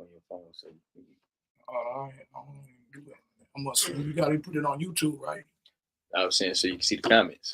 on your phone, so I don't even do that. You gotta put it on YouTube, right? I was saying so you can see the comments.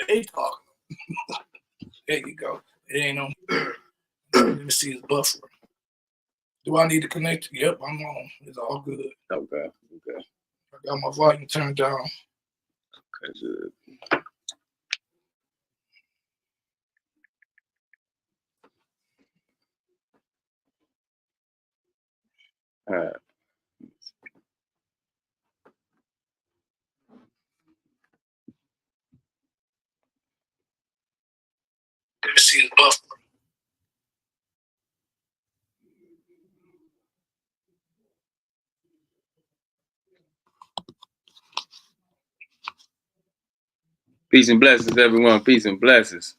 They talk. There you go. It ain't on. Let me see his buffer. Do I need to connect? Yep, I'm on. It's all good. Okay. Okay. I got my volume turned down. Okay, good. All right. Let me see his buffer. Peace and blessings, everyone. Peace and blessings.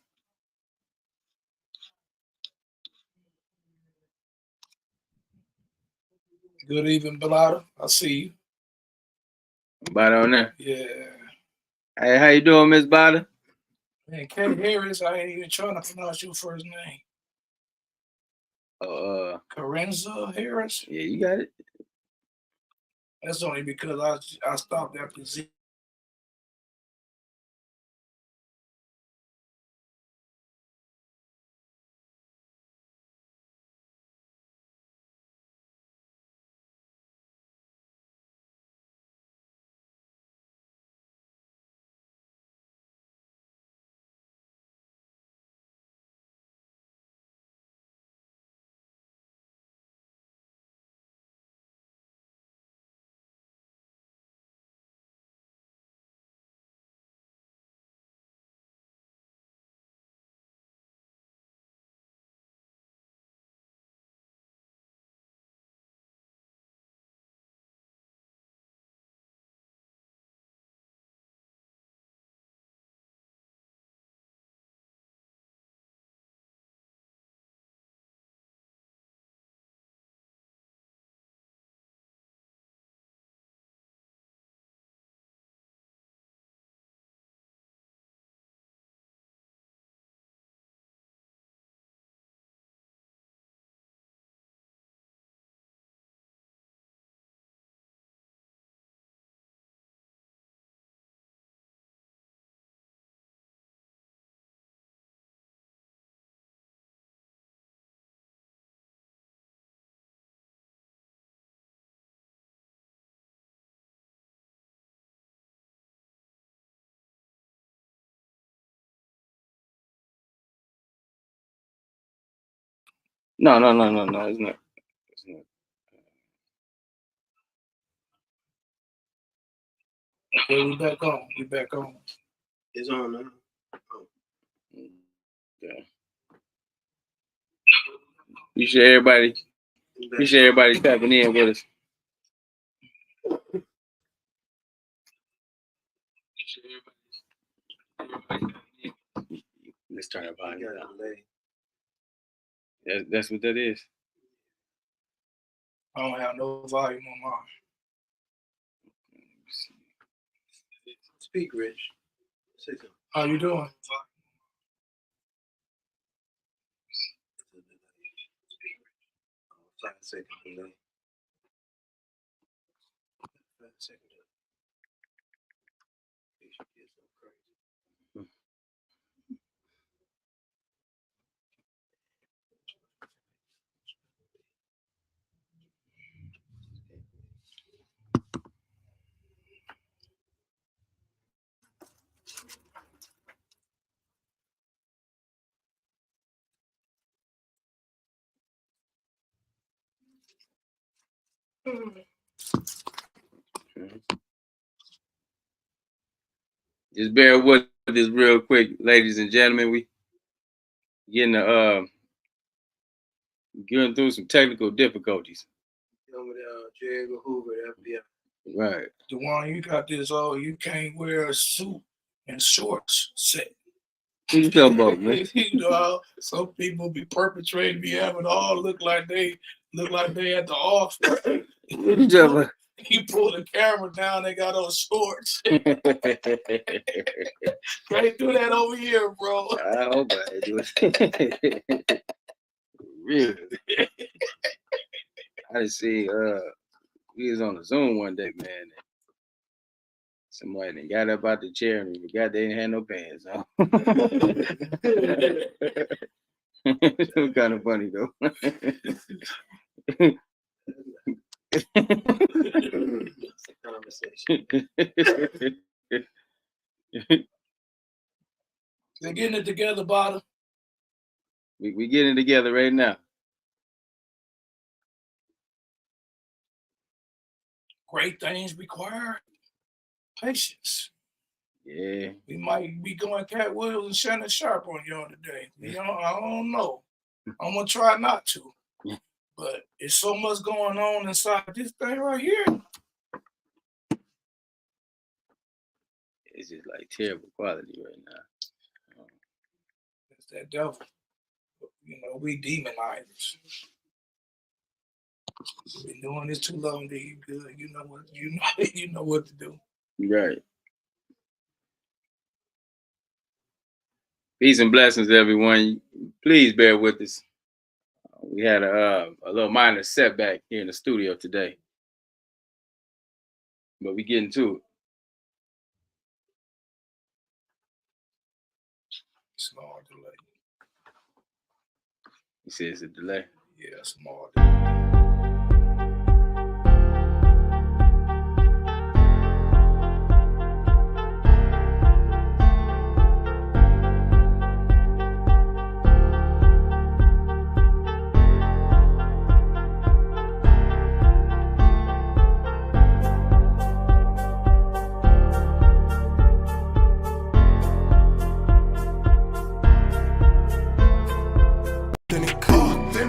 Good evening, Belada. I see you. Bada on there. Yeah. Hey, how you doing, Miss Bada? Man, can't hear this. I ain't even trying to pronounce your first name. Carenza Harris? Yeah, you got it. That's only because I stopped after Z. No. It's not. It's not. Okay, we back on. We back on. It's on now. Oh. Yeah. Appreciate everybody tapping in with us. Let's turn it volume down. That's what that is. I don't have no volume on mine. Speak, Rich. Say something. How you doing? 5 seconds delay. 5 seconds. Just bear with this real quick, ladies and gentlemen. We getting going through some technical difficulties. With J. Edgar Hoover, FBI. Right. DeWaun, you got this. Oh, you can't wear a suit and shorts set. What you talking about, man? You know, some people be perpetrating, be having all look like they at the office. What you talking about? You pull the camera down, they got on shorts. Can't do that over here, bro. I hope I do it. Really? I just see we was on the Zoom one day, man. Somebody that got up out the chair and forgot they didn't have no pants on. It was kind of funny though. Conversation. They're getting it together, Bada. We getting it together right now. Great things require patience. Yeah. We might be going Cat Williams and Shannon Sharp on y'all today. You know, I don't know. I'm gonna try not to. But there's so much going on inside this thing right here. It's just like terrible quality right now. It's that devil. You know, we demonizers. We've been doing this too long to you good. You know what you know what to do. Right. Peace and blessings, everyone. Please bear with us. We had a little minor setback here in the studio today, but we getting to it. Small delay. He says a delay. Yeah, small delay.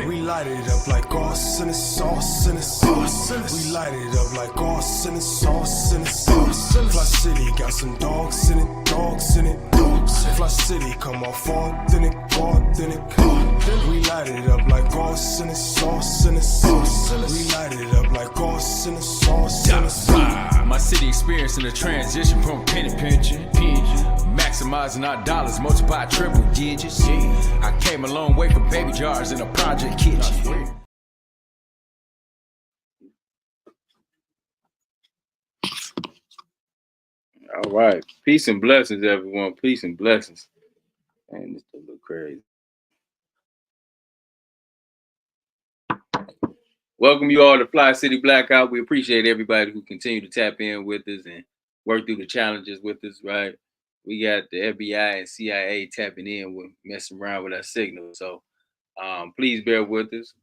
We light it up like sauce and sauce and sauce. We light it up like sauce and sauce and sauce. Fli-City got some dogs in it, dogs in it, dogs. Fli-City come off authentic, authentic. We light it up like sauce and sauce and sauce. We light it up like sauce and sauce and sauce. My city experiencing a transition from penny pinching, maximizing our dollars, multiply triple digits. I came a long way from baby jars in a project kitchen. All right. Peace and blessings, everyone. Peace and blessings. Man, this still look crazy. Welcome you all to Fli-City Blackout. We appreciate everybody who continue to tap in with us and work through the challenges with us, right? We got the FBI and CIA tapping in with messing around with our signal. So please bear with us.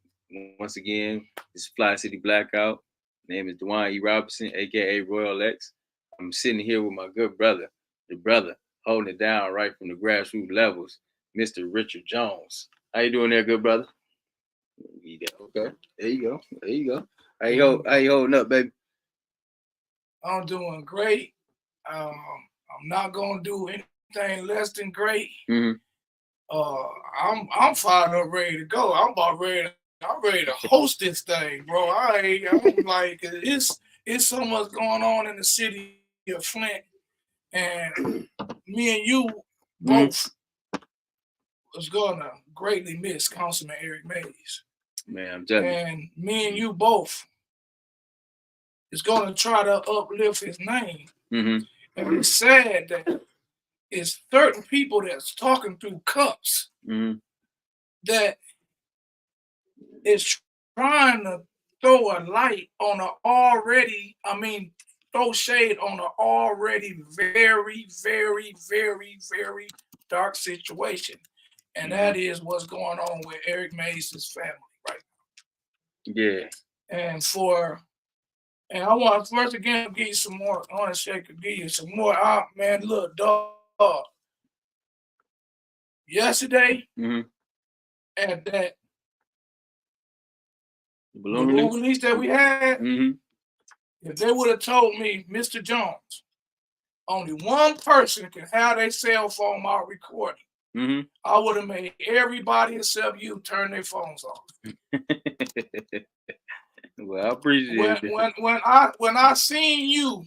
Once again, this is Fli-City Blackout. My name is DeWaun E. Robinson, aka Royale X. I'm sitting here with my good brother, the brother holding it down right from the grassroots levels, Mr. Richard Jones. How you doing there, good brother? Okay, there you go. There you go. How you holding up, baby? I'm doing great. I'm not gonna do anything less than great. Mm-hmm. I'm fired up, ready to go. I'm ready to host this thing, bro. I'm like, it's so much going on in the city of Flint, and me and you both was gonna greatly miss Councilman Eric Mays. Man, I'm telling you. And me and you both is gonna try to uplift his name. Mm-hmm. And it's sad that it's certain people that's talking through cups that is trying to throw a light on throw shade on an already very, very, very, very dark situation. And that is what's going on with Eric Mays' family right now. Yeah. And for And I want to first again give you some more. I want to give you some more. Man, look, dog. Yesterday at that balloon release that we had, if they would have told me, Mr. Jones, only one person can have their cell phone out recording, I would have made everybody except you turn their phones off. Well, I appreciate it. When I seen you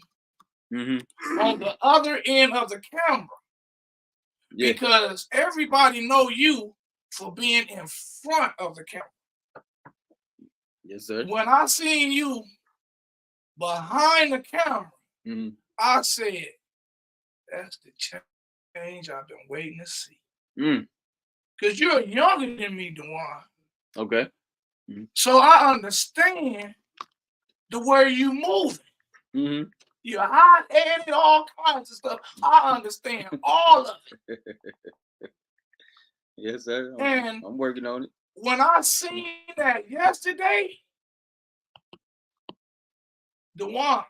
on the other end of the camera, because everybody know you for being in front of the camera. Yes, sir. When I seen you behind the camera, I said, that's the change I've been waiting to see. Because you're younger than me, DeWaun. Okay. So I understand the way you moving. You're hot-headed, all kinds of stuff. I understand all of it. Yes, sir. And I'm working on it. When I seen that yesterday, DeWaun,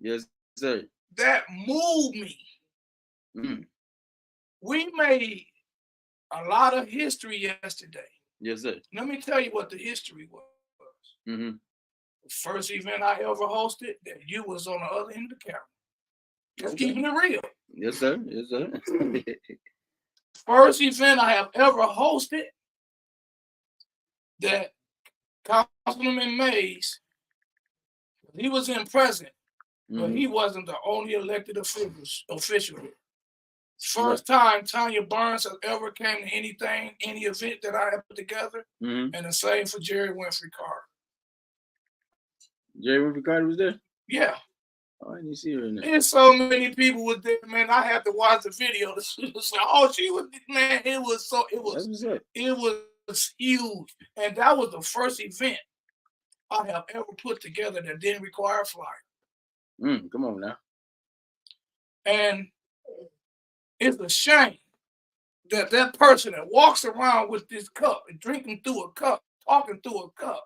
yes, sir, that moved me. We made a lot of history yesterday. Yes, sir. Let me tell you what the history was. The first event I ever hosted, that you was on the other end of the camera. Just keeping it real. Yes, sir. Yes, sir. First event I have ever hosted, that Councilman Mays, he was in present, but he wasn't the only elected official. First time Tanya Burns has ever came to anything, any event that I have put together, and the same for Jerry Winfrey Carter. Jerry Winfrey Carter was there? Yeah. Oh, I didn't see her in there. There's so many people with there, man. I had to watch the video to see. Oh, she was, man. It was huge, and that was the first event I have ever put together that didn't require a flyer. Come on now. And it's a shame that that person that walks around with this cup and drinking through a cup, talking through a cup,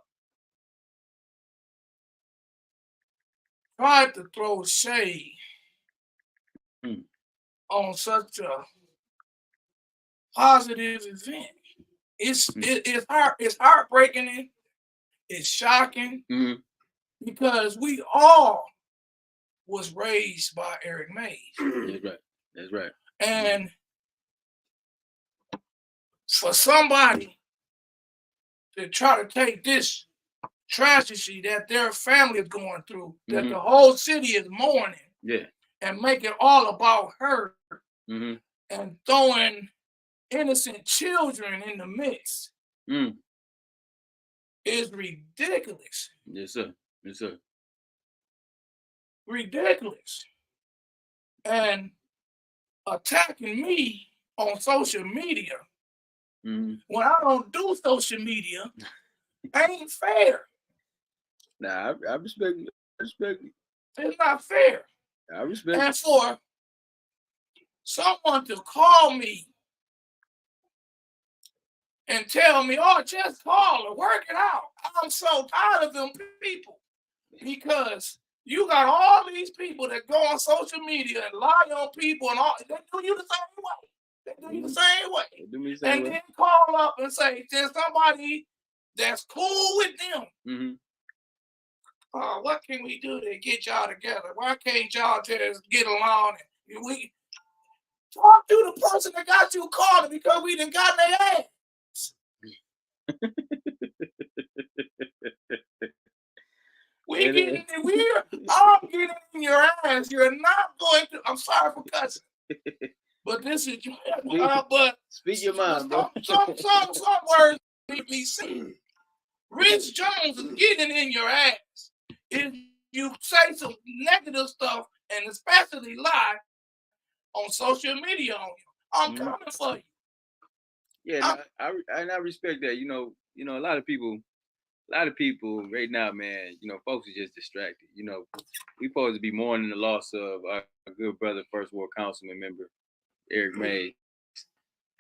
tried to throw shade on such a positive event. It's heartbreaking. It's shocking because we all was raised by Eric Mays. That's right. That's right. And for somebody to try to take this tragedy that their family is going through, that the whole city is mourning, and make it all about her, and throwing innocent children in the mix, is ridiculous. Yes, sir. Yes, sir. Ridiculous. And attacking me on social media when I don't do social media ain't fair. Nah, I respect you. I respect you. It's not fair. I respect And for someone to call me and tell me, oh, just call her, work it out. I'm so tired of them people, because you got all these people that go on social media and lie on people, and all they do you the same way. They do you the same way. They do me the same way. Then call up and say, there's somebody that's cool with them. What can we do to get y'all together? Why can't y'all just get along? And we talk to the person that got you calling, because we done got their ass. I'm getting in your ass. You're not going to. I'm sorry for cussing, but this is. But speak your mind, bro. Some words need be seen. Rich Jones is getting in your ass if you say some negative stuff, and especially lie on social media on you. I'm coming for you. Yeah, I respect that. You know, a lot of people right now, man, folks are just distracted. We supposed to be mourning the loss of our good brother, first Ward Councilman member, Eric Mays.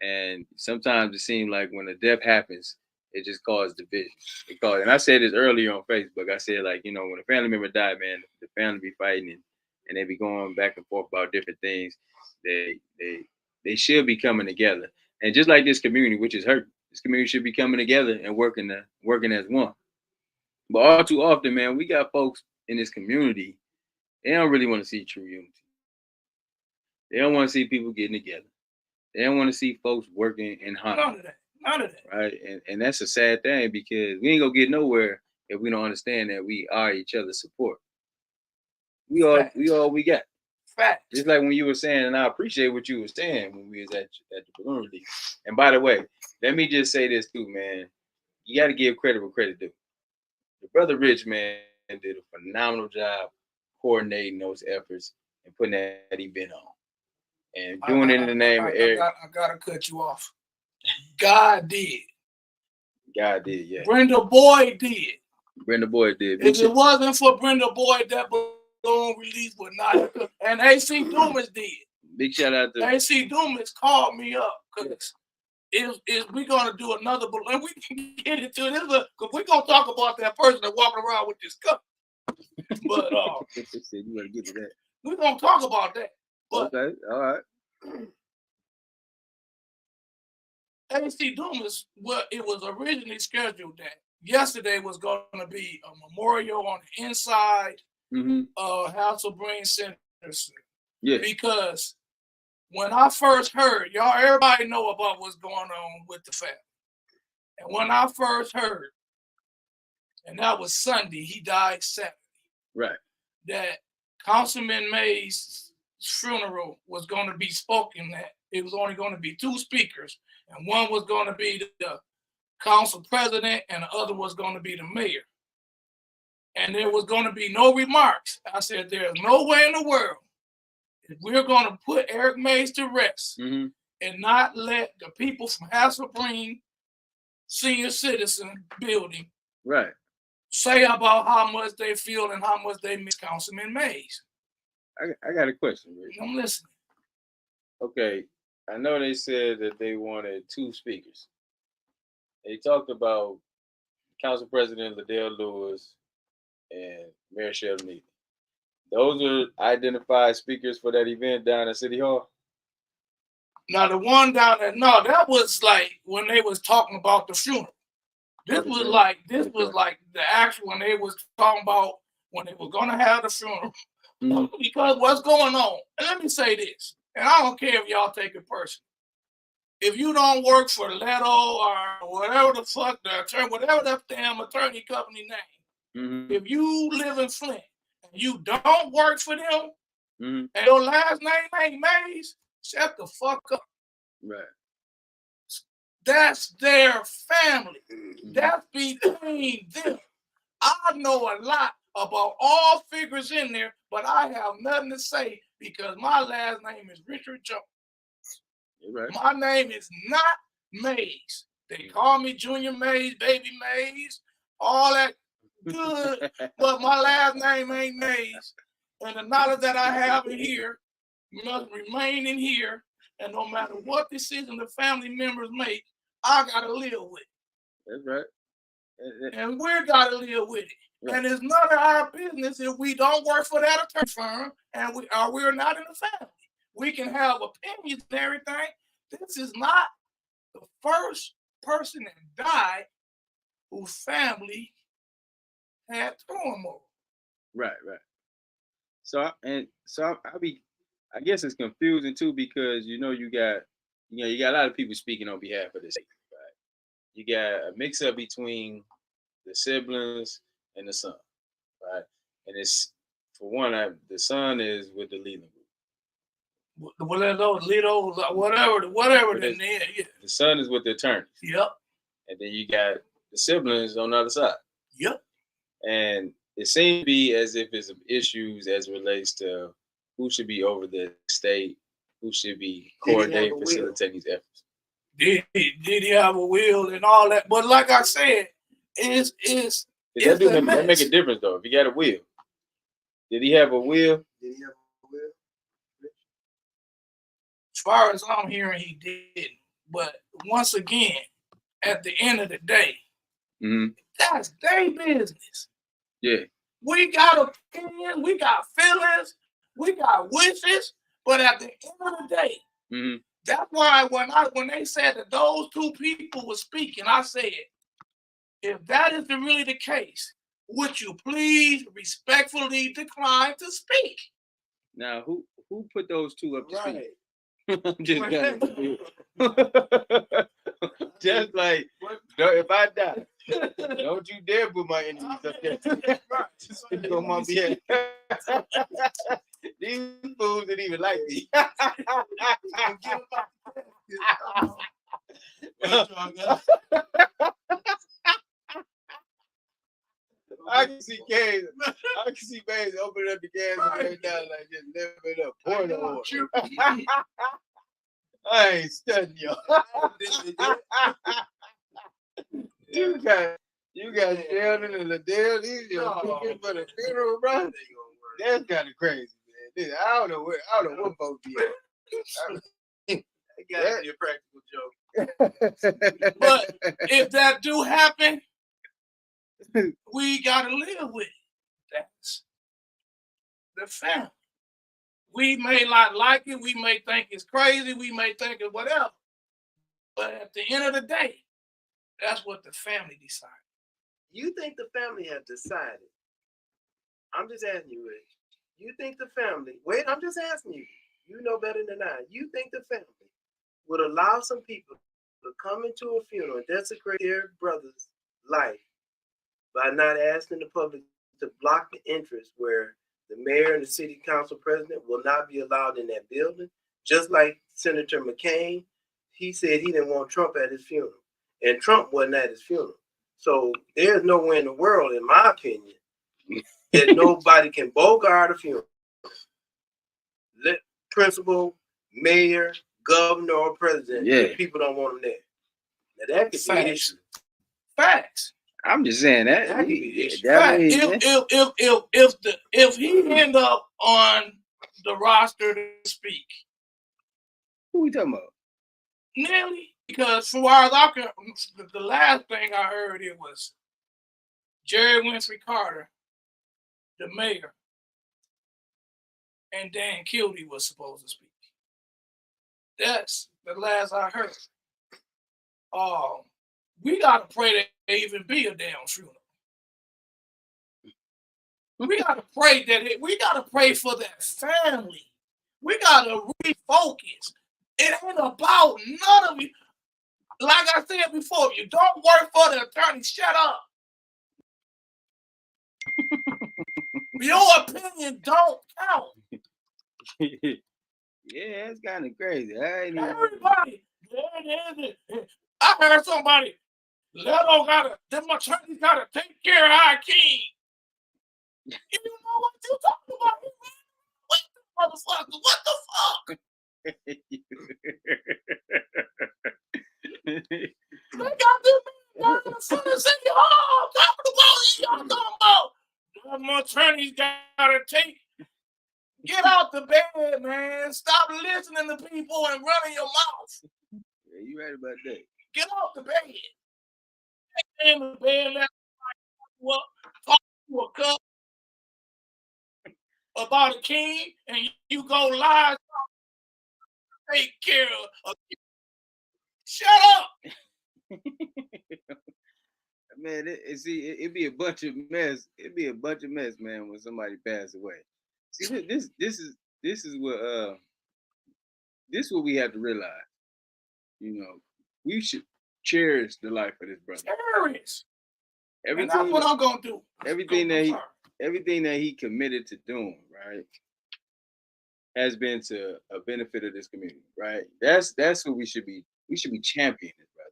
And sometimes it seems like when a death happens, it just caused division. And I said this earlier on Facebook. I said, like, you know, when a family member died, man, the family be fighting and they be going back and forth about different things. They should be coming together. And just like this community, which is hurt, this community should be coming together and working as one. But all too often, man, we got folks in this community, they don't really want to see true unity. They don't want to see people getting together. They don't want to see folks working in harmony. None of that. Right. And that's a sad thing, because we ain't gonna get nowhere if we don't understand that we are each other's support. We all we got. Fact. Just like when you were saying, and I appreciate what you were saying when we was at the balloon release. And by the way, let me just say this too, man. You got to give credit where credit due. The brother Rich, man, did a phenomenal job coordinating those efforts and putting that event on. And doing it in the name of Eric. I gotta cut you off. God did. God did, yeah. Brenda Boyd did. Brenda Boyd did. If it wasn't for Brenda Boyd, that balloon release would not. And AC Dumas did. Big shout out to AC Dumas called me up because if we're gonna do another balloon, we can get into this because we're gonna talk about that person that walking around with this cup. But you better get to that. We're gonna talk about that. But okay, all right. AC Dumas, well, it was originally scheduled that yesterday was going to be a memorial on the inside of House of Brain Center. Yeah. Because when I first heard, everybody know about what's going on with the family. And when I first heard, and that was Sunday, he died Saturday. Right. That Councilman Mays' funeral was going to be spoken at. It was only going to be 2 speakers. And one was going to be the council president, and the other was going to be the mayor. And there was going to be no remarks. I said, there's no way in the world if we're going to put Eric Mays to rest and not let the people from Hasselgreen Senior Citizen Building say about how much they feel and how much they miss Councilman Mays. I got a question, Rick. I'm listening. Okay. I know they said that they wanted 2 speakers. They talked about Council President Liddell Lewis and Mayor Sheldon Neely. Those are identified speakers for that event down at City Hall? Now, the one down there, no, that was like when they was talking about the funeral. This was like the actual when they was talking about when they were going to have the funeral. Because what's going on, and let me say this, and I don't care if y'all take it personal. If you don't work for Leto or whatever the fuck the attorney, whatever that damn attorney company name, if you live in Flint and you don't work for them, and your last name ain't Mays, shut the fuck up. Right. That's their family. That's between them. I know a lot about all figures in there, but I have nothing to say because my last name is Richard Jones. Right. My name is not Mays. They call me Junior Mays, Baby Mays, all that good, but my last name ain't Mays. And the knowledge that I have in here must remain in here. And no matter what decision the family members make, I gotta live with it. That's right. And we're gotta live with it. Right. And it's none of our business if we don't work for that attorney firm and we're not in the family. We can have opinions and everything. This is not the first person that died whose family had turmoil. Right. So I guess it's confusing too because you got a lot of people speaking on behalf of the state, right? You got a mix up between the siblings and the son, right? And it's for one, the son is with the Leland group. Whatever. The son is with the attorneys. Yep. And then you got the siblings on the other side. Yep. And it seems to be as if it's issues as relates to who should be over the state, who should be coordinating, facilitating these efforts. Did he have a will and all that? But like I said, that make a difference though. If he got a will, did he have a will? As far as I'm hearing, he didn't. But once again, at the end of the day, That's their business. Yeah. We got opinions, we got feelings, we got wishes, but at the end of the day, that's why when they said that those two people were speaking, I said, if that is really the case, would you please respectfully decline to speak? Now, who put those two up to speak? I'm just just like, if I die, don't you dare put my enemies up there. Just on my behalf. These fools didn't even like me. I can see Mays opening up the gas right now, like just living up, pouring the oil. I ain't studying y'all. You got Sheldon and Liddell. These your tickets for the funeral, bro. That's kind of crazy, man. I don't know what folks be at. It gotta be a practical joke. But if that do happen, we gotta live with it. That's the family. We may not like it, we may think it's crazy, we may think it's whatever. But at the end of the day, that's what the family decided. You think the family have decided? I'm just asking you, Rich. You think the family, wait, I'm just asking you. You know better than I. You think the family would allow some people to come into a funeral and desecrate their brother's life by not asking the public to block the entrance where the mayor and the city council president will not be allowed in that building? Just like Senator McCain, he said he didn't want Trump at his funeral, and Trump wasn't at his funeral. So there's nowhere in the world, in my opinion, that nobody can bogart a funeral. Let principal, mayor, governor, or president, if people don't want them there. Now that could be an issue. Facts. I'm just saying that. If he end up on the roster to speak, who we talking about? Nelly. Because for far as I can, the last thing I heard it was Jerry Winfrey Carter, the mayor, and Dan Kildee was supposed to speak. That's the last I heard. We gotta pray that there even be a damn funeral. We gotta pray we gotta pray for that family. We gotta refocus. It ain't about none of you. Like I said before, if you don't work for the attorney, shut up. Your opinion don't count. Yeah, it's kind of crazy. Everybody. I heard somebody, them attorneys gotta take care of our king. You know what you talking about? Motherfucker, what the fuck? They got them down in the front of the city hall talking about y'all talking about. Them attorneys gotta get out the bed, man. Stop listening to people and running your mouth. Yeah, you right about that. Get off the bed. In the bed, talk to a cup about a king, and you go live. Take care of. Shut up. Man, it'd be a bunch of mess. It'd be a bunch of mess, man, when somebody passed away. See, this is what we have to realize. You know, we should cherish the life of this brother. Cherish. And that's what I'm gonna do. Everything that he committed to doing, right, has been to a benefit of this community, right? That's what we should be. We should be championing this brother.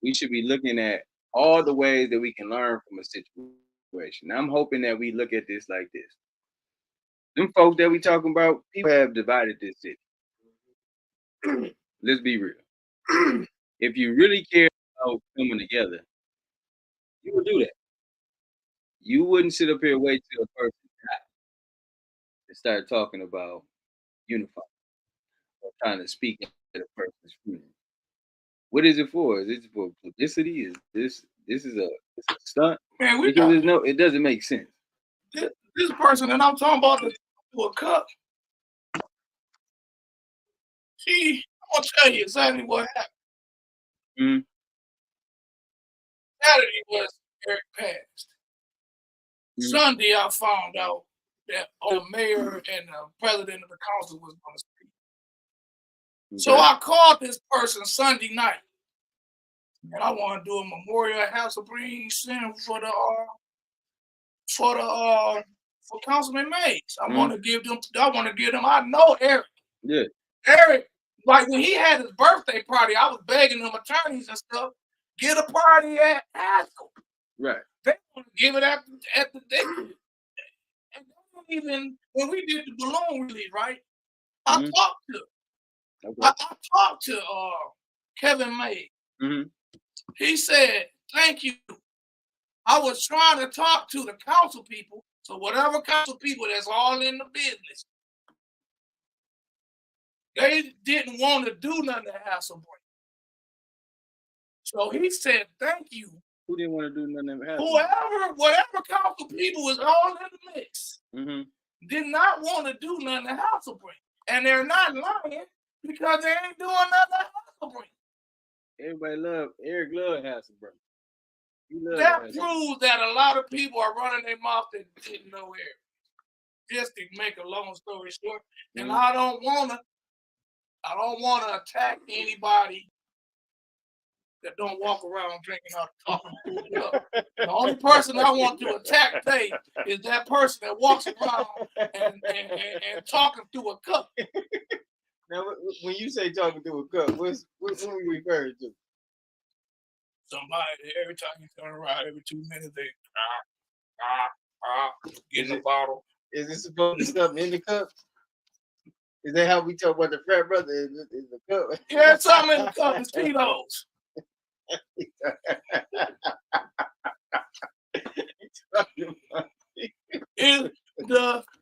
We should be looking at all the ways that we can learn from a situation. I'm hoping that we look at this like this. Them folks that we talking about, people have divided this city. Let's be real. If you really care about coming together, you would do that. You wouldn't sit up here and wait till a person died and start talking about unifying or trying to speak at a person's funeral. What is it for? Is it for publicity? This is a It's a stunt. Man, Because it doesn't make sense. This person that I'm talking about to a cup. I'm gonna tell you exactly what happened. Mm-hmm. Saturday was Eric passed. Mm-hmm. Sunday, I found out that the mayor and the president of the council was on the street. Okay. So I called this person Sunday night, and I want to do a memorial House of Breeze for Councilman Mays. I want to give them. I know Eric. Yeah. Eric, like when he had his birthday party, I was begging them attorneys and stuff, get a party at Haskell. Right. They want to give it at the day. And even when we did the balloon release, right? I talked to Kevin May. Mm-hmm. He said, "Thank you. I was trying to talk to the council people, so whatever council people that's all in the business, they didn't want to do nothing to Hassel Break. So he said, thank you." Who didn't want to do nothing to Hassel? Whatever council people was all in the mix, mm-hmm. did not want to do nothing to Hassel Break. And they're not lying because they ain't doing nothing to Hassel Break. Eric loved Hassel Break. That proves that a lot of people are running their mouth that didn't know Eric. Just to make a long story short. Mm-hmm. And I don't want to attack anybody that don't walk around drinking out of cup. The only person I want to attack today is that person that walks around and talking through a cup. Now, when you say talking through a cup, what are you referring to? Somebody, every time you turn around, every 2 minutes, they get in the bottle. Is it supposed to be something in the cup? Is that how we talk about the frat brother? Is the cup? Yeah, something in the cup is Tito's.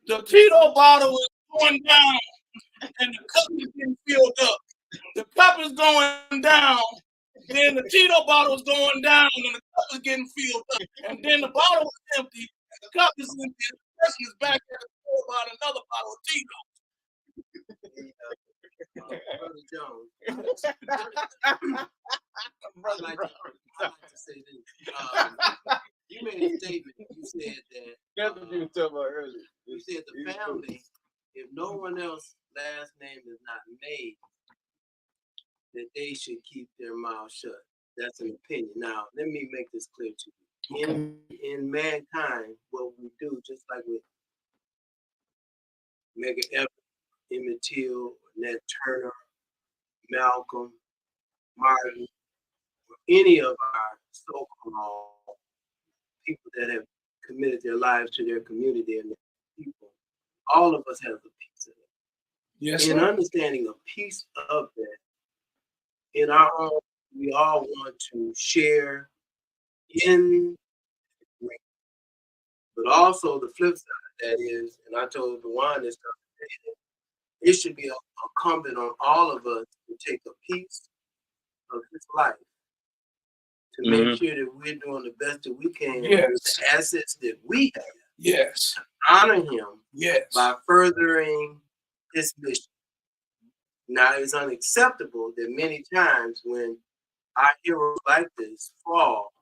The Tito bottle is going down and the cup is getting filled up. The cup is going down, then the Tito bottle is going down and the cup is getting filled up. And then the bottle is empty, the cup is empty, and the person is back there to pour about another bottle of Tito. Brother Jones. Brother, I'd like to say this. You made a statement. You said that. That's what you were talking about earlier. You said the family, if no one else's last name is not made, that they should keep their mouth shut. That's an opinion. Now, let me make this clear to you. Okay. In mankind, what we do, just like with Mega Evans, Emmett Till, Nat Turner, Malcolm, Martin, or any of our so-called people that have committed their lives to their community and their people, all of us have a piece of it. Yes, in understanding a piece of that, in our own, we all want to share in, but also the flip side of that is, and I told DeWaun this time, it should be incumbent on all of us to take a piece of his life to make sure that we're doing the best that we can with the assets that we have. Yes. Honor him. Yes. By furthering his mission. Now, it's unacceptable that many times when our heroes like this fall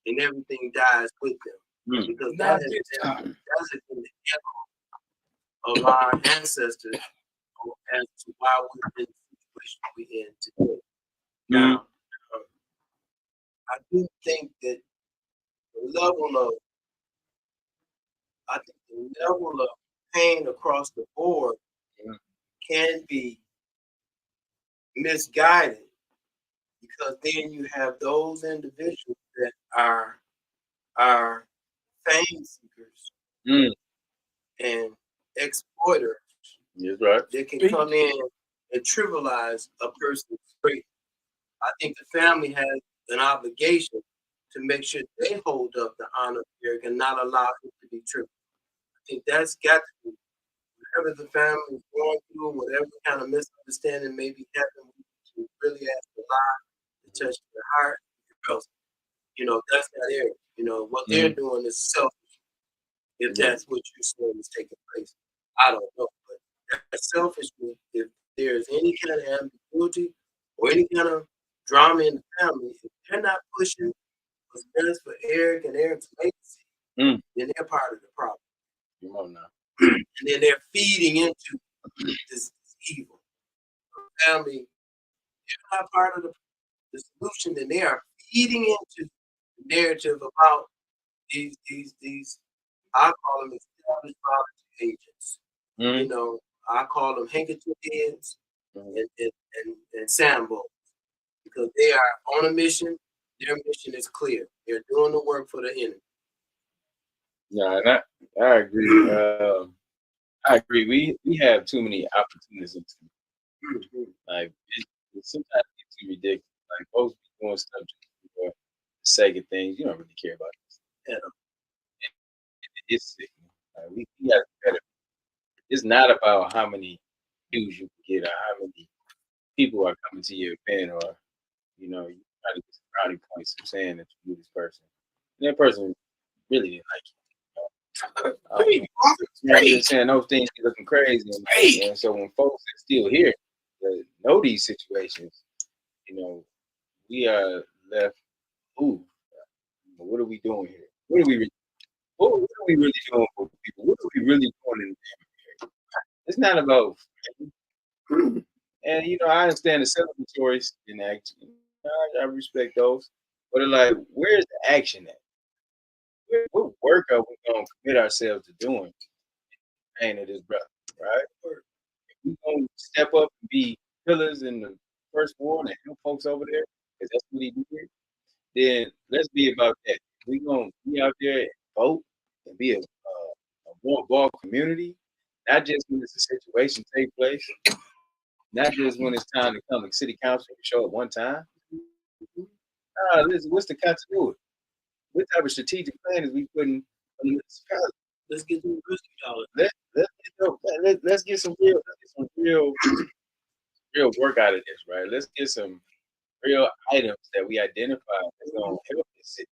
and everything dies with them. Because that has been the echo of our ancestors as to why we're in the situation we're in today. Now, I do think that the level of pain across the board can be misguided, because then you have those individuals that are fame seekers and exploiters. That's right. They can come in and trivialize a person's great. I think the family has an obligation to make sure they hold up the honor of Eric and not allow it to be trivial. I think that's got to be, whatever the family is going through, whatever kind of misunderstanding may be happening, to really ask a lot to touch their heart. Because That's not Eric. What they're doing is selfish. If that's what you're saying is taking place, I don't know. But that's selfish. If there's any kind of ambiguity or any kind of drama in the family, if they're not pushing what's best for Eric and Eric's legacy, then they're part of the problem. Come on now. And then they're feeding into this evil. The family, they're not part of the solution, and they are feeding into the narrative about these I call them established violence agents. I call them handkerchief heads and Sambo, because they are on a mission. Their mission is clear. They're doing the work for the enemy. Yeah, and I agree. I agree. We have too many opportunities. Like sometimes it's too ridiculous. Like folks be doing stuff just for the sake of things. You don't really care about this. It's sick. We got to be better. It's not about how many views you can get or how many people are coming to your event, or you try to get some brownie points of saying that you knew this person. And that person really didn't like you. I'm just saying those things be looking crazy, and so when folks are still here that know these situations, we are left. Ooh, what are we doing here? What are we really doing for people? What are we really doing in the area? It's not about, and I understand the celebratory in action. I respect those, but it's like, where's the action at? What work are we going to commit ourselves to doing? Pain of this brother, right? If we going to step up and be pillars in the first ward and help folks over there, because that's what he did, then let's be about that. We're going to be out there and vote and be a more involved community, not just when it's a situation take place, not just when it's time to come to city council and show up one time. Listen, what's the continuity? What type of strategic plan is we putting on the municipality? Let's get some risky dollars. Let's get some real work out of this, right? Let's get some real items that we identify that's gonna help this city.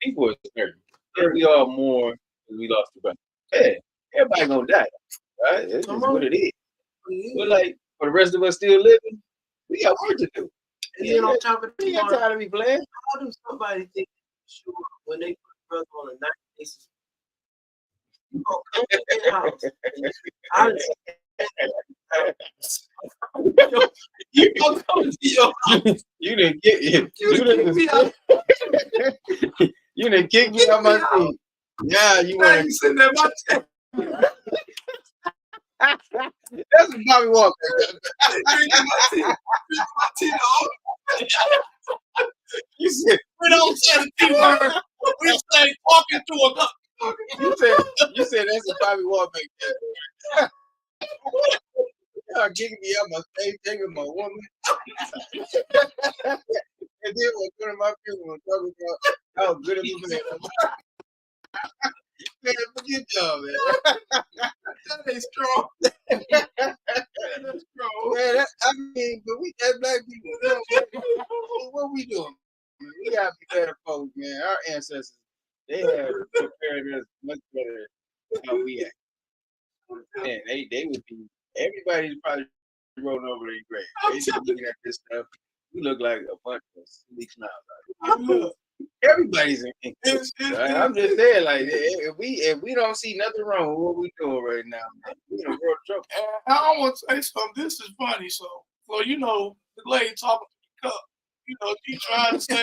People are hurting. Yeah, we are more because we lost the brother. Yeah, everybody gonna die, right? It's just what it is. But like for the rest of us still living, we got work to do. And then on top of that, we got time to be playing. How do somebody think sure when they put brother on a night basis? You gonna come to their house. You gonna come to your house. You didn't get it. You didn't kick me out my seat. Yeah, you want to sitting there my chair. That's a Bobby Walker. You said we don't say the T-word. We say talking to a cup. You said that's a Bobby Walker. Y'all kicking me out my face, taking my woman. And then one of my people was talking about how good it was. Man, forget y'all, man. That ain't strong. That's strong. Man, but we as black people, what we doing? We gotta be better folks, man. Our ancestors, they have prepared us much better than how we act. Man, they would be, everybody's probably rolling over their grave. They just looking at this stuff. We look like a bunch of silly clowns. Everybody's in right? I'm just saying, like, if we don't see nothing wrong with what we doing right now, man, we in a world of trouble. I want to say something. This is funny. So the lady talking to the cup. She trying to say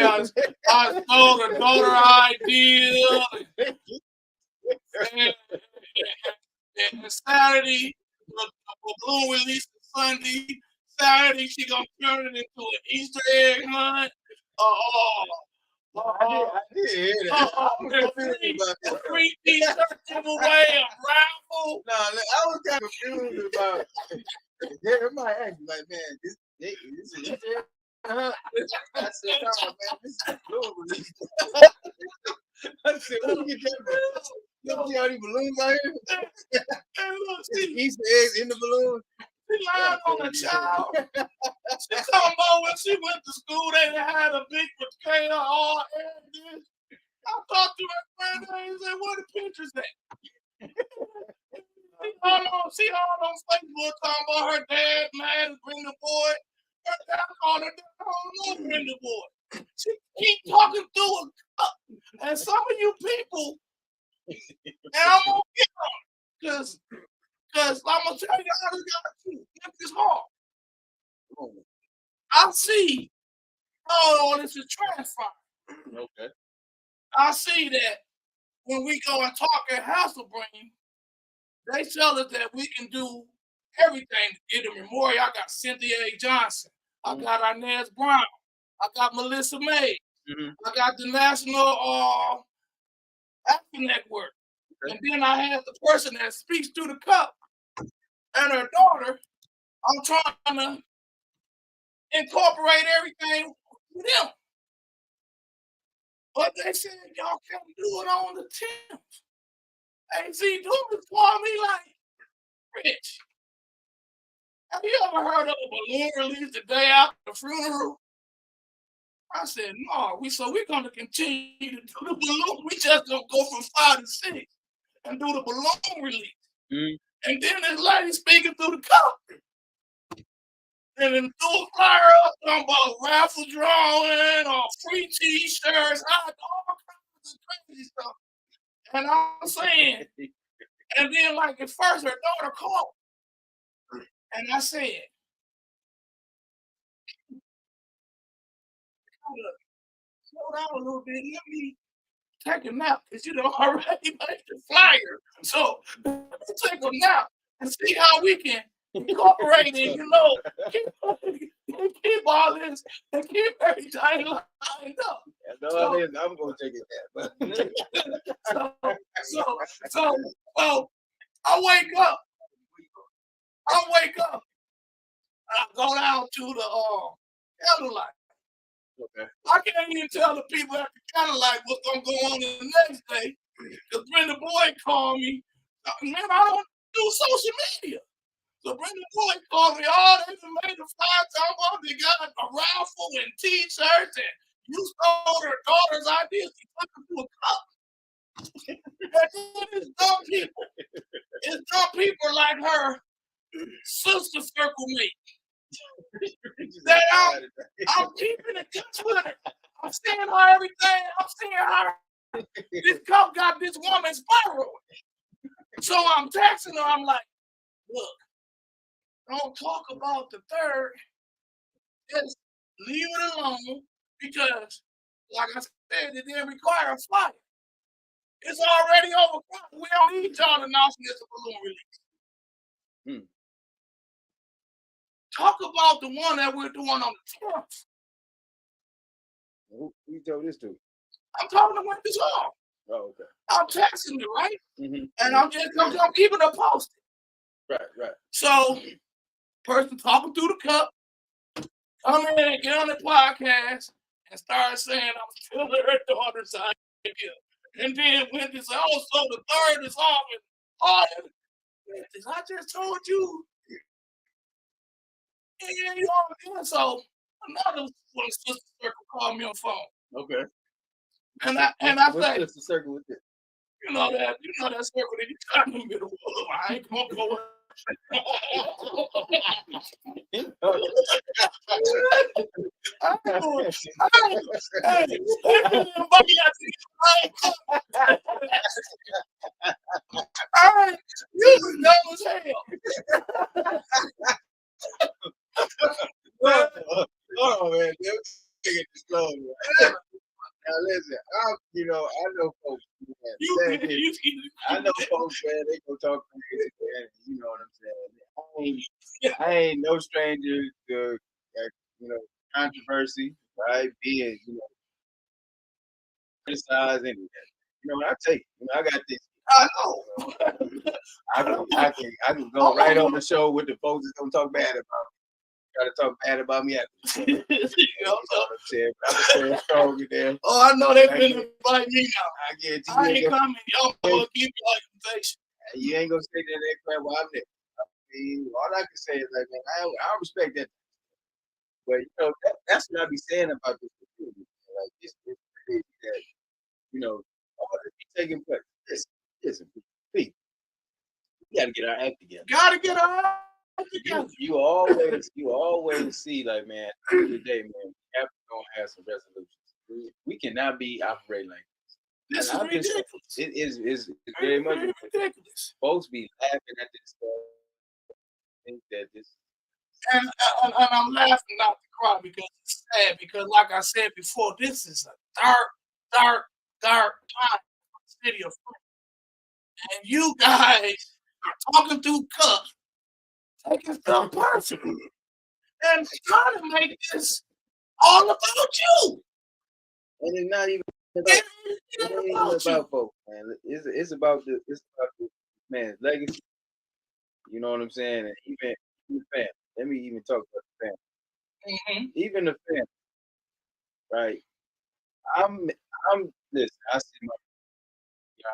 I stole the daughter idea. And Saturday, the balloon release Sunday. Saturday, she gonna turn it into an Easter egg hunt. I did hear that. Free t-shirt giveaway, a raffle. No, I was kind of confused about. Everybody acting like, man, this is Easter egg. I said, oh, man, this is balloon release. I said, where you get that from? You don't see all these balloons out here? Easter eggs in the balloon. She lied on a child. She talking about when she went to school, they had a big potato all egg. talk to her friend. He said, "Where the pictures at?" See all on Facebook talking about her dad mad to bring the boy. Her dad called her dad, I don't know, bring the boy. She keep talking through a cup. And some of you people, and I'm gonna get on it, because I'm gonna tell you how this got to. It's hard. I see, oh, this is transfer. Okay. I see that when we go and talk at Hasselbrain, they tell us that we can do everything to get a memorial. I got Cynthia A. Johnson. I got Inez Brown. I got Melissa May. I got the National Action Network. And then I had the person that speaks through the cup and her daughter. I'm trying to incorporate everything with them. But they said y'all can't do it on the 10th. AC Dumas called me like, Rich, have you ever heard of a balloon release the day after the funeral? I said, no, we're going to continue to do the balloon. We just going to go from 5 to 6 and do the balloon release. And then this lady speaking through the cup. And then threw a flyer up talking about raffle drawing or free t-shirts, all kinds of crazy stuff. And I'm saying, and then like at first her daughter called. And I said, slow down a little bit, let me take a nap, because you know already made the flyer. So let's take a nap and see how we can incorporate it, you know, keep all this and keep everything lined up. I'm gonna take it there. So I wake up. I go down to the candlelight. Okay. I can't even tell the people at the candlelight what's gonna go on the next day. Because Brenda Boyd called me. Man, I don't do social media. So Brenda Boyd called me. They made the flyer talking about they got a raffle and t-shirts, and you stole her daughter's ideas. She took them to a cup. It's dumb people. It's dumb people like her. Sister circle me. That I'm keeping in touch with her. I'm seeing her everything. I'm seeing her. This cup got this woman spiraling. So I'm texting her. I'm like, look, don't talk about the 3rd. Just leave it alone because, like I said, it didn't require a flyer. It's already overcrowded. We don't need y'all announcing this a balloon release. Talk about the one that we're doing on the 10th. Who you told this to? I'm talking to Wendy's home. Oh, okay. I'm texting you, right? And I'm keeping it posted. Right. So, person talking through the cup, come in and get on the podcast and start saying I'm still her daughter's idea. And then Wendy said, oh, so the 3rd is off. And I just told you. And you know, so another one sister circle called me on the phone. Okay. And I say, sister circle with this? You know that circle that you got in the middle of. I ain't gonna go. You was dumb as hell. Hold on, man. Take it slow. Now listen, I know folks. I know folks, man. They go talk crazy, man. You know what I'm saying? I ain't no stranger to controversy, right? Being criticized anything. I take it. I got this. I know. I can go right on the show with the folks that's gonna talk bad about me. Try to talk bad about me after. You know what I'm saying? I'm strong there. Oh, I know they've been inviting me now. I ain't coming. Y'all gonna keep your organization. You ain't gonna say that crap while I'm there. All I can say is like, man, I respect that. But that's what I be saying about this community. Like it's crazy that taking place. Listen, people, we got to get our act together. Gotta get our act together. You always see, like, man, at the end of the day, man, we have to go and have some resolutions. We cannot be operating like this. This is ridiculous. It is very much ridiculous. Folks be laughing at this stuff. Think that this. And I'm laughing not to cry because it's sad. Because, like I said before, this is a dark time for the city of Flint. And you guys are talking through cups, taking stuff personal, and trying to make this all about you. And it's not even about folks, man. It's about the man's legacy. You know what I'm saying? And even the family. Let me even talk about the family. Mm-hmm. Even the family, right? I'm listen. I see my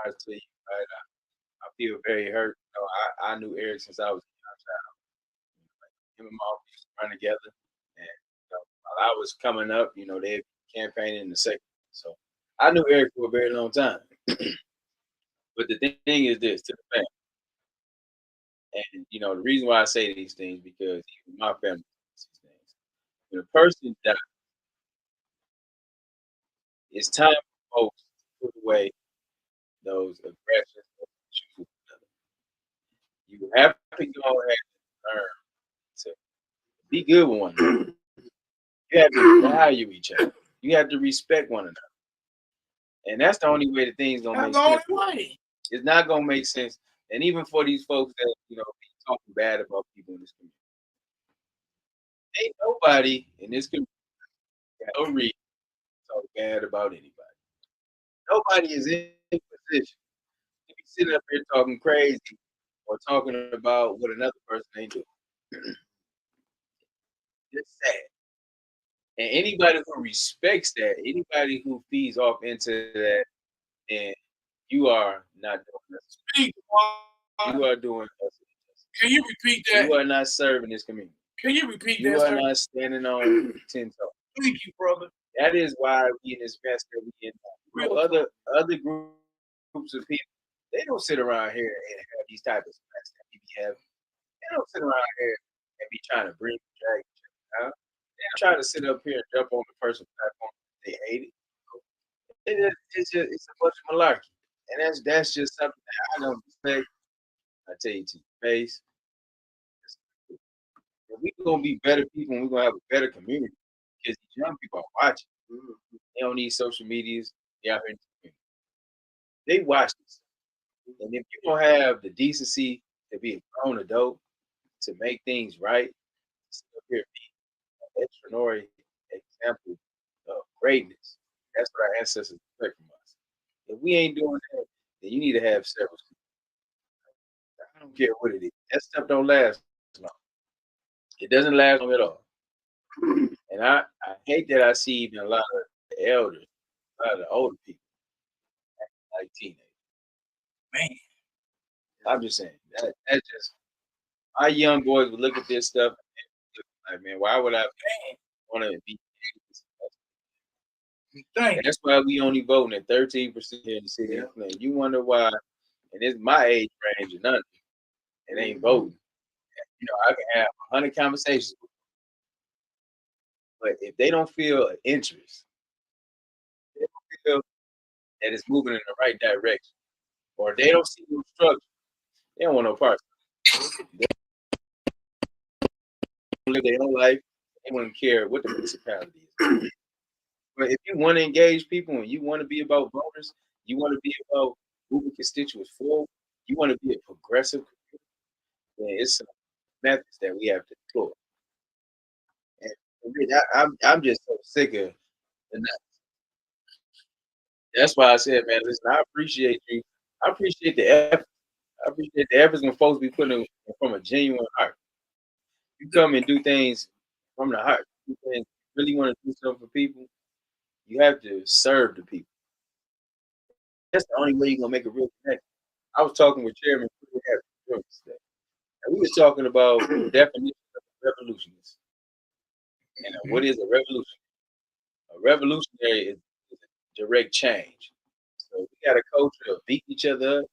yards to you, right? I feel very hurt. You know, I knew Eric since I was a young child. Him and my used to run together, and while I was coming up, they campaigning in the second. So I knew Eric for a very long time. But the thing is this to the family. And the reason why I say these things because even my family does these things. When a person dies, it's time for folks to put away those aggressions. You have to go ahead and learn to be good with one another. You have to value each other. You have to respect one another. And that's the only way that things gonna make sense. It's not gonna make sense. And even for these folks that be talking bad about people in this community, ain't nobody in this community got no reason to talk bad about anybody. Nobody is in position to be sitting up here talking crazy or talking about what another person ain't doing. It's sad. And anybody who respects that, anybody who feeds off into that, and you are not doing this. You are doing us. Can you repeat that? You are not serving this community. Can you repeat that? You are not standing on 10 toes. Thank you, brother. That is why we in this mess that we in. Other groups of people, they don't sit around here and have these type of mess that we have. They don't sit around here and be trying to bring drag each other out. They're trying to sit up here and jump on the person's platform. They hate it. It's a bunch of malarkey. And that's just something that I don't respect. I tell you to your face. If we're gonna be better people and we're gonna have a better community, because these young people are watching. They don't need social medias. They out here in the community. They watch this. And if you don't have the decency to be a grown adult, to make things right, to up here be an extraordinary example of greatness. That's what our ancestors expect from us. If we ain't doing that, then you need to have several. I don't care what it is. That stuff don't last long. It doesn't last long at all. And I hate that I see even a lot of the elders, a lot of the older people, like teenagers. Man, I'm just saying that's just our young boys would look at this stuff and like, man, why would I want to be? That's why we only voting at 13% here in the city of Flint. You wonder why, and it's my age range and nothing. It ain't voting. I can have 100 conversations with them. But if they don't feel an interest, they don't feel that it's moving in the right direction, or they don't see no structure, they don't want no parts. They don't live their own life. They wouldn't care what the municipality is. But if you want to engage people and you want to be about voters, you want to be about moving constituents forward, you want to be a progressive community, then it's some methods that we have to explore. And I'm just so sick of the nuts. That's why I said, man, listen, I appreciate you. I appreciate the effort. I appreciate the efforts when folks be putting it from a genuine heart. You come and do things from the heart. You really want to do something for people, you have to serve the people. That's the only way you're gonna make a real connection. I was talking with Chairman today, and we were talking about the definition of a revolutionist. And what is a revolution? A revolutionary is direct change. So So we got a culture of beating each other up,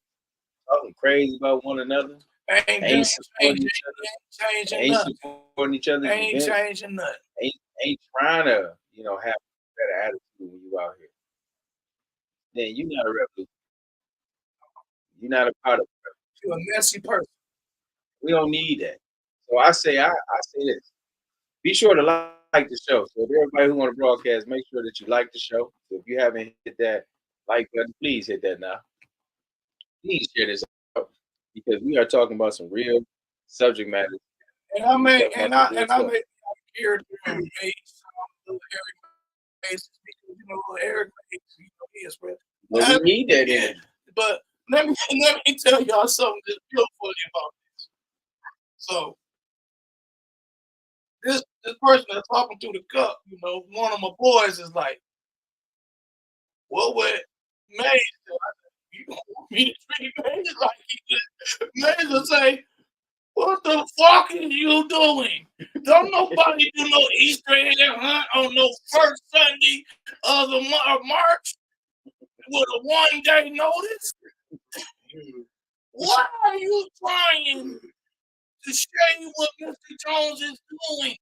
talking crazy about one another. Ain't supporting each other. Ain't supporting each other. Ain't changing nothing. Ain't trying to, have a better attitude when you out here. Then you're not a revolution. You're not a part of it. You're a messy person. We don't need that. So I say this. Be sure to like the show. So if everybody who want to broadcast, make sure that you like the show. So if you haven't hit that like button, please hit that now. Please share this out because we are talking about some real subject matter. And I may hear Eric Mays because Eric Mays, he is real. Well, we need that in. But let me tell y'all something that's real funny about this. So this person that's talking through the cup, one of my boys is like, "What would Mays do?" I said, "You don't want me to treat Mays like he did." Mays will say, "What the fuck are you doing? Don't nobody do no Easter egg hunt on no first Sunday of March with a 1-day notice? Why are you trying to shade what Mr. Jones is doing?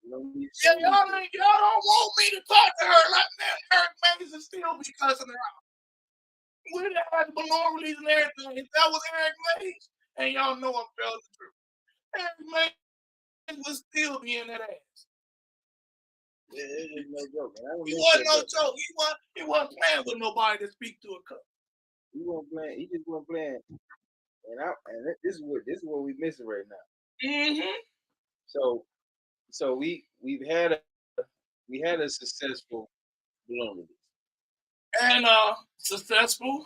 Yeah, y'all don't want me to talk to her like that. Eric Mays is still be cussing her out. We done had the balloon release and everything. If that was Eric Mays, and y'all know I'm telling the truth, Eric Mays would still be in that ass. It's no joke, man. He wasn't no joke. He wasn't playing with nobody to speak to a cup. He wasn't playing. He just wasn't playing. And this is what we missing right now. Mm-hmm. So we had a successful balloon release. And successful.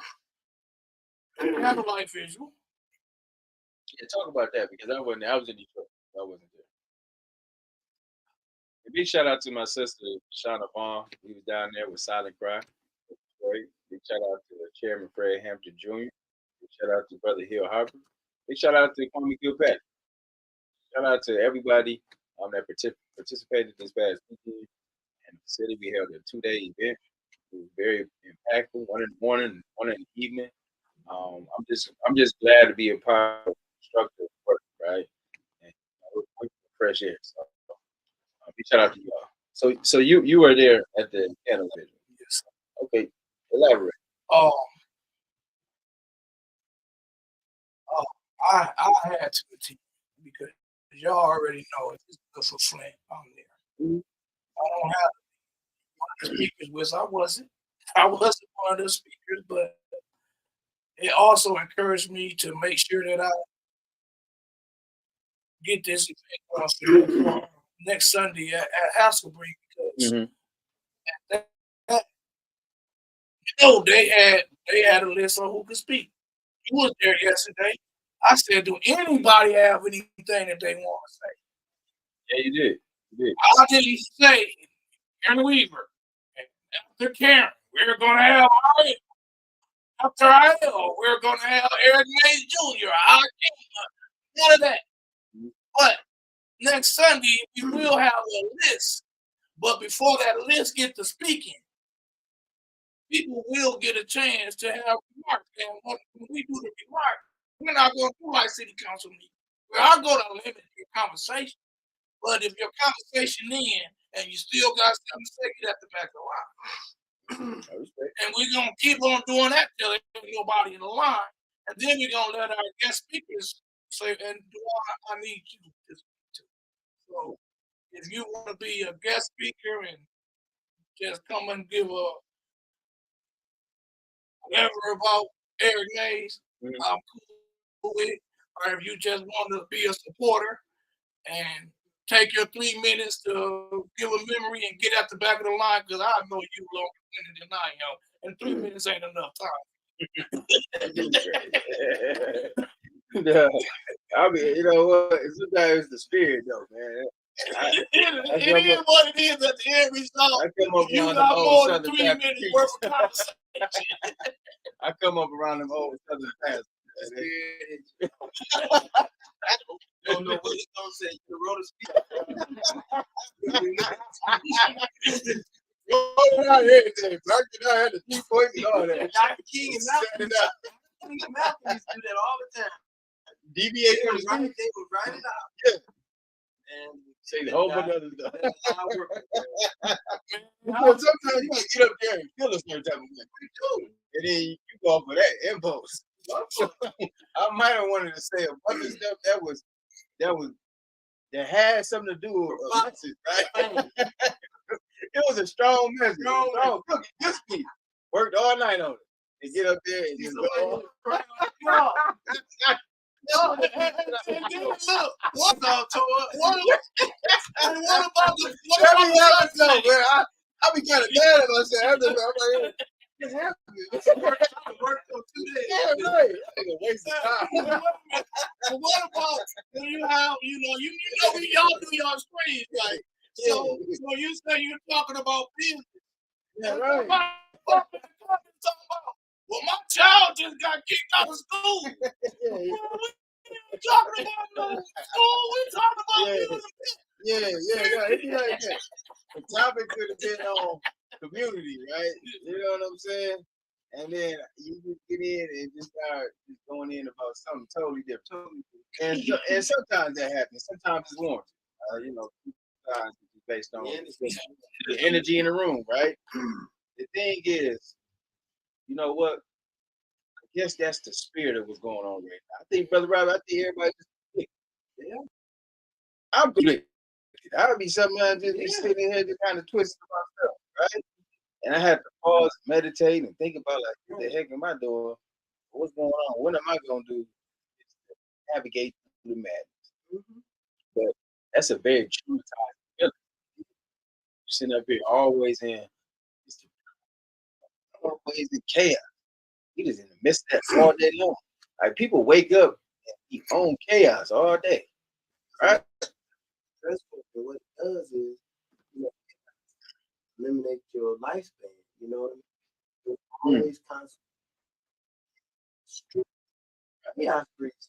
We have a live visual. Yeah, talk about that because I was in Detroit. I wasn't there. A big shout out to my sister Shauna Vaughn. He was down there with Silent Cry. Big shout out to Chairman Fred Hampton Jr. Big shout out to Brother Hill Harper. Big shout out to Kwame Gilpatrick. Shout out to everybody that participated this past weekend in the city. We held a 2-day event. It was very impactful. One in the morning, one in the evening. I'm just glad to be a part of constructive work, right? And fresh air. So big shout out to y'all. So you were there at the candle vigil. Yes. Okay, elaborate. I had to continue because y'all already know it's good for Flint. I'm there. Mm-hmm. I don't have one of the speakers with. I wasn't one of the speakers, but it also encouraged me to make sure that I get this event next Sunday at Hasselbree because they had a list on who could speak. You was there yesterday. I said, do anybody have anything that they want to say? Yeah, you did. I didn't say Aaron Weaver. After Karen, we're going to have Ariel. After Ariel, we're going to have Eric Mays Jr. None of that. But next Sunday, we will have a list. But before that list gets to speaking, people will get a chance to have remarks. And when we do the remarks, we're not going to do like city council meeting. We're not going to limit your conversation. But if your conversation in and you still got something to say, get at the back of the line. And we're going to keep on doing that till there's nobody in the line. And then we're going to let our guest speakers say, and DeWaun, I need you to speak to. So if you want to be a guest speaker and just come and give a whatever about Eric Mays, I'm cool with it. Or if you just want to be a supporter and take your 3 minutes to give a memory and get at the back of the line, because I know you longer than I am, and 3 minutes ain't enough time. Yeah, I mean, you know what? Sometimes it's the spirit, though, man. It is what it is at the end result. You got more than 3 minutes worth of conversation. I come up around them old Southern pastors. I don't know what he's gonna say. You wrote a speech. everything. Knocked it out, had the 3 points and all that. Dr. King and Set it up. Malcolm used to do that all the time. Deviate from the They street. would write it out. Yeah. And Say the whole bunch of other stuff. that's how I work. Because sometimes you gotta get up there and feel a certain type of way. And then you go off of that impulse. I might have wanted to say a bunch of stuff that had something to do with a message, right? It was a strong message. Strong cookie. Good speech. Worked all night on it. And get up there and just go. Look, what about the Every episode, man, I be kind of mad at myself. I'm like, it's happening. Work for 2 days. Yeah, right. It's a waste of time. But what about when you have, we y'all do y'all streams, like, so you say you're talking about business. Yeah, right. Well, my child just got kicked out of school. Yeah. We talking about no school. We talking about business. Yeah. It'd be like that. The topic could have been on community, right? You know what I'm saying? And then you just get in and just start just going in about something totally different. And sometimes that happens. Sometimes it's warranted. Sometimes it's based on the energy in the room, right? The thing is, you know what? I guess that's the spirit of what's going on right now. I think, Brother Rob, everybody just yeah. I'm good. I would be sometimes just be sitting here just kind of twisting myself, right? And I have to pause, meditate, and think about like, what the heck am I doing? What's going on? What am I gonna do to navigate through the madness? Mm-hmm. But that's a very true time. Sitting up here always in chaos. He just in the midst of that all day long. Like people wake up and be on chaos all day. Right? That's what it does is eliminate your lifespan. You know what I mean? You're always constant. Chaos brings.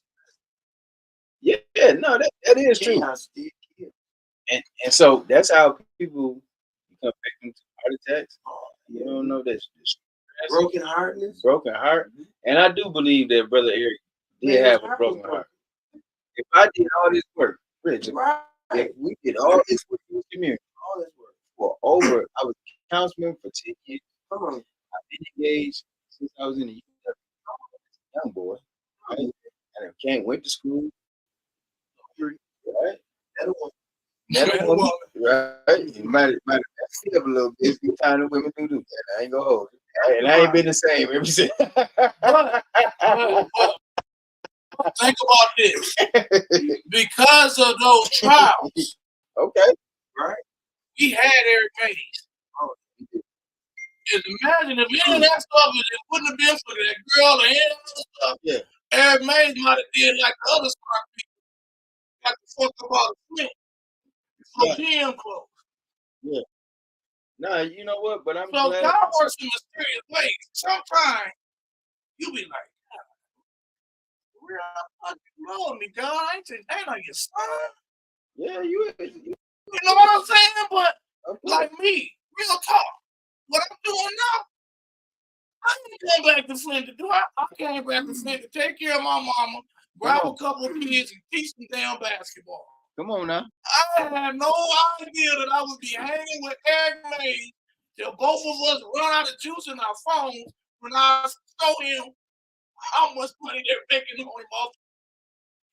Yeah, no, that is true. And so that's how people become victims to heart attacks. You don't know that broken heart. And I do believe that Brother Eric did have a broken heart. If I did all this work, Rich, if we did all this work in the community, I was councilman for 10 years. I've been engaged since I was in the young boy. Right? And I went to school. Right? Right? You might speed up a little bit. Few times the women do that. I ain't gonna hold it. And I ain't been the same ever since. Think about this. Because of those trials, okay, right? We had Eric Mays. Just imagine if any of that stuff, it wouldn't have been for that girl or any other stuff. Yeah. Eric Mays might have did like the other smart people. Got the fuck up out of Flint. For gym clothes. Yeah. Nah, you know what? But I'm so glad. God works in mysterious ways. Sometimes you be like, real fucking love me, God. I ain't like your son. Yeah, you know what I'm saying? But like me, real talk. What I'm doing now, I ain't going back to Flint to do it. I came back to Flint to take care of my mama, grab a couple of kids, and teach them damn basketball. Come on now. I had no idea that I would be hanging with Eric Mays till both of us run out of juice in our phones when I show him how much money they're making on him off.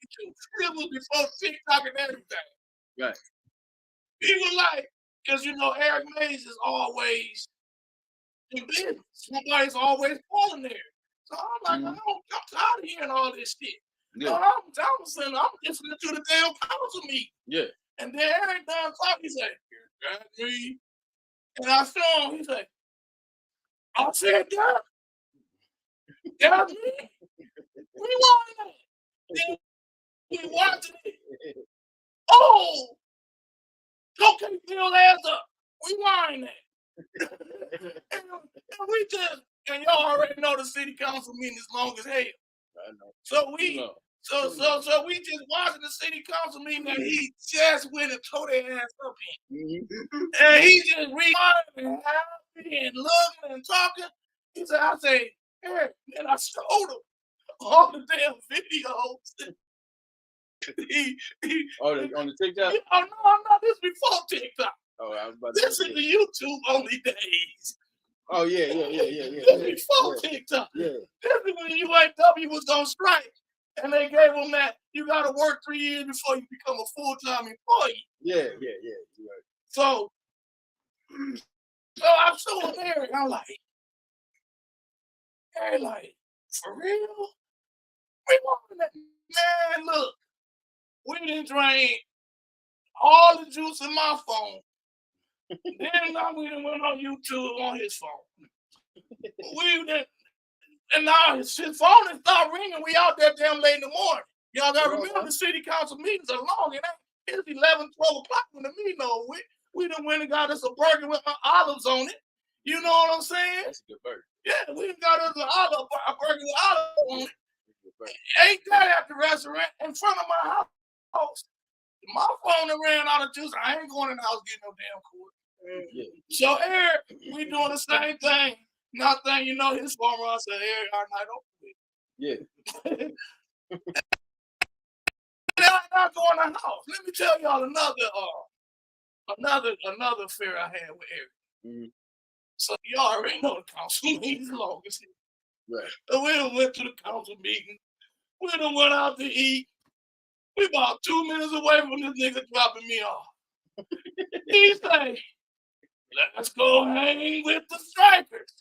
It was before TikTok and everything. Right. He was like, because Eric Mays is always in business. Somebody's always calling there. So I'm like, I'm tired of hearing all this shit. Yeah. I'm listening to the damn council meeting. Yeah. And then Eric done talking, he's like, that's me. And I saw him, he's like, I said, that. That's me. We watching it. We watching it. Oh, okay, fill ass up. We whining it. and we just, and y'all already know the city council meeting is long as hell. I know. So we So we just watching the city council meeting and he just went and tore their ass up in. And he just reminded and happy and looking and talking. He said, I say, Eric, and I showed him all the damn videos. On the TikTok? No, this before TikTok. Oh, I was about This is the YouTube only days. Oh, yeah. This before TikTok. Yeah. This is when UAW was on strike. And they gave them that you got to work 3 years before you become a full-time employee. Yeah. You're right. So I'm showing Eric. I'm like, for real? We want that. Man, look. We didn't drain all the juice in my phone. Then now we done went on YouTube on his phone. And now his phone is start ringing. We out there damn late in the morning. Y'all got to remember the city council meetings are long. It's 11, 12 o'clock when the meeting over with. We done went and got us a burger with olives on it. You know what I'm saying? That's a good burger. Yeah, we got us a burger with olives on it. Ate that at the restaurant in front of my house. My phone done ran out of juice. I ain't going in the house getting no damn cord. Yeah. So Eric, we doing the same thing. Nothing, his phone runs. Said, Eric, our night open. Yeah. I'm not going to the house. Let me tell y'all another affair I had with Eric. Mm-hmm. So y'all already know the council meeting's long as hell. Right. So we done went to the council meeting. We done went out to eat. We about 2 minutes away from this nigga dropping me off. He say, let's go hang with the strikers.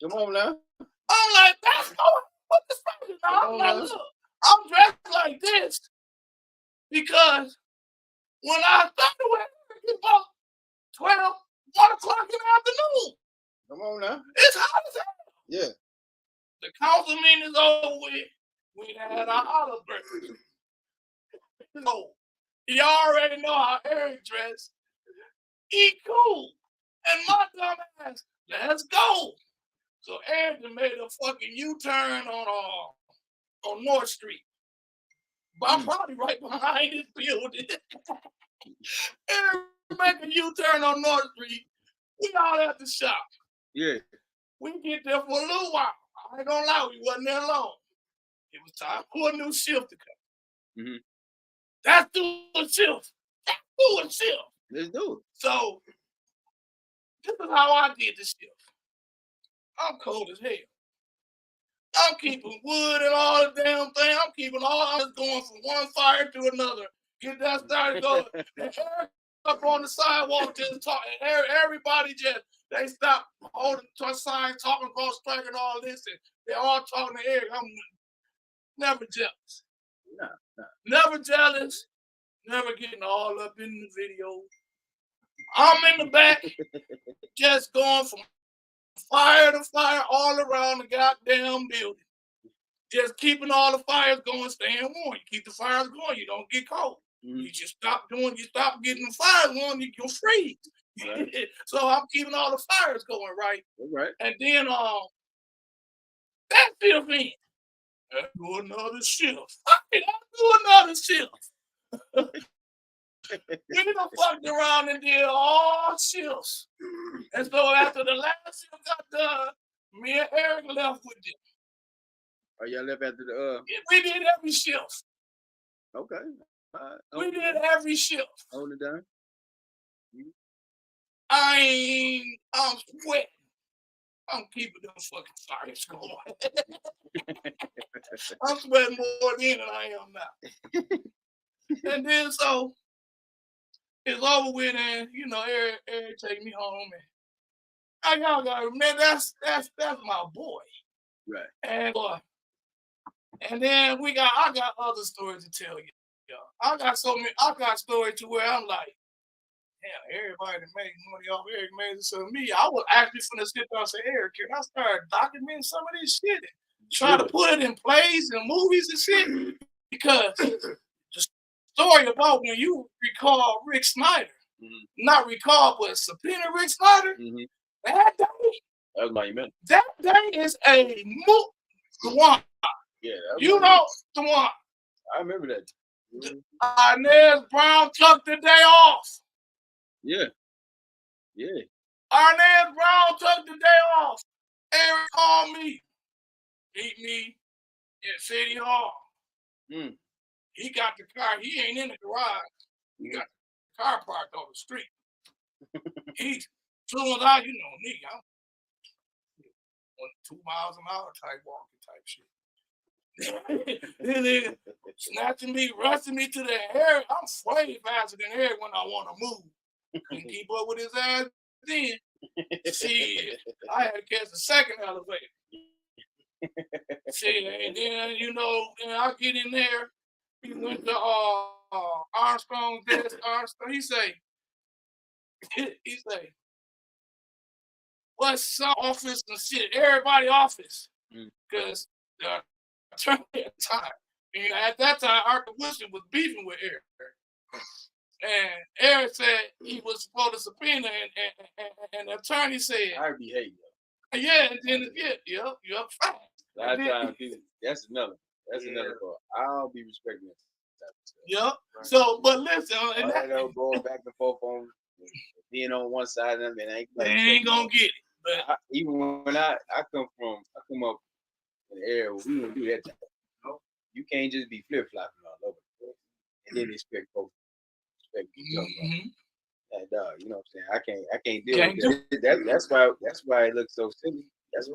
Come on now. I'm like, that's going with the strikers. Now, I'm like, look, I'm dressed like this because when I started with Eric, it's about 12, 1 o'clock in the afternoon. Come on now. It's hot as hell. Yeah. The council meeting is over with. We had our olive burgers. So, y'all already know how Eric dressed. He cool. And my dumb ass, let's go. So Eric made a fucking U-turn on North Street. But I'm probably right behind this building. Eric make a U-turn on North Street. We all at the shop. Yeah. We get there for a little while. I ain't gonna lie, we wasn't there long. It was time for a new shift to come. Mm-hmm. That's doing shift. Let's do it. So, this is how I did this shift. I'm cold as hell. I'm keeping wood and all the damn thing. I'm keeping all this going from one fire to another. Get that started going. And Eric up on the sidewalk just talking. Everybody they stop holding signs, talking about strike and all this. And they're all talking to Eric. I'm never jealous. No. Never jealous. Never getting all up in the video. I'm in the back, just going from fire to fire all around the goddamn building. Just keeping all the fires going, staying warm. You keep the fires going, you don't get cold. Mm-hmm. You stop getting the fires going, you'll freeze. Right. So I'm keeping all the fires going, right? Right. And then that shift in. Let's do another shift. Let's do another shift. We done fucked around and did all shifts. And so after the last shift got done, me and Eric left with them. Oh, y'all left after the We did every shift. Okay. We did every shift. Hold it down. I'm sweating. I'm keeping them fucking fires going. I'm sweating more then than I am now. And then so it's over with, and Eric take me home, and y'all got man, that's my boy. Right. And then I got other stories to tell you. I got stories to where I'm like, damn, everybody that made money off Eric Mays and me. I was actually finna sit there and say, Eric, can I start documenting some of this shit and try to put it in plays and movies and shit? Because the story about when you recall Rick Snyder, not recall, but subpoena Rick Snyder, that day, that was monumental. That day is a DeWaun. Yeah. You know DeWaun. I remember that. Arnez Brown took the day off. Yeah. Yeah. Arnez Brown took the day off. Eric called me. Meet me at City Hall. Mm. He got the car. He ain't in the garage. He got the car parked on the street. He's soon as I, me, I'm 2 miles an hour type walking type shit. Snatching me, rushing me to the air. I'm way faster than Eric when I want to move. Couldn't keep up with his ass then. Shit, I had to catch the second elevator. Shit, and then then I get in there. He went to Armstrong's desk. Armstrong, he say, what's some office and shit? Everybody office, because the attorney at the time. And at that time, Arthur Wilson was beefing with Eric. And Eric said he was supposed to subpoena, and the attorney said, I behave. Yeah, and then you're fine. A lot of times, that's another part. I'll be respecting that. Yep. So, but listen, and going back and forth on being on one side of them, and they ain't gonna get it. But even when I come up in the area, we don't do that. You can't just be flip flopping all over, and then expect folks respect each other. And you know what I'm saying? I can't deal with that. That's why it looks so silly. That's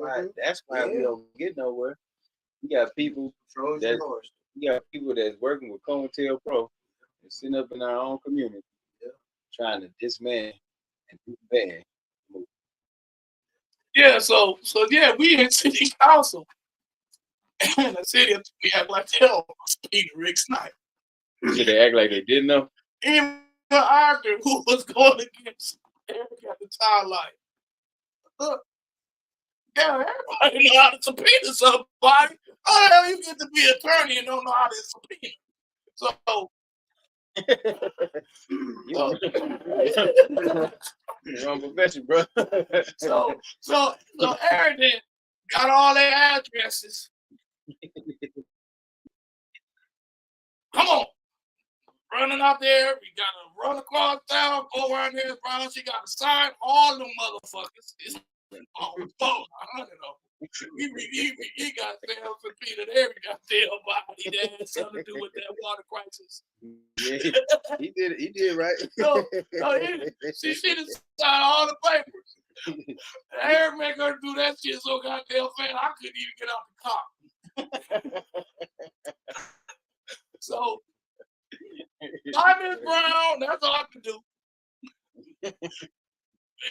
why we don't get nowhere. We got people that's working with Cointel Pro and sitting up in our own community, trying to disman and do bad. Yeah, so yeah, we in city council. And the city, we act like hell. Speaking Rick Sniper. So they act like they didn't know. Even the actor who was going against Eric at the time, like, look, yeah, everybody know how to subpoena somebody. How the hell you get to be an attorney and don't know how to subpoena? You're wrong profession, bro. So Eric then got all their addresses. Come on. Running out there, we gotta run across town, go around here, Brown. She gotta sign all them motherfuckers. It's on the phone, 100 of them. He got damn subpoenaed every goddamn body that had something to do with that water crisis. Yeah, he did right. She should have signed all the papers. Eric made her do that shit so goddamn fast, I couldn't even get out the car. So, Simon Brown, that's all I could do.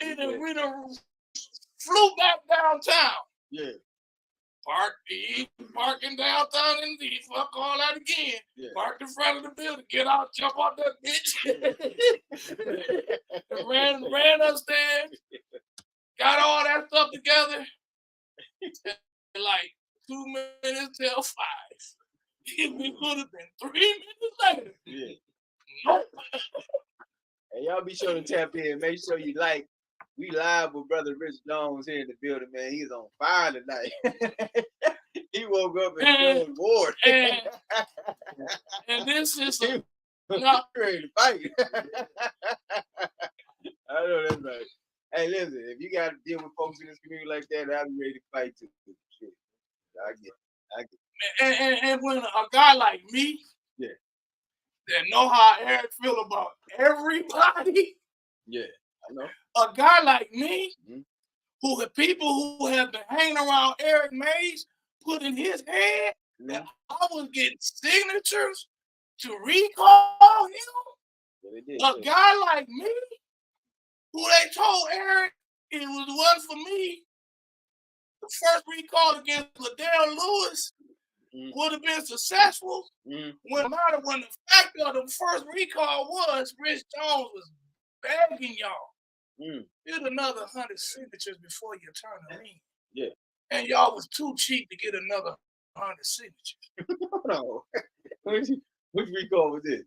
We done flew back downtown. Yeah. Parking downtown in the fuck all that again. Yeah. Parked in front of the building, get out, jump out that bitch. ran upstairs, got all that stuff together. And like 2 minutes till 5. We could have been 3 minutes later. Yeah. Nope. And y'all be sure to tap in. Make sure you like. We live with Brother Rich Jones here in the building, man. He's on fire tonight. He woke up and was bored. And this is not ready to fight. I know that's right. Hey, listen, if you got to deal with folks in this community like that, I'll be ready to fight too. Shit. I get it. And when a guy like me, that know how Eric feel about everybody, I know. A guy like me, who the people who have been hanging around Eric Mays put in his head that I was getting signatures to recall him. A guy like me, who they told Eric it was the one for me, the first recall against Liddell Lewis would have been successful. No matter when the fact of the first recall was, Rich Jones was begging y'all, get another 100 signatures before you turn them in. Yeah. And y'all was too cheap to get another 100 signatures. No. Which recall was this?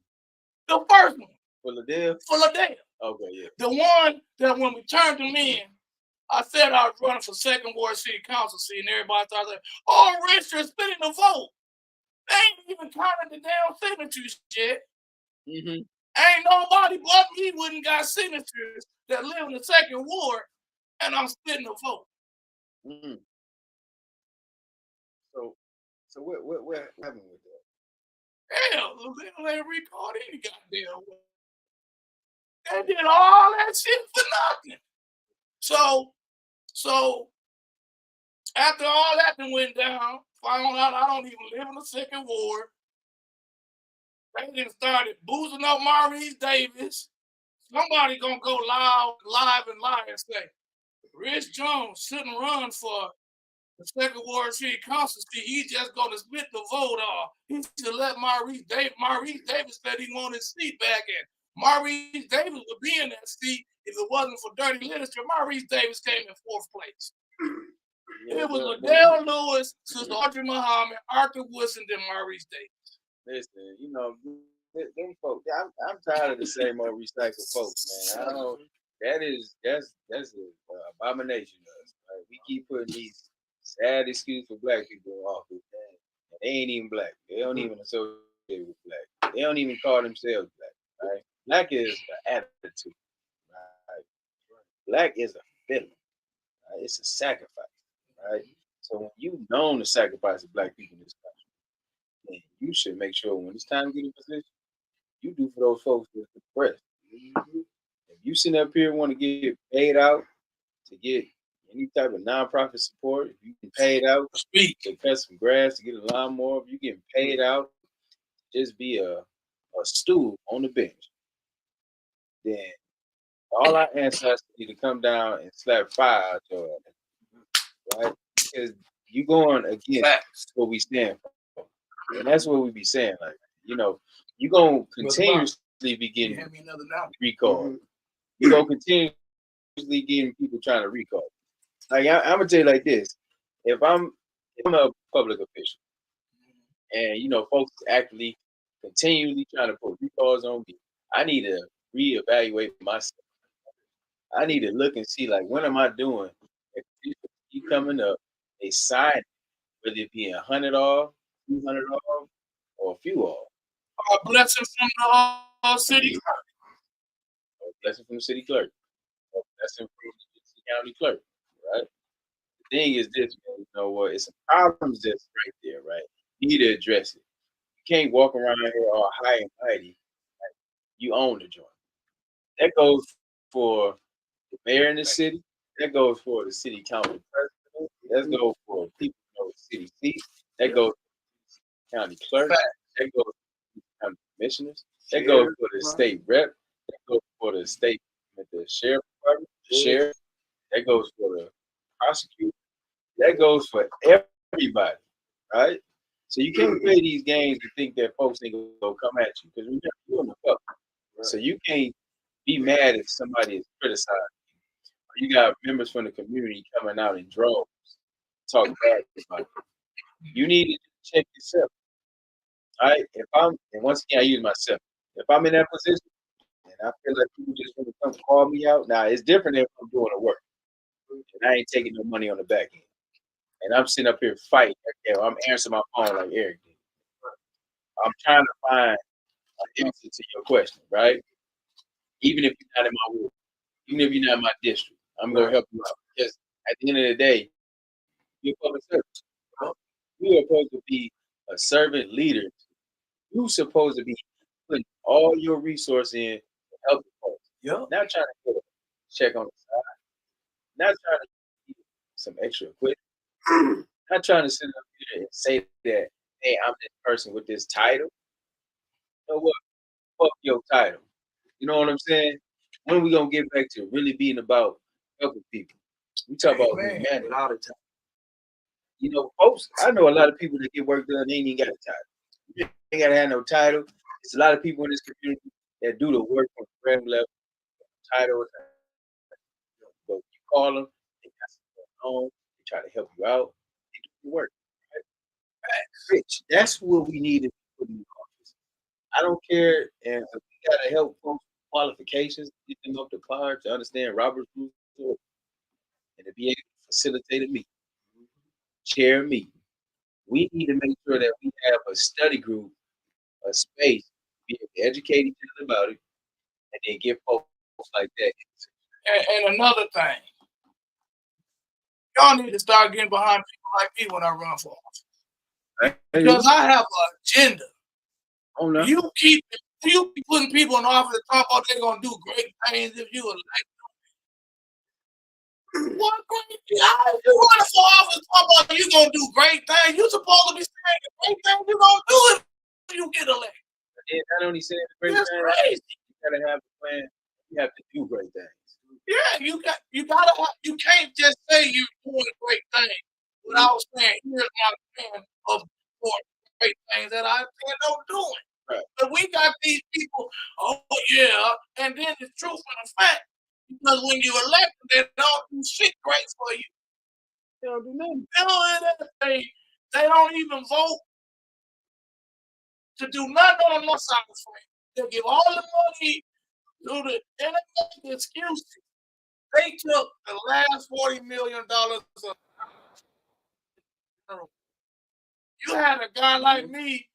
The first one. For Liddell? For Liddell. Okay, yeah. The one that when we turned them in, I said I was running for second ward city council seat, and everybody thought, oh, Rich, you're spinning the vote. They ain't even counted the damn signatures yet. Mm-hmm. Ain't nobody but me wouldn't got signatures that live in the second ward, and I'm splitting the vote. Mm-hmm. So what happened with that? Hell, they ain't recorded any goddamn way. They did all that shit for nothing. So after all that went down, found out I don't even live in the second ward. They then started boozing up Maurice Davis. Somebody gonna go live and say, Rich Jones shouldn't run for the second ward city council seat. He just gonna split the vote off. He should let Maurice Davis. Maurice Davis said he wanted his seat back in. Maurice Davis would be in that seat if it wasn't for dirty literature. Maurice Davis came in 4th place. It was Liddell Lewis, Sister Audrey Muhammad, Arthur Woodson, then Maurice Davis. Listen, you know, them folks. I'm tired of the same old recycled folks, man. I don't. That's an abomination to us. Right? We keep putting these sad excuses for black people in office, man. And they ain't even black. They don't even associate with black. They don't even call themselves black. Right? Black is an attitude. Right? Black is a feeling. Right? It's a sacrifice. Right? So when you've known the sacrifice of black people in this country, then you should make sure when it's time to get in position, you do for those folks that's depressed. If you sitting up here want to get paid out to get any type of nonprofit support, if you get paid out to cut some grass, to get a lawnmower, if you getting paid out, just be a stool on the bench, then all our ancestors need to come down and slap fire out your ass, right? Because you going against what we stand for. And that's what we be saying. Like, you know, you're going to continuously be getting recalled. You're going to continuously getting people trying to recall. Like, I'm going to tell you like this. If I'm a public official and, you know, folks actually continually trying to put recalls on me, I need to reevaluate myself. I need to look and see, like, what am I doing? If you keep coming up, they sign, whether it be 100 off, 200 off, or a few off. A blessing from the city clerk. A blessing from the city clerk. A blessing from the county clerk, right? The thing is this, man, you know what? It's a problem that's right there, right? You need to address it. You can't walk around here all high and mighty. Like, you own the joint. That goes for the mayor in the city. That goes for the city council president. That goes for people who know the city seat. That goes for the county clerk. That goes for the county commissioners. That goes for the state rep. That goes for the state, the sheriff department, the sheriff. That goes for the prosecutor. That goes for everybody, right? So you can't play these games and think that folks ain't gonna come at you, because remember, you're in the public. So you can't be mad if somebody is criticizing you. You got members from the community coming out in droves, talking bad about it. You need to check yourself. All right? And once again, I use myself. If I'm in that position and I feel like people just want to come call me out, now it's different if I'm doing the work. And I ain't taking no money on the back end. And I'm sitting up here fighting. I'm answering my phone like Eric did. I'm trying to find an answer to your question, right? Even if you're not in my ward, even if you're not in my district, I'm going to help you out. Because at the end of the day, you're a public servant. You are supposed to be a servant leader. You're supposed to be putting all your resources in to help the folks. Not trying to get a check on the side. Not trying to get some extra equipment. Not trying to sit up here and say that, hey, I'm this person with this title. You know what? Fuck your title. You know what I'm saying? When are we gonna get back to really being about helping people? We talk about humanity all the time. You know, folks, I know a lot of people that get work done, they ain't even got a title. They ain't gotta have no title. There's a lot of people in this community that do the work on the ground level, title. But you call them, they got something going on, they try to help you out, they do the work. Right? Rich, that's what we need to put in the office. I don't care, and we gotta help folks with qualifications, get them up to par to understand Robert's rules, and to be able to facilitate a meeting, chair a meeting, we need to make sure that we have a study group, a space, be able to educate each other about it, and then get folks like that. And another thing, y'all need to start getting behind people like me when I run for office. Because I have an agenda. Oh, no. You keep putting people in office that talk about they're gonna do great things if you elect them. What great thing? How you running for office talk about you gonna do great things? You supposed to be saying the great things you gonna do if you get elected. And not only saying the great That's things, crazy. you gotta have a plan. You have to do great things. Yeah, you can't just say you're doing a great thing without saying here's my plan of great things that I plan on doing. Right. But we got these people, oh yeah, and then the truth and the fact, because when you elect them, they don't do shit great for you. They don't do nothing. They don't even vote to do nothing on the north side of Flint. They give all the money to the and they make the excuses. They took the last $40 million of you had a guy like me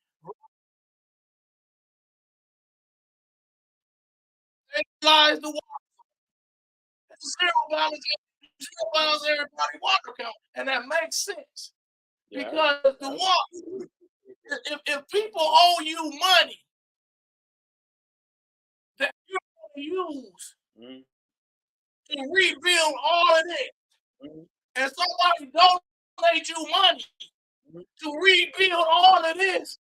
legalize the water. It's zero balance everybody water account. And that makes sense. Yeah. Because the water, if people owe you money that you're going to use to rebuild all of it, and somebody donate you money to rebuild all of this,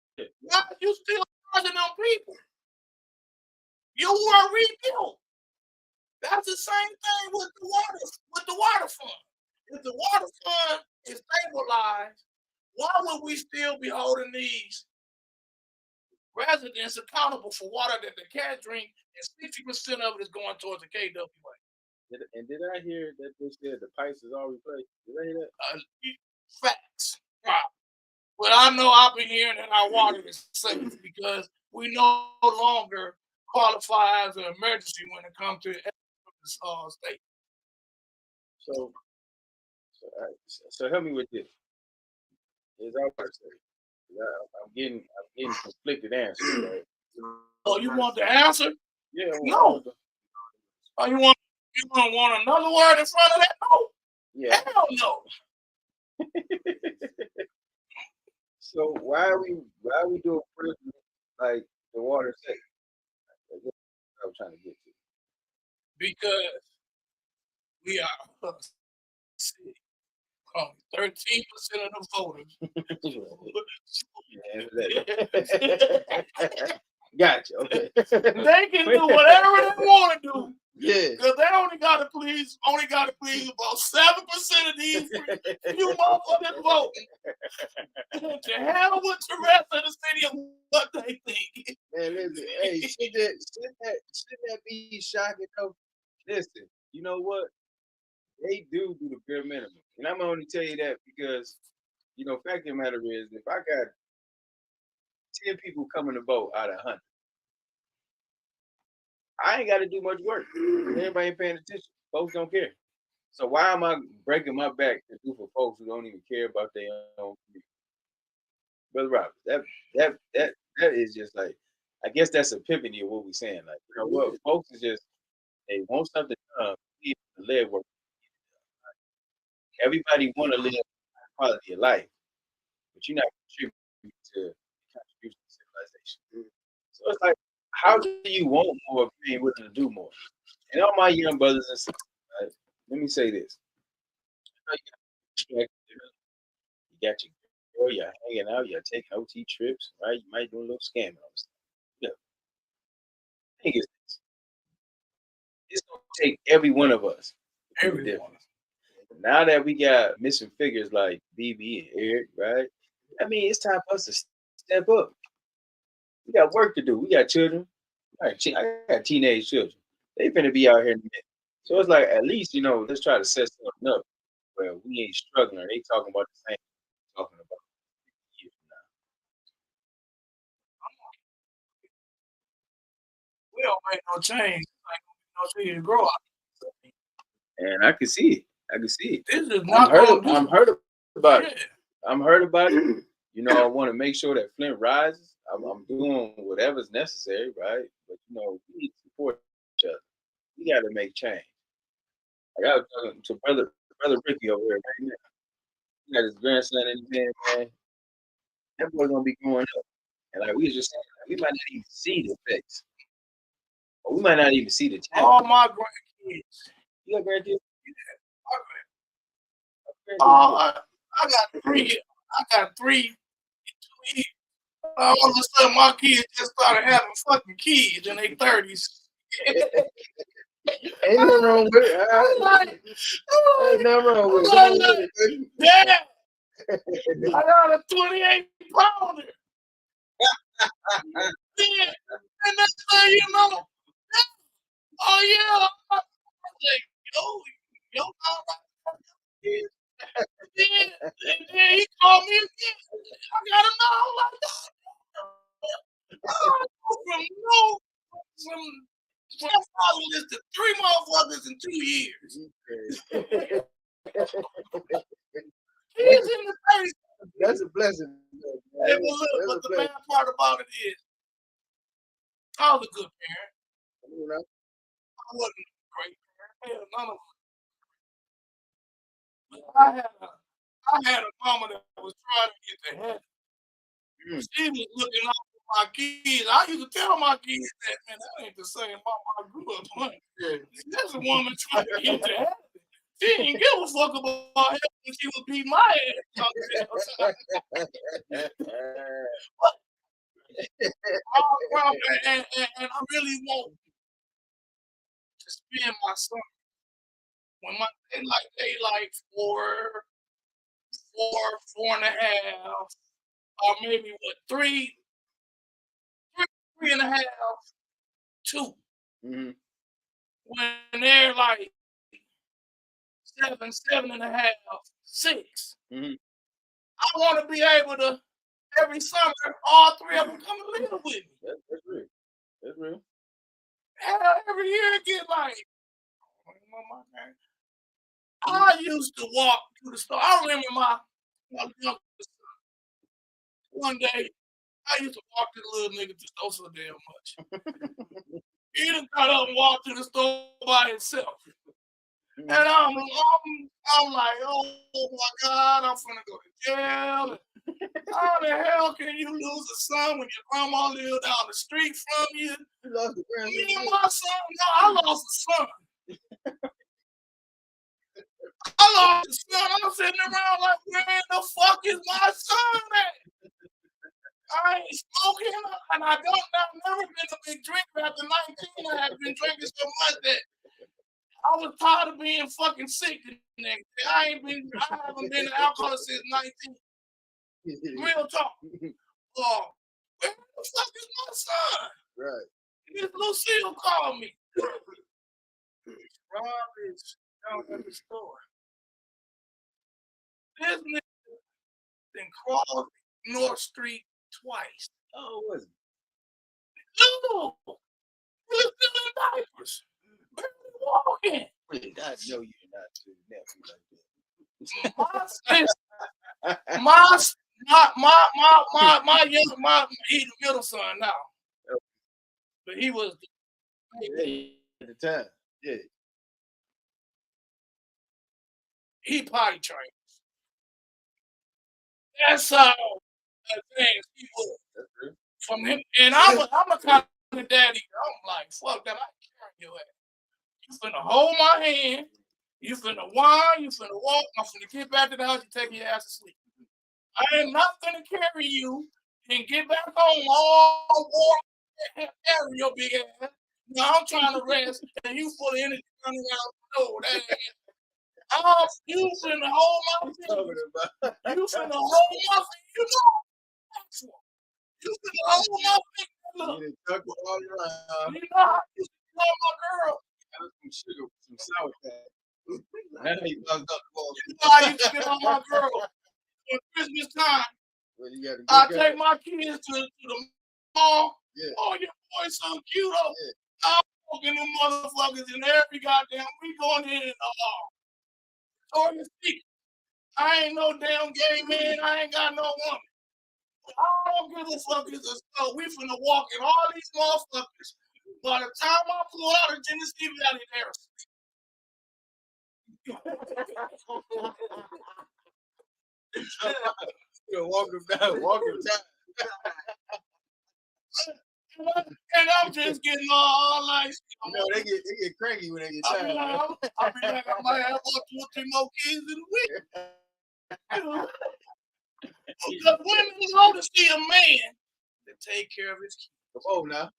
why are you still charging them people? You were rebuilt. That's the same thing with the water fund. If the water fund is stabilized, why would we still be holding these residents accountable for water that they can't drink, and 60% of it is going towards the KWA? And did I hear that they said the pipes is all replaced? Did I hear that? Facts. Right. But I know I've been hearing that our water is safe because we no longer qualify as an emergency when it comes to the state. So help me with this. Is our water safe? I'm getting conflicted answers. Right? Oh, you want the answer? Yeah. No. Oh, you want another word in front of that? No. Yeah. Hell no. So why are we doing prison like the water safe? That's what I'm trying to get to. Because we are 13% of the voters. Gotcha. Okay. They can do whatever they want to do. Yeah. Because they only got to please about 7% of these few motherfuckers voting. To hell with the rest of the city of what they think. Man, listen, hey, shouldn't that be shocking though? Listen, you know what? They do the bare minimum. And I'm only tell you that because, fact of the matter is, if I got 10 people coming to vote out of 100, I ain't got to do much work. Everybody ain't paying attention. Folks don't care. So why am I breaking my back to do for folks who don't even care about their own community? Brother Robert, that is just like, I guess that's epiphany of what we're saying. Like, what folks is just, they want something done, to live where everybody want to live quality of life, but you're not contributing to the contribution to civilization. So it's like, how do you want more if you ain't willing to do more? And all my young brothers and sisters, right, let me say this. You got your girl, you're hanging out, you're taking OT trips, right? You might do a little scamming on stuff. Yeah. The thing is this. It's going to take every one of us. Now that we got missing figures like BB and Eric, right? I mean, it's time for us to step up. We got work to do. We got children. I got teenage children. They finna be out here in a minute. So it's like, at least, let's try to set something up where we ain't struggling. They talking about the same thing we're talking about years from now. We don't make no change. Like, no see to grow up. And I can see it. This is not I'm hurt about it. I'm hurt about it. You know, I want to make sure that Flint rises. I'm doing whatever's necessary, right? But you know, we need to support each other. We got to make change. I got to talk to brother Ricky over here right now. He got his grandson in the man. That boy's gonna be growing up, and like we was just saying, like, we might not even see the effects, or we might not even see the change. All my grandkids. You got grandkids? I got three. I got 3 in 2 years. All of a sudden, my kids just started having fucking kids in their 30s. Ain't nothing wrong with it. Ain't nothing wrong with it. Dad, I got a 28-pounder. And that's how you know. Oh yeah. Like, yo, and then he called me again. I got him now like that. From fatherless to 3 motherfuckers in 2 years. He's in the face. That's a blessing. Hey, but the bad part about it is, I was a good parent. You know? I wasn't a great parent. Hell, none of them. I had a mama that was trying to get to heaven. She was looking out for my kids. I used to tell my kids that, man, that ain't the same mama I grew up on. There's a woman trying to get to heaven. She didn't give a fuck about heaven when she would beat my ass. And I really want to spend my summer when they like 4.5, or maybe 3.5, 2. Mm-hmm. When they're like 7.5, 6. Mm-hmm. I want to be able to every summer all 3 of them come and live with me. That's real. That's real. Every year it get like. I used to walk to the store. I remember my youngest son. One day, I used to walk to the little nigga to the store so damn much. He done got up and walked to the store by himself. And I'm like, oh my God, I'm finna go to jail. How the hell can you lose a son when your grandma lived down the street from you? You lost the grandson. Me and my son, no, I lost a son. I lost a son. I'm sitting around like, where the fuck is my son at? I ain't smoking, and I've never been a big drinker. After 19, I have been drinking so much that I was tired of being fucking sick. I haven't been an alcoholic since 19. Real talk. Where the fuck is my son? Right. Miss Lucille called me. Rob is down at the store. This nigga then crawled North Street twice. Oh, was it? No, he was still in diapers. Barely walking. Wait, I know you're not too nephew like he's the middle son now. But he was at the time. Yeah. He potty trained. That's how things he was from him. And I'm a kind of daddy. I'm like, fuck that, I carry your ass. You finna hold my hand, you finna whine, you finna walk, I'm finna get back to the house, you take your ass to sleep. I am not gonna carry you and get back home all warm and carry your big ass. Now I'm trying to rest and you full of energy running around. No, that ain't. You finna hold my feet. You finna hold my feet. You know you finna hold my feet. Look. You tuck it all around. You know how you love my girl. Some sugar, some sour patch. Now you lost up the ball. You know how you get on my girl for Christmas time. Well, you gotta I take my kids to the mall. Yeah. Oh, your boy's so cute. Oh, yeah. I'm walking them motherfuckers in every goddamn. We going in the mall. I ain't no damn gay man. I ain't got no woman. All motherfuckers are so we finna walk in all these motherfuckers. By the time I pull out of Tennessee Valley, Walk him down, walk him down. and I'm just getting all like, You know, they get cranky when they get I tired. be like, I might have 2 or 3 more kids in a week. Because women love to see a man that take care of his kids. Come on now.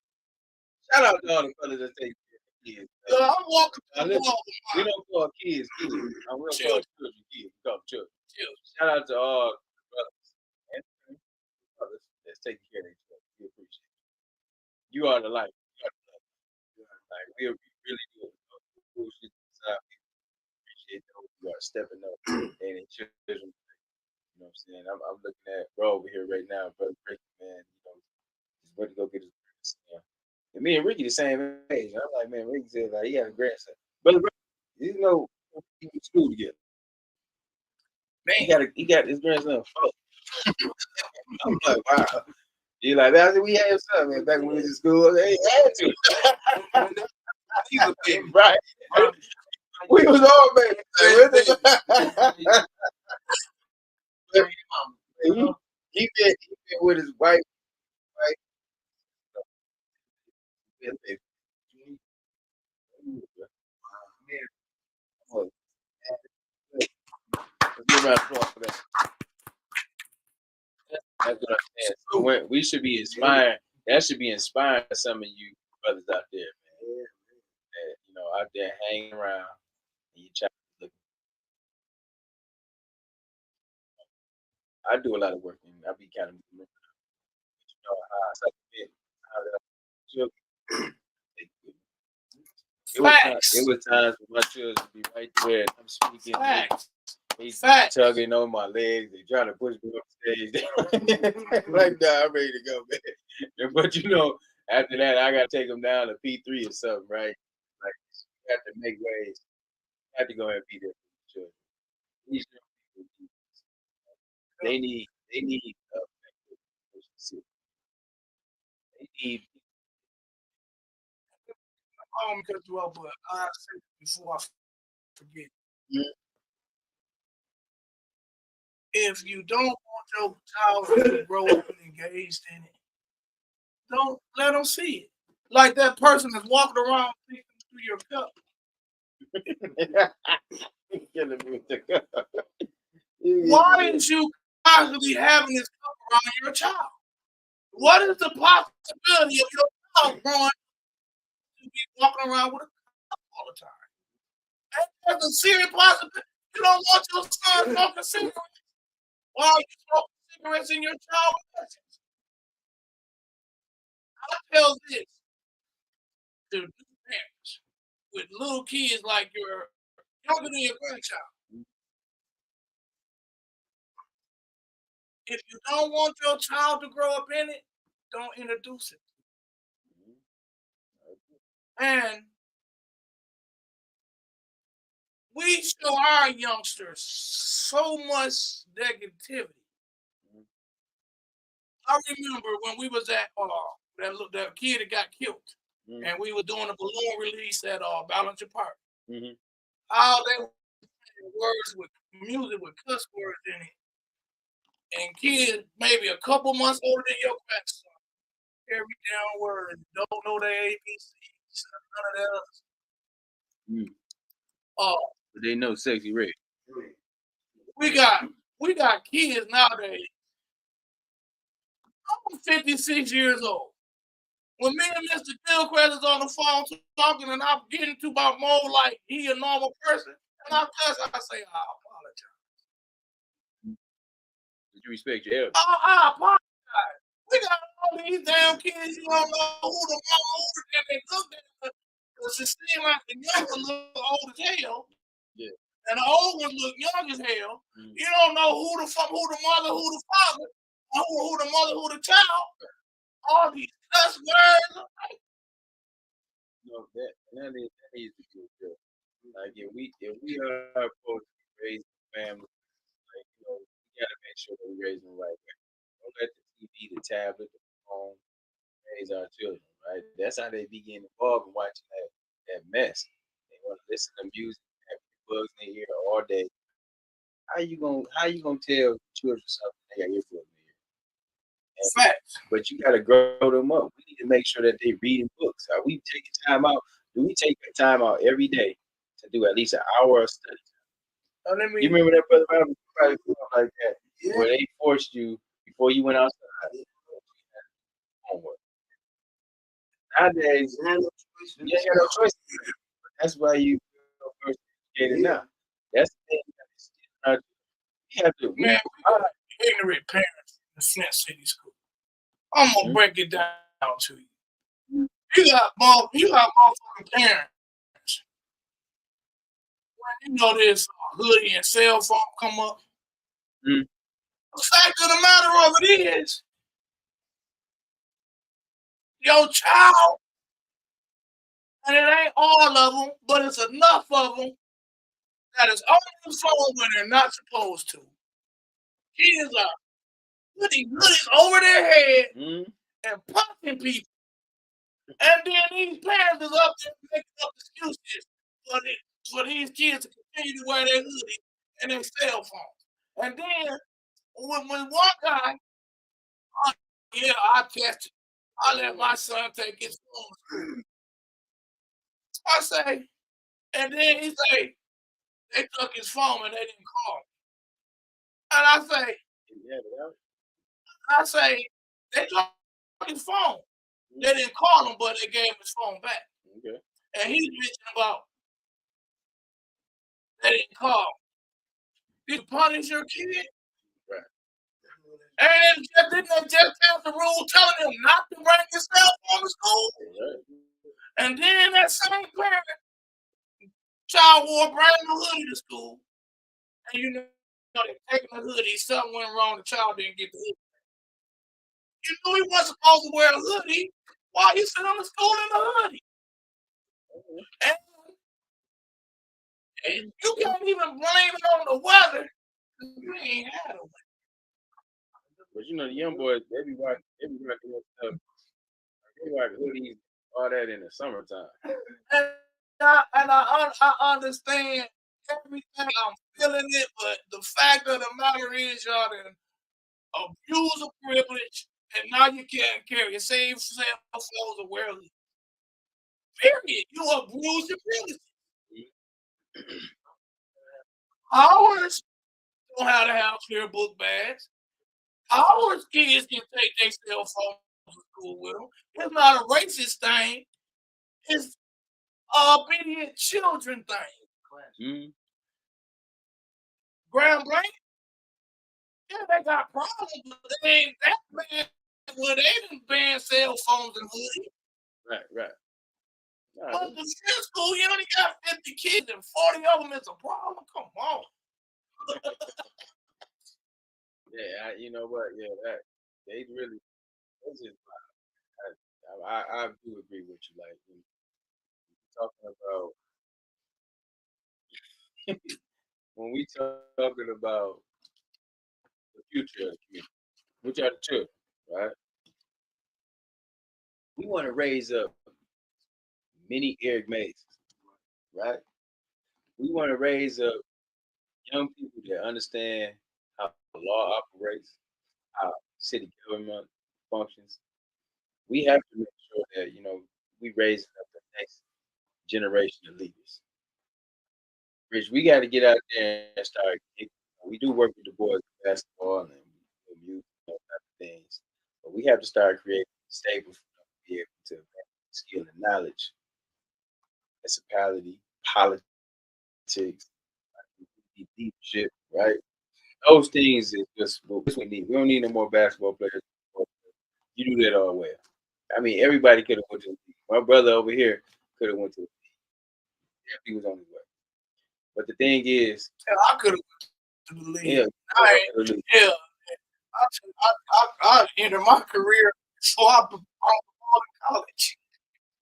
Shout out to all the fellas that take care of kids. I'm walking Now, through the listen, wall. we don't call kids kids. I will call Children. children kids. We call them children. Children. Shout out to all the brothers and brothers that's taking care of their children. We appreciate it. You are the light. You are the love. You are the light. We really do. Bullshit aside, we appreciate those who are stepping up and in children. You know what I'm saying? I'm looking at bro over here right now, brother Ricky, man. You know, he's ready to go get his grandson. Yeah. And me and Ricky the same age. I'm like, man, Ricky said like he had a grandson. Brother Ricky, you know, he went to school together. Man, he got his grandson. I'm like, wow. He like, man, I said, we had son, man, back when we was in school. They had to. He's a baby, right? We was all babies. He been with his wife, right? Let's give a round of applause for that. That's what I'm saying. So we should be inspired. That should be inspiring to some of you brothers out there, man. That, you know, out there hanging around and you try to look. I do a lot of work and I be kind of, you know, it was times when my children be right there and I'm speaking. He's tugging on my legs. They trying to push me off stage. Like, nah, I'm ready to go, man. But you know, after that, I gotta take them down to P3 or something, right? Like, you have to make ways. You have to go ahead and be there for the children. These young people, they need they need cut you off, but I said before I forget. If you don't want your child to grow up and engaged in it, don't let them see it. Like that person that's walking around thinking through your cup. Why didn't you constantly having this cup around your child? What is the possibility of your child growing to be walking around with a cup all the time? That's a serious possibility. You don't want your son smoking cigarettes while you smoking cigarettes in your child's presence. I tell this to parents with little kids like you're younger than your grandchild. If you don't want your child to grow up in it, don't introduce it. And we show our youngsters so much negativity. I remember when we was at that kid that got killed, and we were doing a balloon release at Ballinger Park. How they were words with music with cuss words in it. And kids maybe a couple months older than your grandson. Every damn word. Don't know their ABCs. None of that. But they know Sexy Red. We got kids nowadays. I'm 56 years old. When me and Mr. Gilchrist is on the phone talking and I'm getting to my mode like he a normal person, and I cuss, I say, I apologize. You respect your elders. I apologize. We got all these damn kids, you don't know who the mama, who the and they look at it seem like the younger look old as hell. Yeah. And the old ones look young as hell. You don't know who the mother, who the father, who the mother, who the child. All these cuss words. No, that needs to be good. Like if we are supposed to raise a family, like, you know, we gotta make sure that we raise them the right way. Don't let the tablet, the phone, raise our children, right? That's how they be getting involved in watching that mess. They want to listen to music, have bugs in their ear all day. How you gonna tell children something they got earplugs in their ear? Facts. But you gotta grow them up. We need to make sure that they reading books. Are we taking time out? Do we take a time out every day to do at least an hour of study? You remember that brother probably like that, where they forced you before you went outside homework. Nowadays, you ain't got no choice. That's why you first educated now. That's the thing. We have to. Man, we got ignorant parents in the Flint City School. I'm gonna break it down to you. You got motherfucking parents. When you know this hoodie and cell phone come up. Mm. The fact of the matter of it is, your child, and it ain't all of them, but it's enough of them that is on the phone when they're not supposed to. Kids are putting hoodies over their head and punching people. And then these parents is up there making up excuses for these kids to continue to wear their hoodie and their cell phone. And then when one guy, I tested. I let my son take his phone. I say, and then he say, they took his phone and they didn't call him. And I say, they took his phone. They didn't call him, but they gave him his phone back. Okay. And he's bitching about they didn't call. Did you punish your kid? Right. And didn't they just have the rule telling him not to bring his cell phone to school? Right. And then that same parent, child wore a brand new hoodie to school. And you know they're taking the hoodie, something went wrong, the child didn't get the hoodie. You knew he wasn't supposed to wear a hoodie. Why you sitting on the school in a hoodie? And you can't even blame it on the weather. You ain't had it. But you know the young boys, they be rocking stuff. They rock hoodies, all that in the summertime. And I understand everything. I'm feeling it, but the fact of the matter is, y'all done abuse of privilege, and now you can't carry a same cell phones or wear it. Period. You abuse your privilege. Ours don't have to have clear book bags. Our kids can take their cell phones to school with them. It's not a racist thing. It's obedient children thing. Grand Blanc, yeah, they got problems, but they ain't that bad. Well, they didn't ban cell phones and hoodies. Right. But the Flint school, you only got 50 kids and 40 of them is a problem. Come on. Yeah, you know what? Yeah, that they really. That's just, I do agree with you. Like talking about when we talking about the future of the community, which are the children, right? We want to raise up many Eric Mays, right? We want to raise up young people that understand how the law operates, how city government functions. We have to make sure that we raise up the next generation of leaders. Rich, we got to get out there and start. We do work with the boys in basketball and youth, type of things, but we have to start creating stable for them to be able to skill and knowledge, municipality, politics, leadership, right? Those things is just what we need. We don't need no more basketball players. You do that all well. I mean, everybody could have went to the league. My brother over here could have went to the league. He was on his way. But the thing is, I could have went to the league. I entered my career, so I'm in college.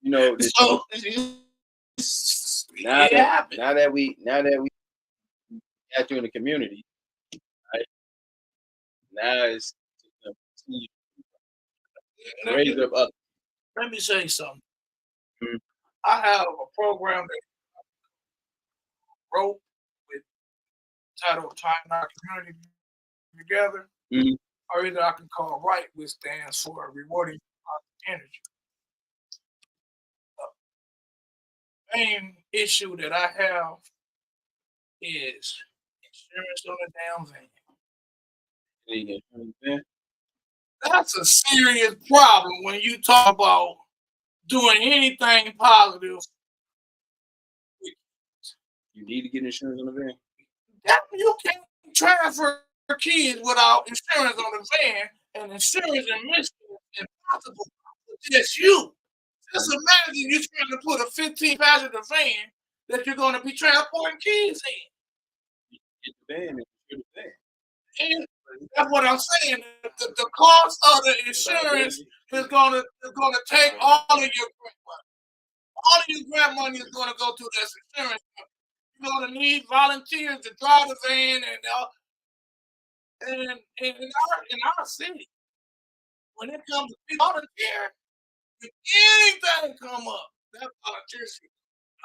You know, So now that we got you in the community, right? Now it's raise up others. Let me say something. Mhm. I have a program that wrote with titled Tying Our Community Together, Mhm. or either I can call RIGHT, which stands for Rewarding Energy. The main issue that I have is insurance on the damn van. That's a serious problem when you talk about doing anything positive. You need to get insurance on the van. You can't transfer kids without insurance on the van, and insurance in Michigan is impossible for just you. Just imagine you're trying to put a 15-passenger van that you're going to be transporting kids in. Get the van and insure the van. And that's what I'm saying. The cost of the insurance is gonna take all of your grant money. All of your grant money is gonna go to this insurance company. You're gonna need volunteers to drive the van and in our city, when it comes to volunteer, if anything come up, that volunteer should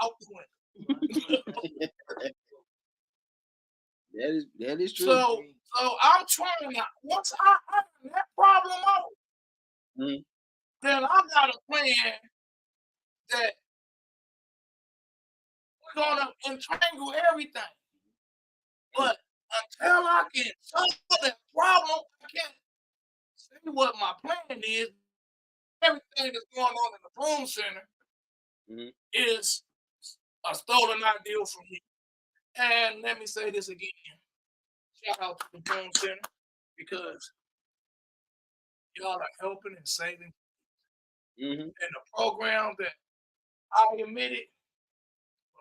out the window. That is true. So I'm trying to, once I have that problem out, then I got a plan that we're gonna entangle everything. But until I can solve that problem, I can't say what my plan is. Everything that's going on in the Broom Center is a stolen idea from me. And let me say this again. Shout out to the Broom Center because y'all are helping and saving. And the program that I admitted,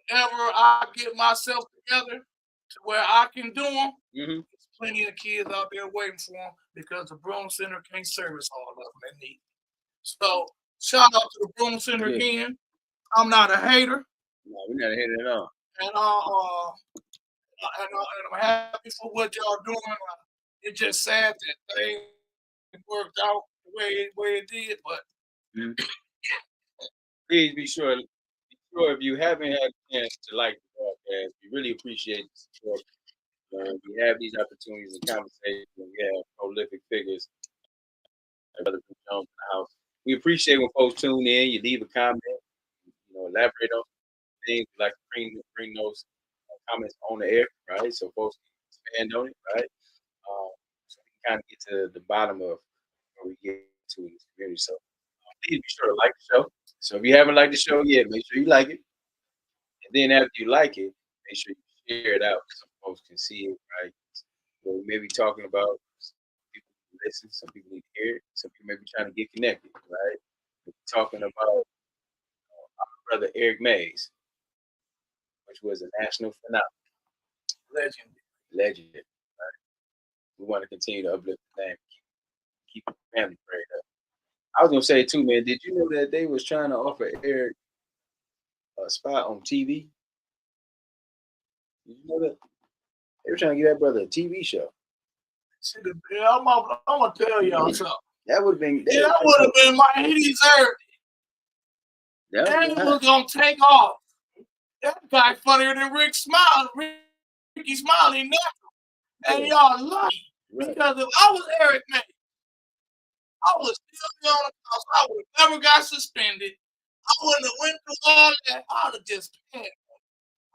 whenever I get myself together to where I can do them, there's plenty of kids out there waiting for them because the Broom Center can't service all of them that need. So shout out to the Broom Center again. I'm not a hater. No, we're not a hater at all. And I'm happy for what y'all doing. It's just sad that things worked out the way it did, but please be sure if you haven't had a chance to like the broadcast, we really appreciate the support. We have these opportunities and conversations. We have prolific figures like Brother Jones in the house. We appreciate when folks tune in. You leave a comment, elaborate on things. We like to bring those comments on the air, right? So folks can expand on it, right? So we can kind of get to the bottom of where we get to in this community. So please be sure to like the show. So if you haven't liked the show yet, make sure you like it. And then after you like it, make sure you share it out so folks can see it, right? So we may be talking about some people can listen, some people need to hear it, some people may be trying to get connected, right? We're talking about our brother Eric Mays, which was a national phenomenon. Legend, right? We want to continue to uplift the name, keep the family prayed up. I was gonna say too, man. Did you know that they was trying to offer Eric a spot on TV? Did you know that? They were trying to get that brother a TV show. I'm gonna tell y'all something. That would have been. That would have been he deserved it. And it was gonna take off. That guy funnier than Ricky Smiley natural. And y'all lucky because if I was Eric Mays, I would still be on the house. I would have never got suspended. I wouldn't have went through all that. I'd have just panned.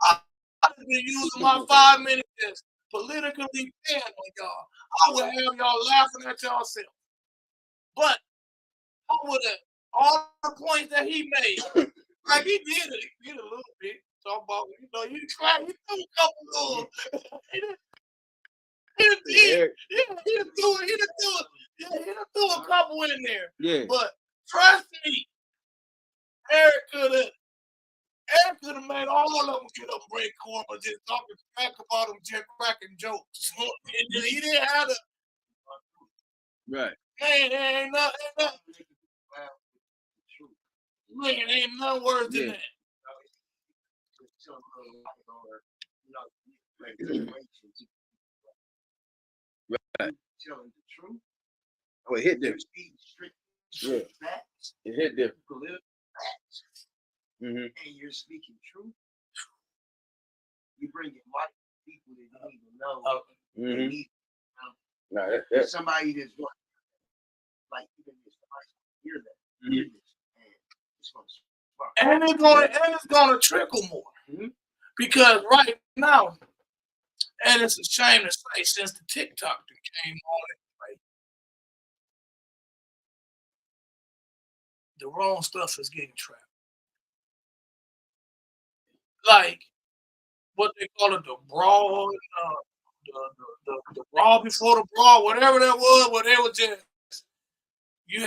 I'd have been using my 5 minutes just politically pan on y'all. I would have y'all laughing at y'allself. But I would have all the points that he made. Like he did it. He did a little bit. Talk about, he threw a couple little. He threw a couple in there. Yeah. But trust me, Eric could have made all of them get up break corner just talking back about them just cracking jokes. And he didn't have to. Right. Man, ain't nothing worse than that. Right. Oh, it hit them. Yeah. Facts. It hit different. You can live facts. Mm-hmm. And you're speaking truth. You bring in white people that don't even know. They Mm-hmm. need No, somebody that's going like even if somebody hear that, hear this, and it's going to spark. And it's gonna trickle more. Mm-hmm. Because right now, and it's a shame to say, since the TikTok came on, like, the wrong stuff is getting trapped. Like what they call it, the brawl, the brawl before the brawl, whatever that was, where they were just you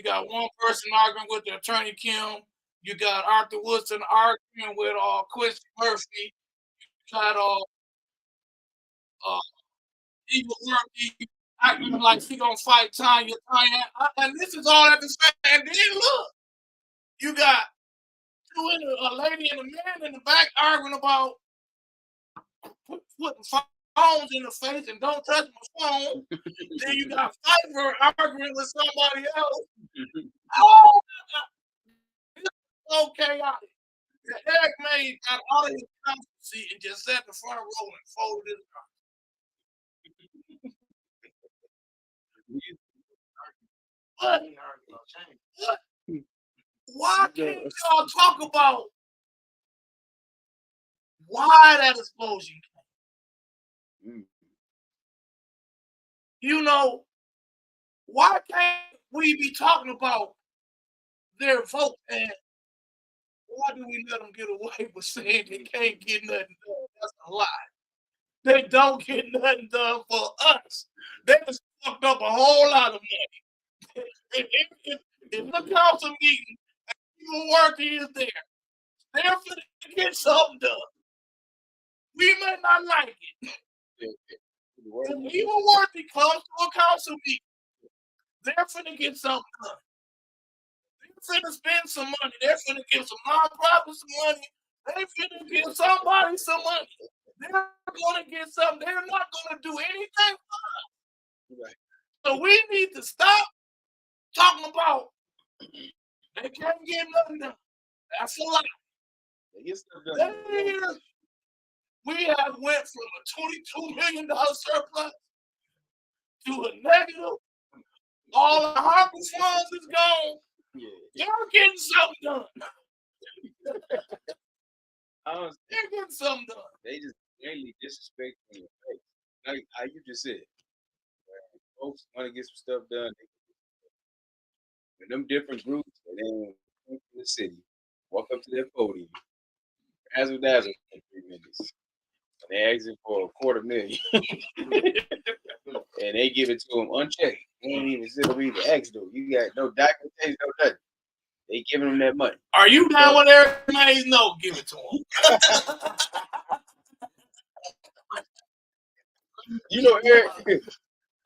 got one person arguing with the attorney Kim, you got Arthur Woodson arguing with Quincy Murphy, you got Eva Worthy acting like she gonna fight Tanya, and this is all at the same. And then look, you got a lady and a man in the back arguing about putting phones in the face and don't touch my phone. Then you got Pfeiffer arguing with somebody else. Oh, it's so chaotic. Eric Mays got out of his council seat and just sat in the front row and folded his arms. But why can't y'all talk about why that explosion came? You know, why can't we be talking about their vote and why do we let them get away with saying they can't get nothing done? That's a lie. They don't get nothing done for us. They just fucked up a whole lot of money. If the council meeting, people working is there, they're going to get something done. We may not like it. If Evil Worthy comes to a council meeting, they're finna get something done. They're finna spend some money. They're finna give some nonprofits some money. They finna give somebody some money. They're gonna get something. They're not gonna do anything for us. Right. So we need to stop talking about they can't get nothing done. That's a lie. We have went from a $22 million surplus to a negative. All the harvest funds is gone. Yeah. They're getting something done. They're getting something done. They just daily disrespect in your face. Like how you just said. When folks want to get some stuff done, when them different groups and then come to the city, walk up to their podium, razzle dazzle for 3 minutes. And they ask for $250,000. And they give it to them unchecked. They ain't even sit up even ask though. You got no documentation, no nothing. They giving them that money. Are you down with Eric Mays? No, give it to him. You know Eric.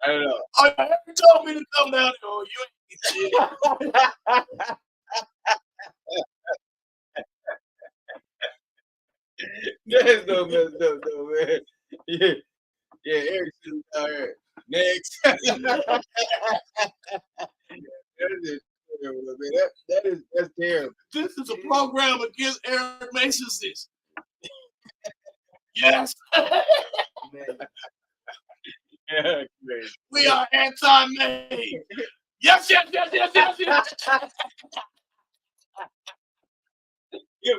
I don't know. Oh, Eric told me to come down there. Oh, you ain't shit. That's no messed up though, man. Yeah, Eric sitting down here. Next. That's terrible. This is a program against Eric Mason's. Yes. Yeah, we are anti-Mays. Yes. Give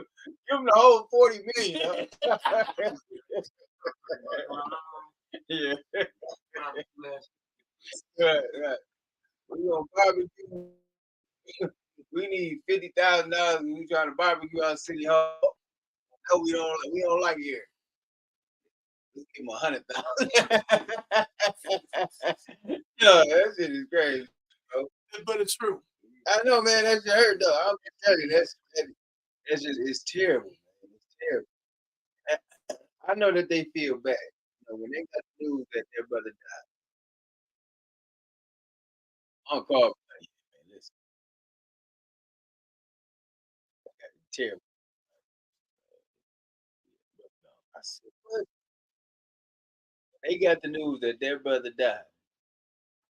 him the whole 40 million. Yeah. Right. We gonna barbecue. We need $50,000 when we trying to barbecue out City Hall. No, we don't like it here. Let's give him $100,000. No, that shit is crazy, bro. But it's true. I know, man. That shit hurt though. I'm just telling you, that's just it's terrible, man. It's terrible. I know that they feel bad. You know, when they got the news that their brother died. I'm called, man. Listen. Terrible. I said, what? They got the news that their brother died,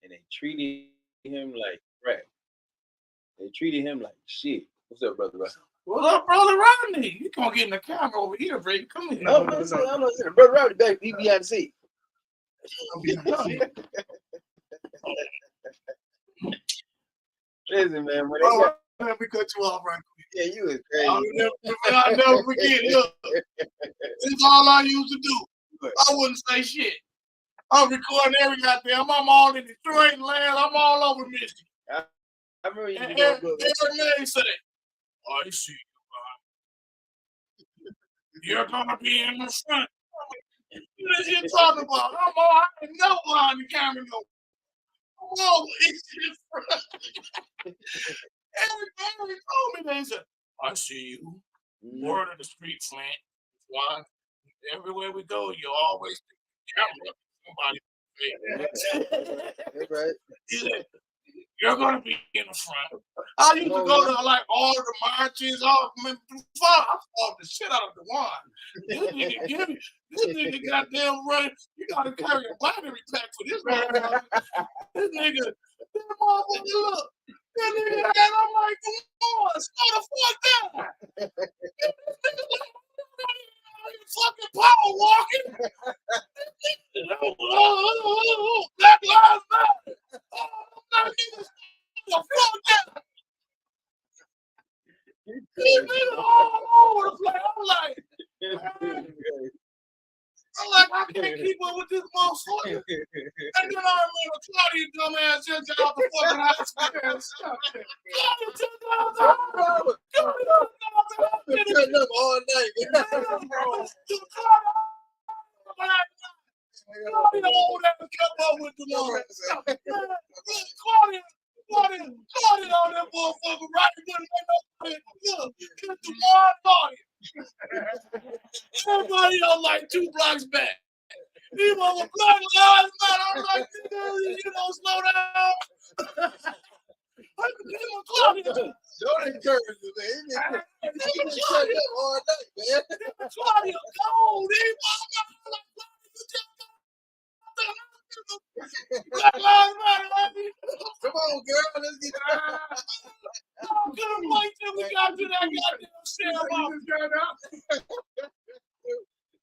and they treated him like crap. They treated him like shit. What's up, brother? What's up, brother Rodney? You gonna get in the camera over here, Brady? Come here. I'm not saying, brother Rodney back. He behind the seat. Listen, man. When they let me cut you off right quick. yeah, you was crazy. I'll never forget. Look, it's all I used to do. I wouldn't say shit. I'm recording every goddamn. I'm all in Detroit land. I'm all over Michigan. I remember you. Eric Mays said, "I see you, man. You're gonna be in the front." What you talking about? I'm all. I ain't no behind the camera no. I'm all in the front. Eric told me they said, "I see you. Word of the street, Flint. Why? Everywhere we go, you always somebody." That's right. You're gonna be in the front. I used to go to like all the marches. I fought the shit out of DeWaun. This nigga goddamn running. You gotta carry a battery pack for this motherfucker. This nigga, that motherfucker, look. That nigga, and I'm like, come on, slow the fuck down. Fucking power walking. Black Lives Matter. I'm all over the place. I'm like, I can't keep up with this motherfucker. And then I remember Claudia dumbass just got out the fucking house. Claudia took Cutting up all night. Claudia old ass kept up with the motherfucker. Claudia on that motherfucker right. Look, the one Claudia. Everybody on like 2 blocks back. He was Black Lives Matter. I'm like, you don't slow down. Don't encourage him, man. He been shutting up all night, man. Claudia cold. Black Lives Matter. Come on, girl. Let's get it. I couldn't wait till we got to that goddamn shit about.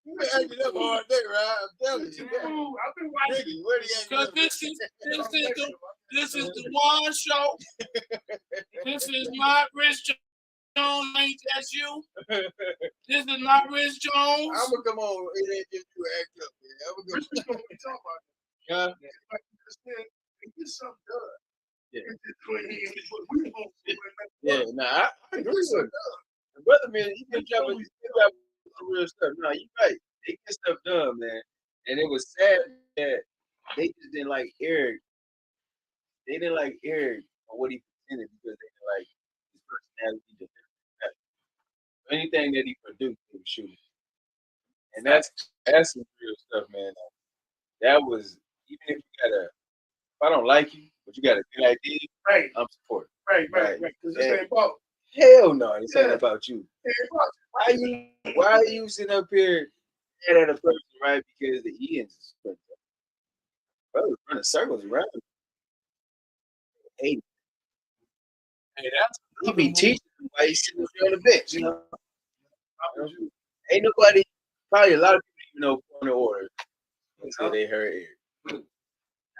You been acting up all day, right? I'm telling you. I've been watching. Where the Because this is the one show. This is not Rich Jones. Ain't that you? This is not Rich Jones. I'm gonna come on. It ain't just you act up, man. I'm gonna go. Huh? Get something done. Yeah. Nah, I agree with you. Brother, man, you can jump with real stuff. No, you right. They get stuff done, man. And it was sad that they just didn't like Eric. They didn't like Eric for what he presented because they didn't like his personality. Anything that he produced, he was shooting. And that's some real stuff, man. That was, even if you got if I don't like you, but you got a good idea, Right. I'm supporting. Right. Because this ain't about. Hell no, it's not about you. Why are you sitting up here mad at a person, right? Because the Ian's is brother running circles around him. Hey, that's he be teaching why he's sitting up there on the bench, you know. Ain't nobody, probably a lot of people even know point of order until they heard Eric.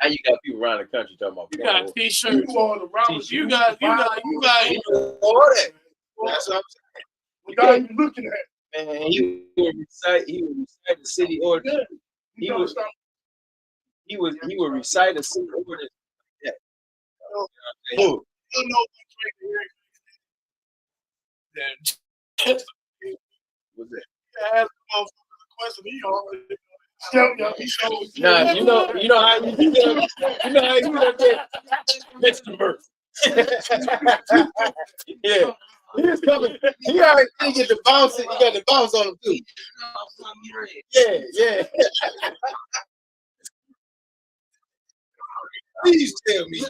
Now you got people around the country talking about. You got T-shirts. You got all that. That's what I'm saying. Without even looking at it. Man, he would recite the city ordinance. He would recite a city ordinance like that. You know What's that? ask the question, he already. Nah, you know how you do that. Mr. Murphy. Yeah. He's coming. He already get the bounce. You got the bounce on him too. Yeah. Please tell me.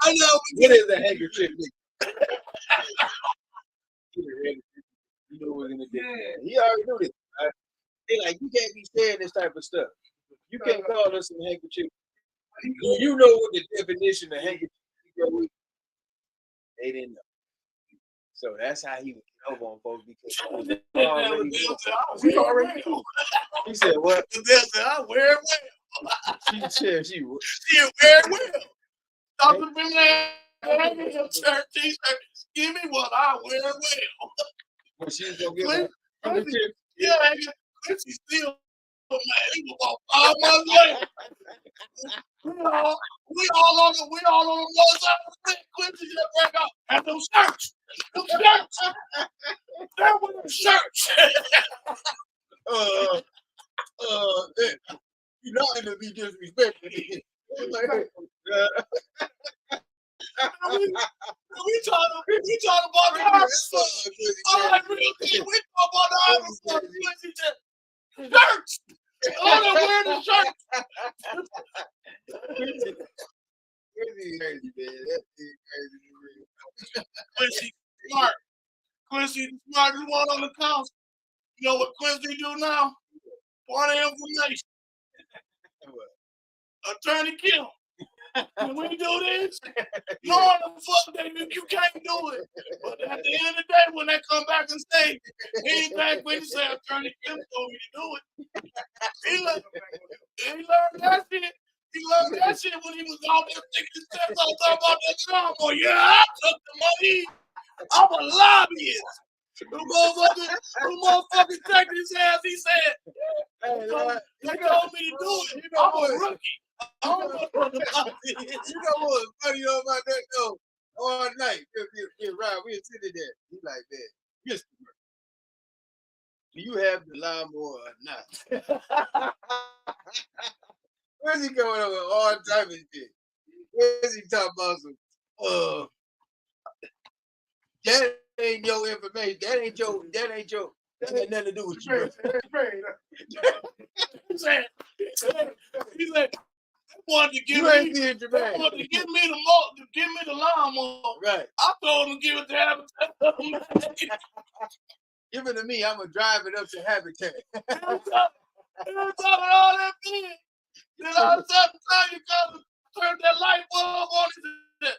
I know what is a handkerchief. You know what's in the day. He already knew this. Right? They like, you can't be saying this type of stuff. You can't call us some handkerchief. Do you know what the definition of handkerchief is? They didn't know. So that's how he would get over on folks because we already know. He said what? I wear it well. She said she would. She wear it well. Dr. Finlay, church, he said, give me what I wear well. When she was gonna get yeah, Quincy still, man, he was about 5 months later. We all on the one side of the Quincy just break out at them shirts. Them shirts. They're wearing shirts. You're not gonna be disrespectful. We talking about the Irish. All right, real quick, we talking about the Irish. Quincy just shirts. Oh, they're wearing the shirts. Crazy, man. That's crazy. Quincy smart. Quincy the smartest one on the council. You know what Quincy do now? Point of information. Attorney Kim. When we do this, knowing the fuck they do, you can't do it. But at the end of the day, when they come back and say, he ain't back when he say Attorney Kim told me to do it. He learned that shit. He learned that shit when he was out there sticking steps on talking about that job. Oh yeah, I took the money. I'm a lobbyist. The motherfucking checked his ass. He said, they told me to do it. I'm a rookie. You know what's funny about that though? All night, Ryan, we were sitting there. He's like, man, Mr. Do you have the lawnmower or not? Where's he going over all type of shit? Where's he talking about some that ain't your information. That ain't your that got nothing to do with you. He said, wanted to give me the lawnmower. Right. I told him to give it to Habitat. Give it to me. I'm gonna drive it up to Habitat. He was talking all that shit. Then all of a sudden, you come turn that light bulb on. He said,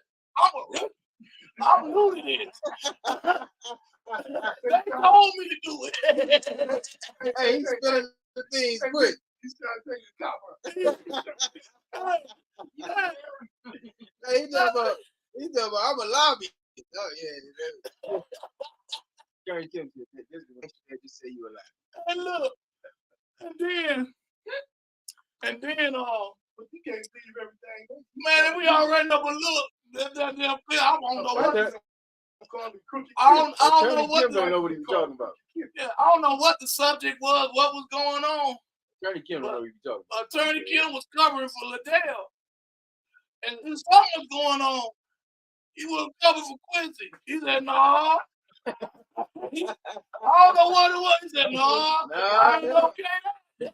I'm who it is. They told me to do it. Hey, he's spilling the things quick. He's trying to take the copper. He's talking about I'm a lobbyist. Oh yeah. Gary Kim said this is just say you a lie. And look, and then but you can't believe everything. Man, we already know, but look, that damn thing, I don't know what I don't know what don't know what he was talking about. Yeah, I don't know what the subject was, what was going on. Attorney Kim don't know what he was talking about. Attorney Kim was covering for Liddell. And something was going on. He was covering for Quincy. He said, no. I don't know what it was. He said, no. I ain't okay.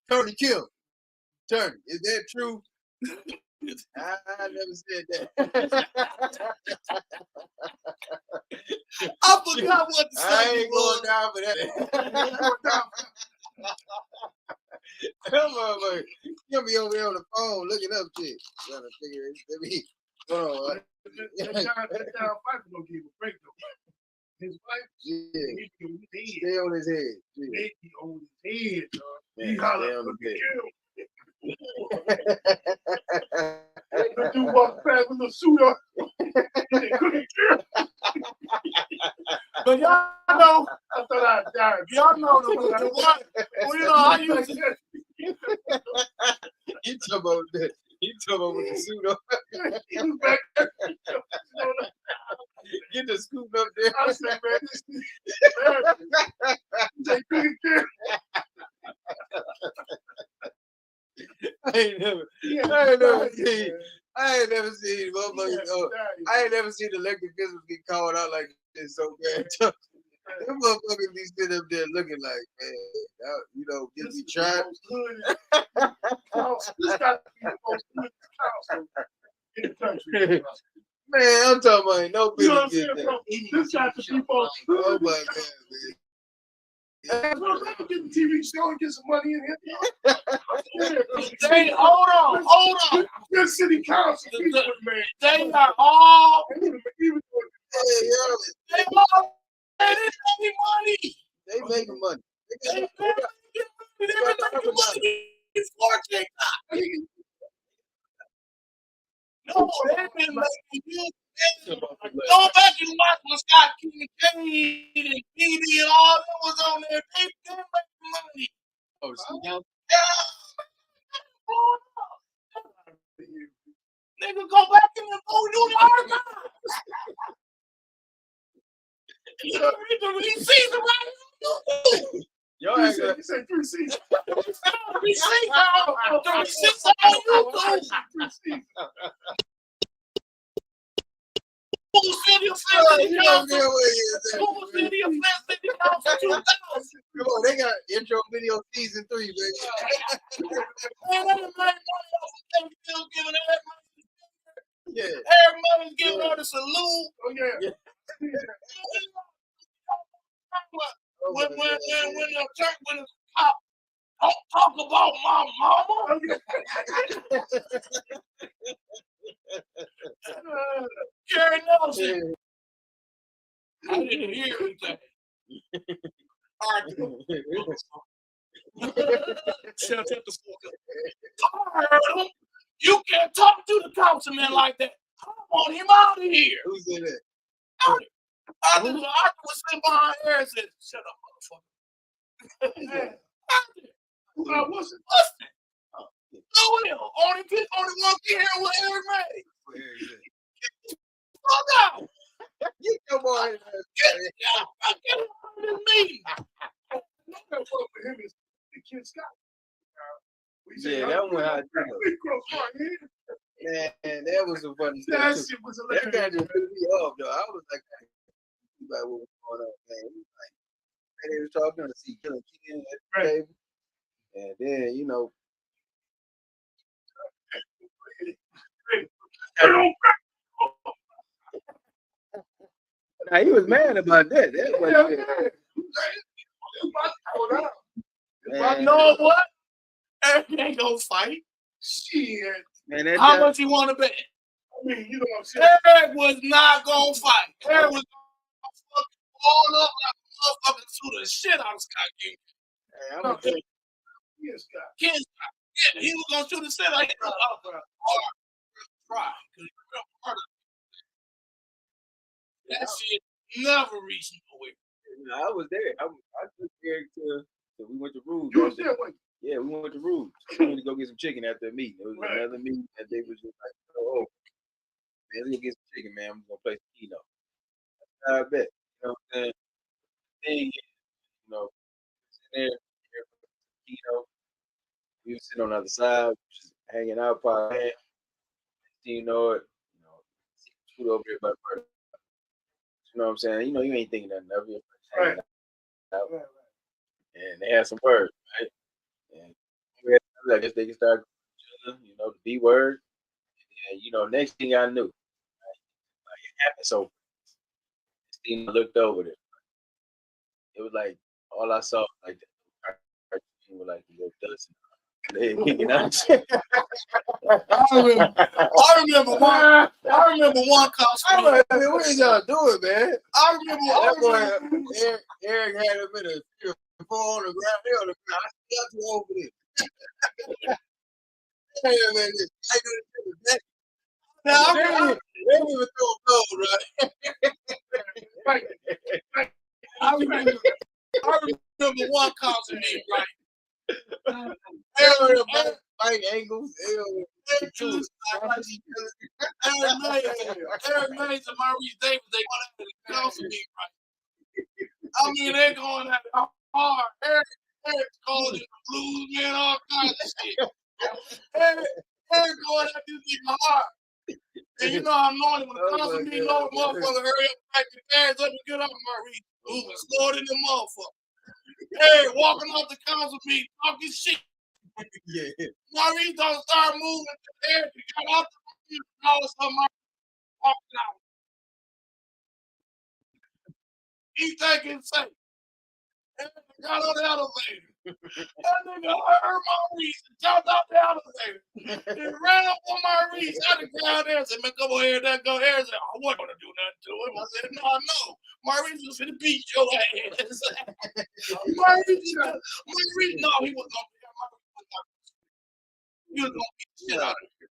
Attorney Kim. Attorney, is that true? I never said that. I forgot what the I ain't going down for that. Come on, man. You'll be over there on the phone looking up shit. Trying to figure it. Hold on. That John Piper gonna give a break though. His wife, stay on his head. He on his head, dog. Man, He holler, stay on his head. Do walk past with a suit on. But y'all know, I thought I'd die. Y'all know the what? Well, you know, I used to. You talking about that? You talking about with the suit on? He was back there. Get the scoop up there. I said, man, they couldn't care. I ain't never seen elected officials get called out like this so bad. Them motherfuckers be sitting up there looking like, man, you know, get me tried. This got to be the most good council in the country. Man, I'm talking about no You know what I'm business. saying, bro? This got to be most Oh good. my God, man. Well, let me get the TV show and get some money in here. Hold on. Good city council people, man. They are all. Hey, yo, They all. They making money. they making money. They making money. It's working. No, they've been making good. Go back and watch when Scott Kincaid and PD and all them was on there. They been making money. Oh, see now? Nigga, go back in and go do the archives. You know, read the season right now. Y'all ain't gonna You say 3 seasons. The receipts on YouTube. Who City of Flint City Council? Who City of Flint City Council 2000? Come on, they got intro video season 3, baby. Man, that is money off of them still giving that money. Yeah. Everybody's giving her the salute. Oh, yeah. When the church, when the cop, don't talk about my mama. Gary Nelson. I didn't hear anything. All right. Shut the fuck up. I heard him. You can't talk to the councilman like that. I want him out of here. Who said that? I was sitting behind her and said, shut up, motherfucker. I wasn't. No, only one kid here was Eric Mays. Fuck out. Get your boy in there. Get him out of this meeting. That was for him is the kid Scott. Yeah, that one I do. Man, that was a funny That stuff. shit was That guy hilarious. just threw me off, though. I was like, what was going on, man? He was like, man, they was talking to see Killer Ken at the table. And then, you know, now he was mad about that. That was You know what? Eric ain't gonna fight. Shit. man, How much you want to bet? I mean, you know what I'm saying? Eric was not gonna fight. Eric was gonna fucking fall up like a motherfucker to the shit out of Scott King. I'm gonna tell you, Yes, Scott. Ken Scott. Yeah, he was gonna shoot the shit out of him. That shit never reached nowhere. I was there. I took Eric to we went to Rude. You was there, wait. Yeah, we went to Rude. We went to go get some chicken after a meeting. It was Right. another meeting that they was just like, oh, man, let's go get some chicken, man. I'm gonna play some Keno. I bet. You know what I'm saying? Thing is, you know, sitting there, Keno. We was sitting on the other side, just hanging out, probably. You know it, food over there by the party. You know what I'm saying? You know, you ain't thinking nothing of it. Right. And they had some words, right? And I guess they can start, you know, the B word. And, you know, next thing I knew, like it happened. So, Steve looked over there. It was like, all I saw, like, the were like, the little dust. They kicking out. I remember one councilman. I mean, what is y'all doing, man? I remember Eric had him in a fall on the ground. They on the ground. I got you over there. Hey, man, Now, they didn't even throw a goal, right? I remember one councilman, right? Eric angles. Eric Mays and Maurice Davis, they went after the councilman, right? I mean, they're going at it hard. Eric calling it the blues, man, all kinds of shit. Eric going at this nigga hard. And you know how normally when the councilman know the motherfucker hurry up, pack your bags up and get up, Maurice. Moving slower than the motherfucker. Eric walking off the council meeting, talking shit. Yeah. Maurice don't start moving. Eric got off the meeting and all of a sudden walking out. He thinking safe. Eric got on the elevator. That nigga heard Maurice and jumped out the elevator. He ran up on Maurice out the ground there and said, man, come over here, that go here. I said, I wasn't going to do nothing to him. I said, no. Maurice was finna beat your ass. Maurice, no, he was going to beat the shit out of him.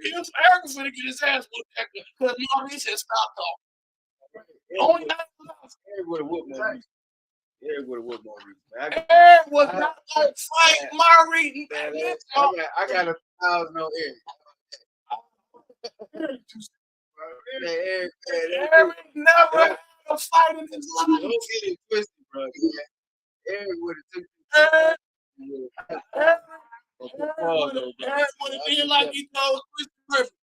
Eric was finna get his ass whooped because Maurice had stopped off. Only Eric would have whooped Maurice. Eric would have whooped Maurice. Eric was not going to fight Maurice. I got 1,000 on Eric. Eric never had a fight in his life. Don't get it twisted, bro. Eric would have took Eric would have been like he told Chris Murphy.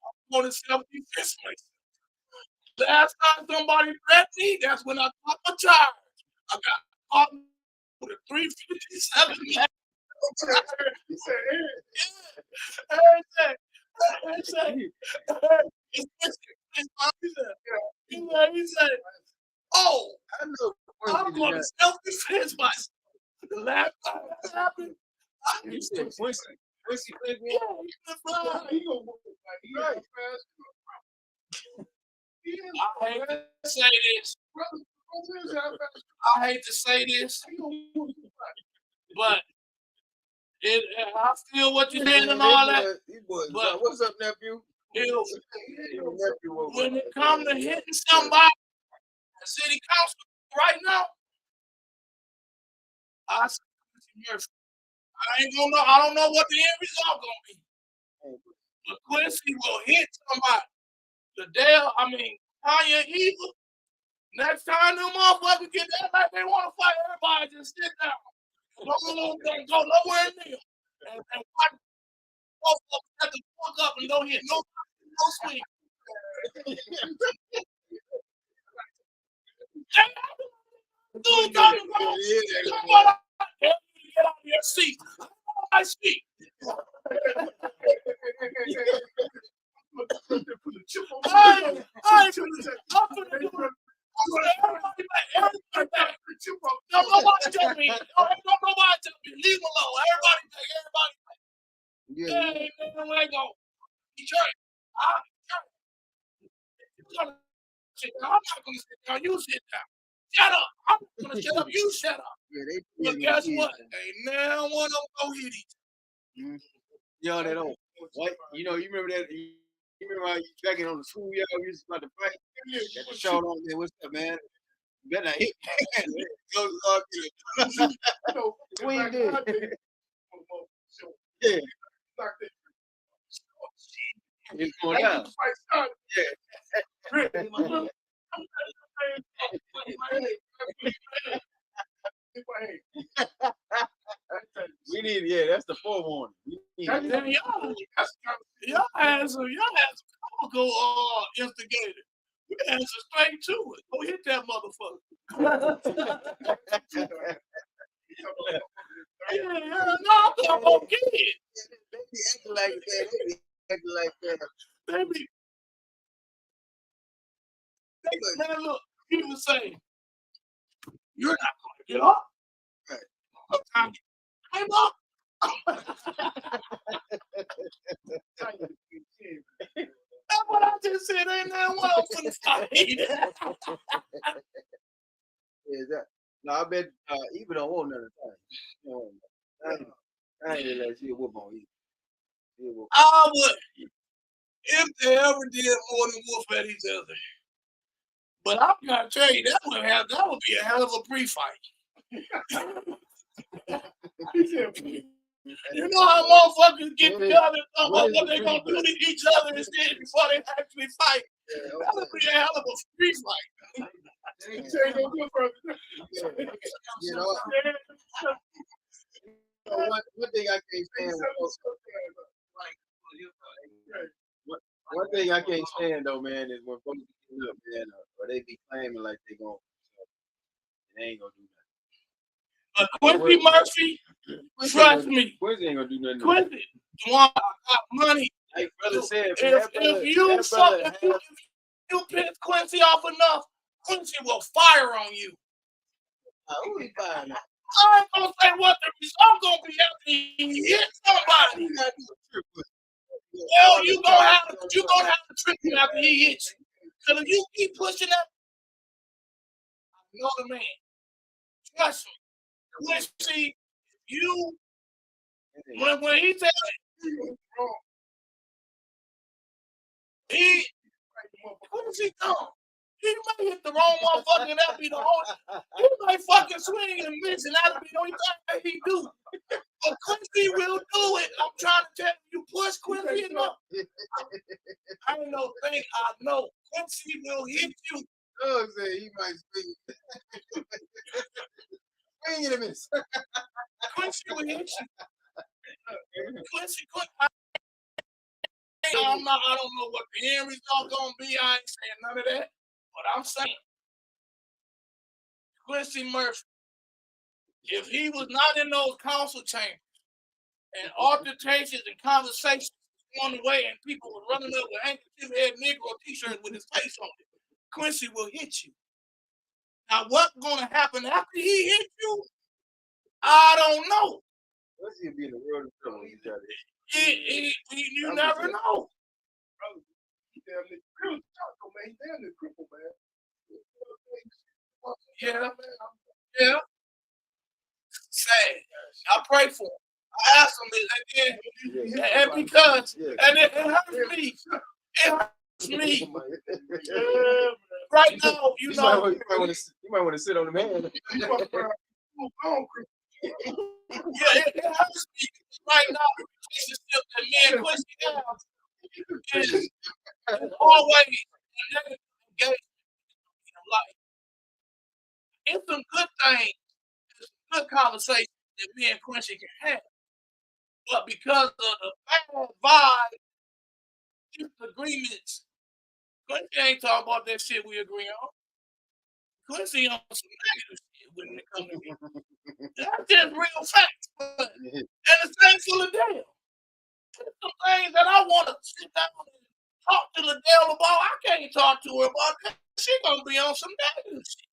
I'm going to self-defense myself. Last time somebody threatened me, that's when I got my charge. I got caught with a 357. He said, he said, oh, I'm going to self-defense myself. The last time that happened, you said, Quincy played me. I hate to say this. But I feel what you're saying and all that. But what's up, nephew? When it comes to hitting somebody, the city council right now, I ain't gonna know. I don't know what the end result gonna be. But Quincy will hit somebody. Kanye Evil. Next time them motherfuckers get that like they want to fight, everybody just sit down. Don't go nowhere near. And watch motherfuckers have to fuck up and don't hit no swing. Dude, come on. Get out of your seat. I speak. Don't nobody tell me. Leave him alone. Everybody take. Hey, man, where I go? Detroit. I'm not going to sit down. You sit down. Shut up. I'm not going to shut up. You shut up. But guess what? Ain't now one of them go hit each other. Yo, that old. What? You remember that? You remember how you back in on the school yard, we used to about to fight? Got the short on there. What's up, man? You better not hit me. Go what you did? Yeah. It's going down. Yeah. We need, that's the forewarning. Y'all had some comical instigator. We had some straight to it. Go hit that motherfucker. No, I'm talking about kids. They be acting like that. Baby. Man, look, he was saying, you're not going to get up. Right. I'm up. That's what I just said. Ain't that one I'm going to fight. No, I bet Eva don't want none of that. I ain't gonna let you whoop on Eva. I would. If they ever did more than whoop at each other. But I'm gonna tell you, that would be a hell of a pre-fight. You know how motherfuckers get together and talk about what they gonna do to each other instead before they actually fight. That would be a hell of a pre-fight. One thing I can't stand. One thing I can't stand though, man, is when folks get up, man, or they be claiming like they gonna, they ain't gonna do nothing. But Quincy Murphy, trust me. Quincy ain't gonna do nothing. Quincy, DeWaun got money. Like brother said, if you piss Quincy off enough, Quincy will fire on you. Who he firing at? I ain't gonna say what the result gonna be after he hit somebody. Well, you gonna have to trip him after he hits you. Cause if you keep pushing that, I know the man. Trust me. Quincy, you when he said Quincy dumb. He might hit the wrong motherfucker and that'll be the only. He might fucking swing and miss and that'll be the only thing that he do. But Quincy will do it. I'm trying to tell you, push Quincy enough. I ain't no thing. I know Quincy will hit you. Oh, say he might swing. Swing and a miss. Quincy will hit you. Quincy. I don't know what the end result gonna be. I ain't saying none of that. But I'm saying, Quincy Murphy, if he was not in those council chambers and altercations and conversations on the way and people were running up with handkerchief head Negro t-shirts with his face on it, Quincy will hit you. Now, what's gonna happen after he hit you? I don't know. Quincy will be in the world of trouble when he try to You never know. Yeah. Sad. I pray for him. I ask him this and because and it hurts me. It hurts me. Right now, you know. You might want to sit on the man. Yeah, it hurts me right now. The relationship that me and Quincy have is always a negative engagement in life. It's some good things, it's some good conversations that me and Quincy can have. But because of the bad vibe, disagreements, Quincy ain't talking about that shit we agree on. Quincy on some negative shit when it comes to me. That's just real facts. And the same for Liddell. There's some things that I want to sit down and talk to Liddell about. I can't talk to her about that. She gonna be on some negative shit.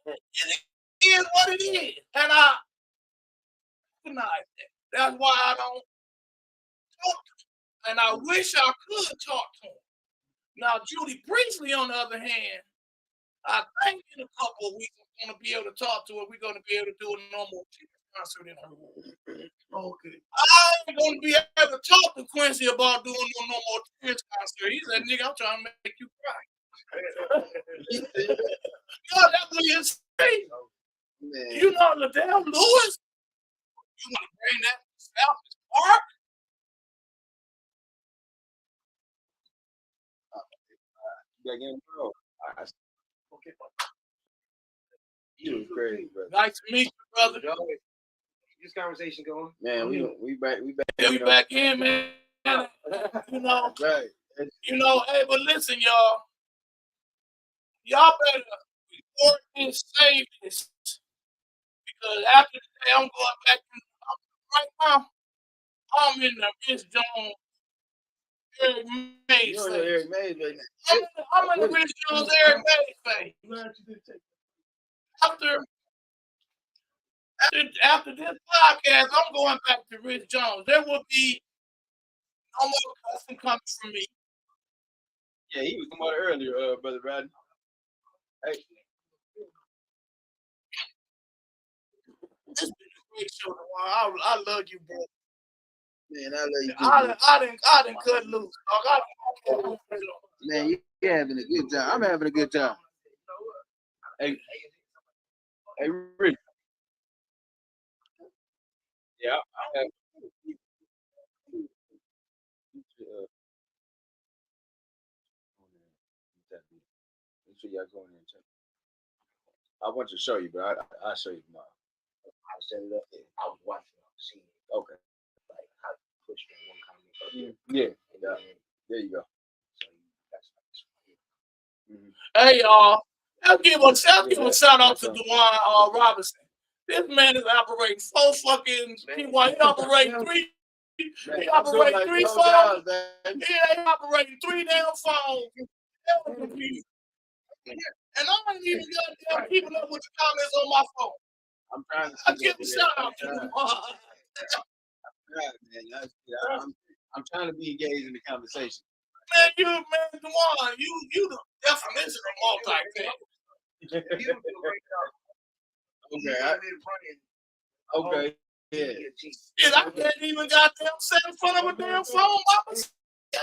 It is what it is. And I recognize that. That's why I don't talk to him. And I wish I could talk to him. Now, Judy Priestley, on the other hand, I think in a couple of weeks we're going to be able to talk to her. We're going to be able to do a normal concert in her room. Okay. I ain't going to be able to talk to Quincy about doing no more tennis concert. He said, nigga, I'm trying to make you cry. That's what you say. You know Liddell Lewis? You want to bring that to South Park? Okay. You was crazy, brother. Nice to meet you, brother. This conversation going? Man, we back. Yeah, we back in, man. You know, right. You know, hey, but listen, y'all. Y'all better report this, save this. Because after today, I'm going back right now. I'm in the Rich Jones, Eric Mays phase. Eric Mays right now. I'm in the Rich Jones, Eric Mays phase. After this podcast, I'm going back to Rich Jones. There will be no more custom coming from me. Yeah, he was talking about it earlier, Brother Rodney. Hey. This has been a great show, DeWaun. I love you, bro. Man, I love you. I didn't cut loose. Man, you're having a good time. I'm having a good time. Hey, Rick. Yeah, I have. Make sure y'all go in there and check. I want to show you, but I'll show you tomorrow. I'll set it up there. I was watching it, seeing it. Okay. Like how to push that one comment. Yeah. There you go. Hey, y'all. I'll give a shout out to DeWaun Robinson. This man is operating 4 fucking. He operating 3. He operating 3 phones. He ain't operating 3 damn phones. And I ain't even goddamn keeping up with the comments on my phone. I'm trying to. I give a shout out to them. I'm trying to be engaged in the conversation. Man, DeWaun, you the definition of multi-task. Okay. Yeah. Shit, I can't even goddamn sit in front of a damn phone by myself. I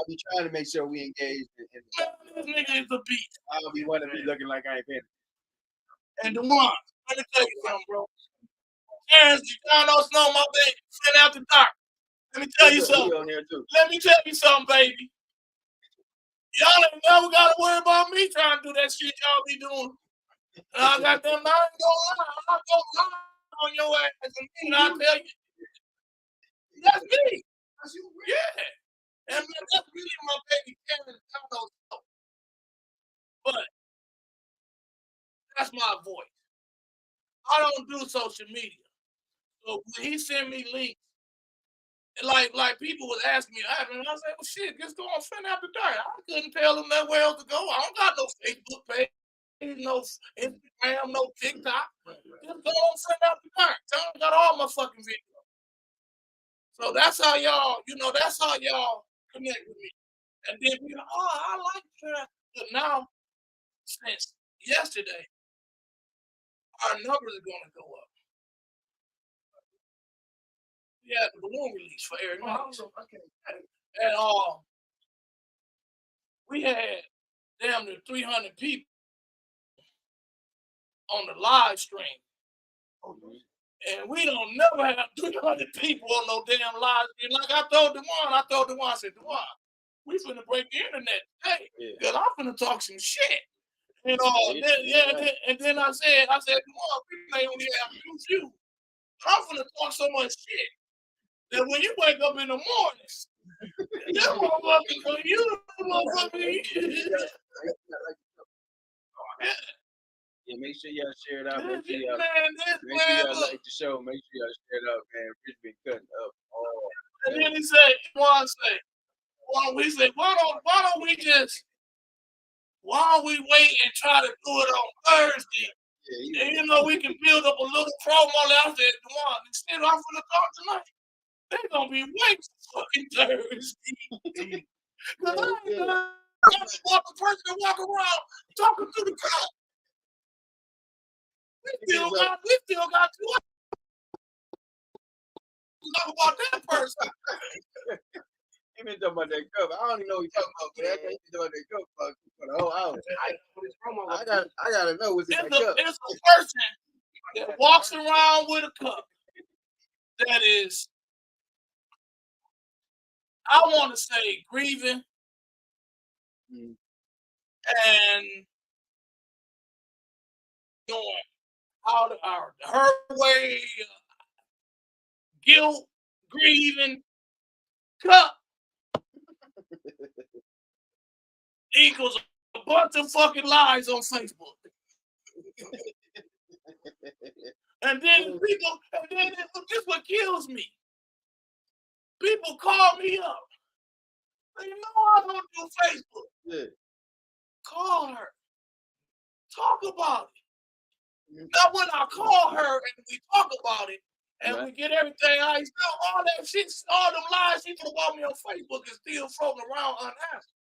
be trying to make sure we engage. This nigga is a beast. I'll be one of me looking like I ain't paying. And DeWaun, let me tell you something, bro. Terrence, you don't know my baby. Send out the dark. Let me tell you something. Let me tell you something, baby. Y'all ain't never gotta worry about me trying to do that shit y'all be doing. And I got them. I ain't gonna lie. I'm gonna lie on your ass. And I'll tell you. That's me. Yeah. And man, that's really my baby Terrence. But that's my voice. I don't do social media. So when he sent me links, like people was asking me, and I said, well, shit, just go on Send Out the Dirt. I couldn't tell them that where else to go. I don't got no Facebook page, no Instagram, no TikTok. Just go on Send Out the Dirt. Tell them I got all my fucking videos. So that's how y'all, that's how y'all connect with me. And then be like, oh, I like that. But now, since yesterday, our numbers are going to go up. We had the balloon release for Eric Mays. And we had damn near 300 people on the live stream. And we don't never have 300 people on no damn live stream. Like I told DeWaun, I said, DeWaun, we finna break the internet today. Because I'm finna talk some shit. And then I said, DeWaun, we may only have 2 views. I'm finna talk so much shit that when you wake up in the morning, that motherfucker for you, Yeah, make sure y'all share it out. Make sure y'all like the show. Make sure y'all share it out, man. Rich been cutting up. And then he said, why don't we wait and try to do it on Thursday? And we can build up a little promo out there DeWaun. Instead, I'm gonna talk tonight. They're gonna be waiting fucking Thursday. Because I ain't gonna want the person to walk around talking to the crowd. We still got to talk about that person. He been talking about that cup. I don't even know what he's talking about, man. I think he's talking about that cup for the whole hour. I gotta know what's in that cup. It's a person that walks around with a cup that is, I want to say, grieving and going out of her way, guilt, grieving, cup equals a bunch of fucking lies on Facebook. And then this is what kills me. People call me up. They know I don't do Facebook. Yeah. Call her. Talk about it. Now when I call her and we talk about it and we get everything iced out, all that shit, all them lies she put about me on Facebook is still floating around unanswered.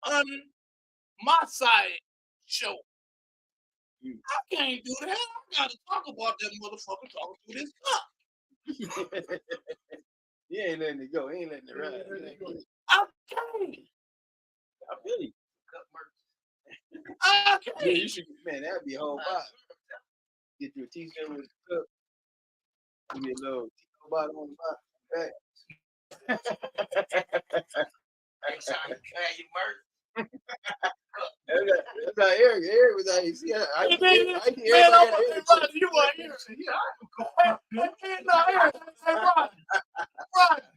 On my side show. I can't do that. I gotta talk about that motherfucker talking through this cup. He ain't letting it go. He ain't letting it ride. I can't. I feel you. I can't. Yeah, you should, man, that'd be a whole vibe. Get you a t-shirt with a cup. Give me a little t-shirt bottle on the back. Trying to carry your merch. That's how Eric was out here. See, I You can hear you want here.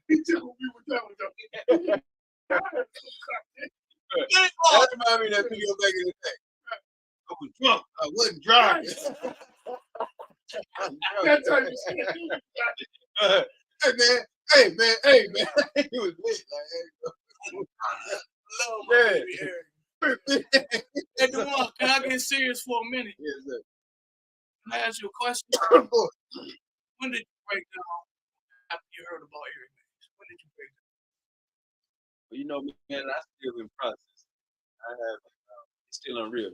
He told me we were done with them. That reminds me of that video back in the day. I was drunk. I wasn't driving. That type of shit. Hey man. He was lit. Like, Love my baby Eric. Hey, DeWaun, can I get serious for a minute? Yes, sir. Can I ask you a question? When did you break down after you heard about Eric Mays? When did you break down? Well, you know, man, I still in process. I have it's still unreal.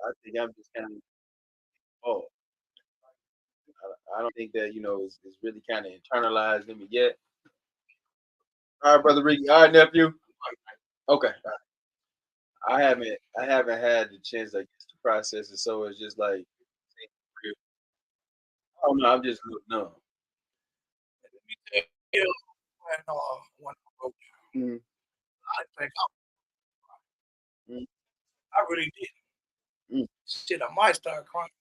I think I'm just kind of oh, I don't think that it's really kind of internalized in me yet. All right, brother Ricky. All right, nephew. Okay. I haven't had the chance, I guess, to process it, so it's just like I don't know. I'm just numb. Let me tell you, when I broke down, Mhm. I think Mm. I really did. Mm. Shit, I might start crying.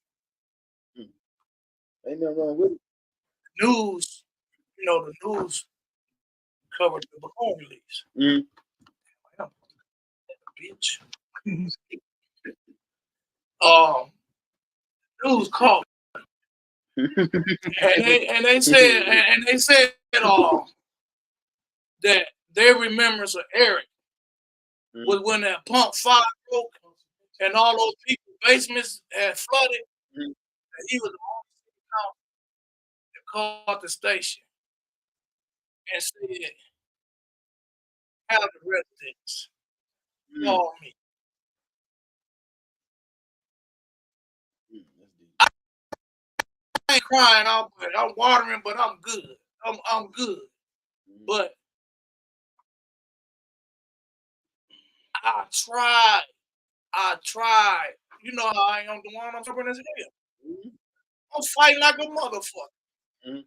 Ain't nothing wrong with it. News, the news covered the balloon release. Mm. Damn, bitch. News caught. and they said that their remembrance of Eric was when that pump fire broke and all those people's basements had flooded. Mm. And he was the only city council that called the station and said, "Have the residents call me." I ain't crying out, but I'm watering, but I'm good. I'm good. But I tried. You know how I am, DeWaun. I'm stubborn as hell. I'm fighting like a motherfucker.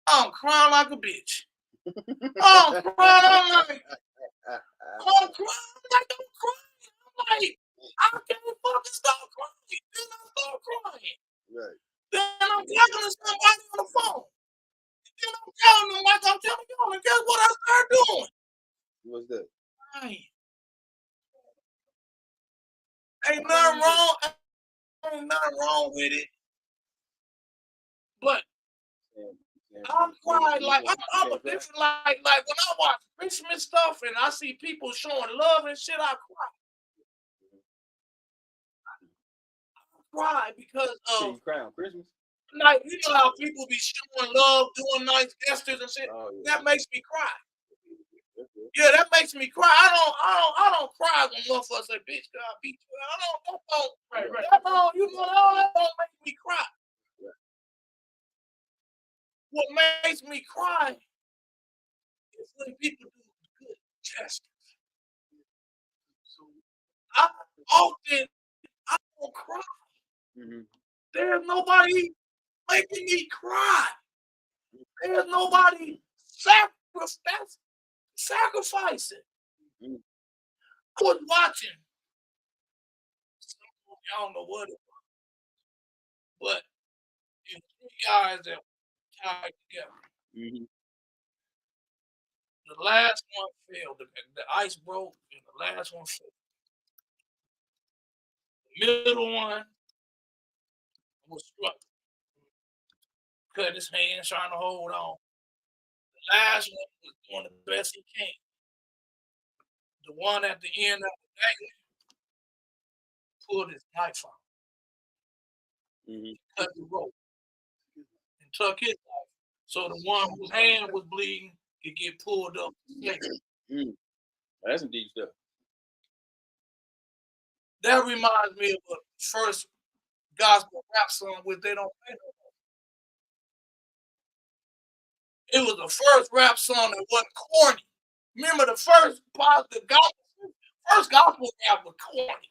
I'm crying like a bitch. I'm crying like I'm like, I can't fucking stop crying. Then I start crying. Right. Then I'm talking to somebody on the phone. Then I'm telling them like I'm telling y'all, and guess what I start doing? What's that? Crying. Ain't nothing wrong. Ain't nothing wrong with it. But I'm crying like I'm a different like when I watch Christmas stuff and I see people showing love and shit, I cry. Cry because So of you cry on Christmas? like you know how people be showing love, doing nice gestures and shit. Oh, yeah. That makes me cry. Yeah, that makes me cry. I don't cry when motherfuckers say, "Bitch, God, I beat you." I don't. That don't, that don't make me cry. What makes me cry is when people do good gestures. I don't cry. Mm-hmm. There's nobody making me cry. There's nobody sacrificing. Mm-hmm. I was watching. I don't know what it was, but it's 3 guys that were tied together. Mm-hmm. The last one failed. The ice broke, and the last one failed. The middle one was struck. Cut his hand trying to hold on. The last one was doing the best he can. The one at the end of the day pulled his knife out. Mm-hmm. Cut the rope and took his knife. So the one whose hand was bleeding could get pulled up. That's some deep stuff. That reminds me of the first gospel rap song which they don't play no more. It was the first rap song that wasn't corny. Remember the first gospel rap was corny.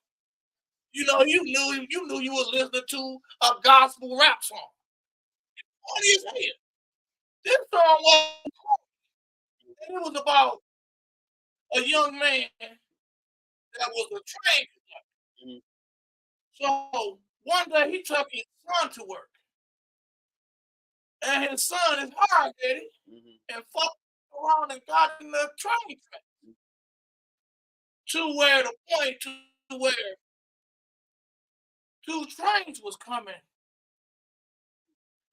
You knew you were listening to a gospel rap song. Corny as hell. This song wasn't corny. And it was about a young man that was a train conductor. So one day he took his son to work. And his son is hard-headed and fucked around and got in the train track. To where the point to where 2 trains was coming.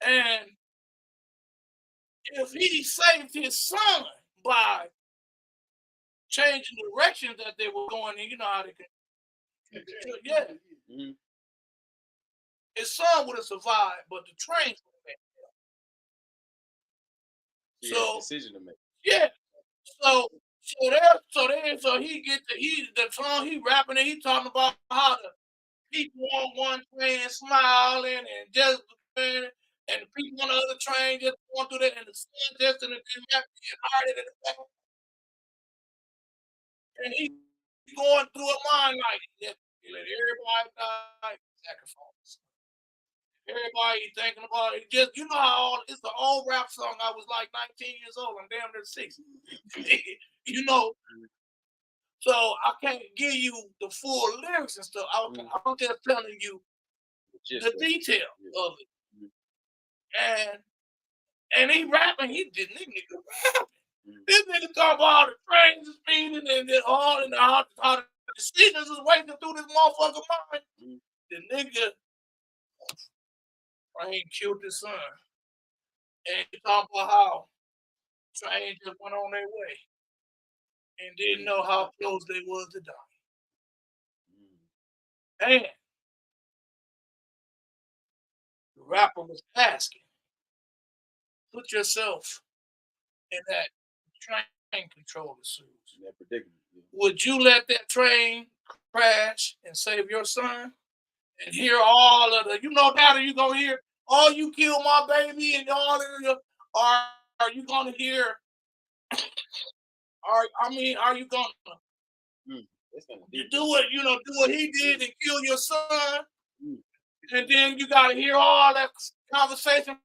And if he saved his son by changing directions that they were going in. You know how they can. Yeah. Mhm. His son would have survived, but the train. He had a decision to make. Yeah. So he the song he rapping and he talking about how the people on one train smiling and just and the people on the other train just going through that and the sun just in the hearted in the back. And he going through a mind like let everybody die, sacrifice. Everybody thinking about it. Just you know how it's the old rap song. I was like 19 years old. I'm damn near 60. You know. So I can't give you the full lyrics and stuff. I'm just telling you the detail of it. And he rapping. He did nigga rapping. This nigga talking about all the trains is speeding and then all and how the decisions is waiting through this motherfucker mind. The nigga train killed his son. And he talking about how train just went on their way and didn't know how close they was to die. And the rapper was asking, put yourself in that train controller suit. That predicament. Would you let that train crash and save your son? And hear all of the, Daddy, you gonna hear, oh, you killed my baby and all of the, or are you gonna hear, are you gonna do what, do what he did and kill your son? And then you gotta hear all that conversation.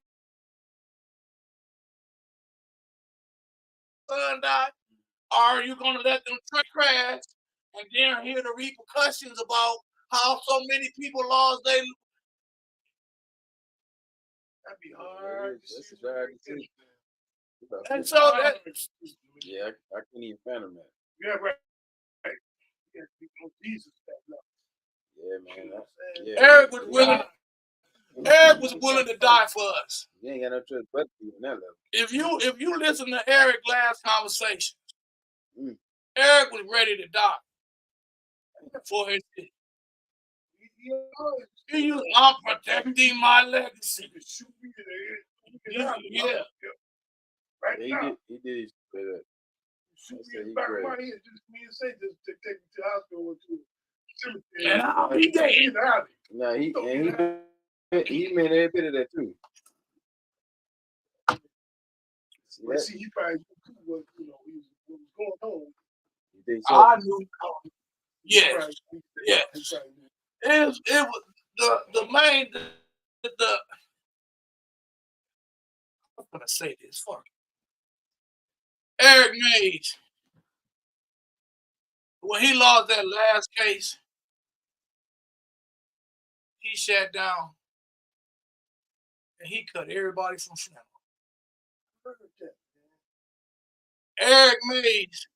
Son died. Are you gonna let them crash and then hear the repercussions about how so many people lost their? That'd be hard. That's a hard decision. And so that. Yeah, I can't even fathom that. Yeah, right. Jesus. Yeah, man. Yeah, Eric was willing. Eric was willing to die for us. You ain't got no choice but to be on that level. If you listen to Eric's last conversation, Eric was ready to die for his city. I'm protecting my legacy. Yeah. Yeah, he did say that. Back of my head, just me and say just take me to the hospital or to cemetery. And I'll be dead. No, he made every bit of that too. See, he probably knew what was going on. You think so? I knew. Yes. Yes. It was the main I'm gonna say this. Fuck. Eric Mays, when he lost that last case, he sat down and he cut everybody from Flint. Eric Mays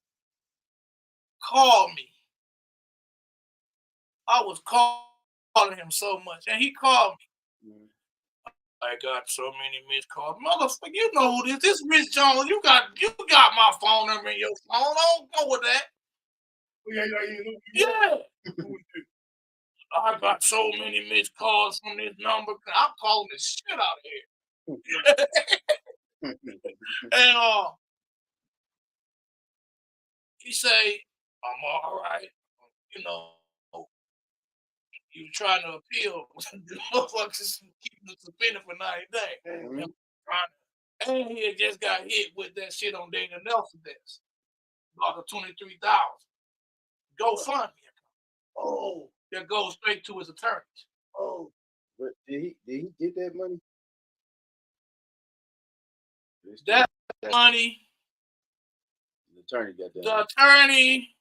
called me. I was calling him so much, and he called me. I got so many missed calls. Motherfucker, you know who this is. Rich Jones. You got my phone number in your phone. I don't go with that. Yeah. I got so many missed calls from this number. I'm calling the shit out of here. And he say, I'm all right. You trying to appeal. The motherfuckers keeping the suspended for 90 days. And he had just got hit with that shit on Daniel Nelson desk. About the 23,000. GoFundMe. Oh. That goes straight to his attorneys. Oh. But did he get that money? That money. The attorney got that. The attorney.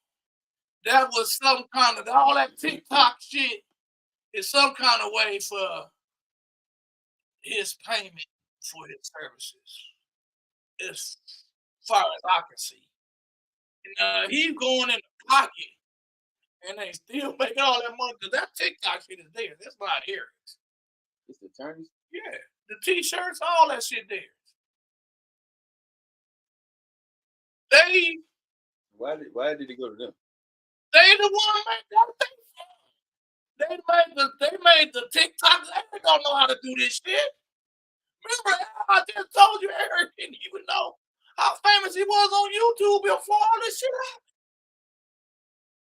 That was some kind of all that TikTok shit. Is some kind of way for his payment for his services, as far as I can see. And he's going in the pocket, and they still making all that money because that TikTok shit is there. That's not Eric's. It's the attorneys? Yeah, the T-shirts, all that shit there. Why did he go to them? They the one make that thing. They made the TikTok. Eric don't know how to do this shit. Remember, I just told you Eric didn't even know how famous he was on YouTube before all this shit happened.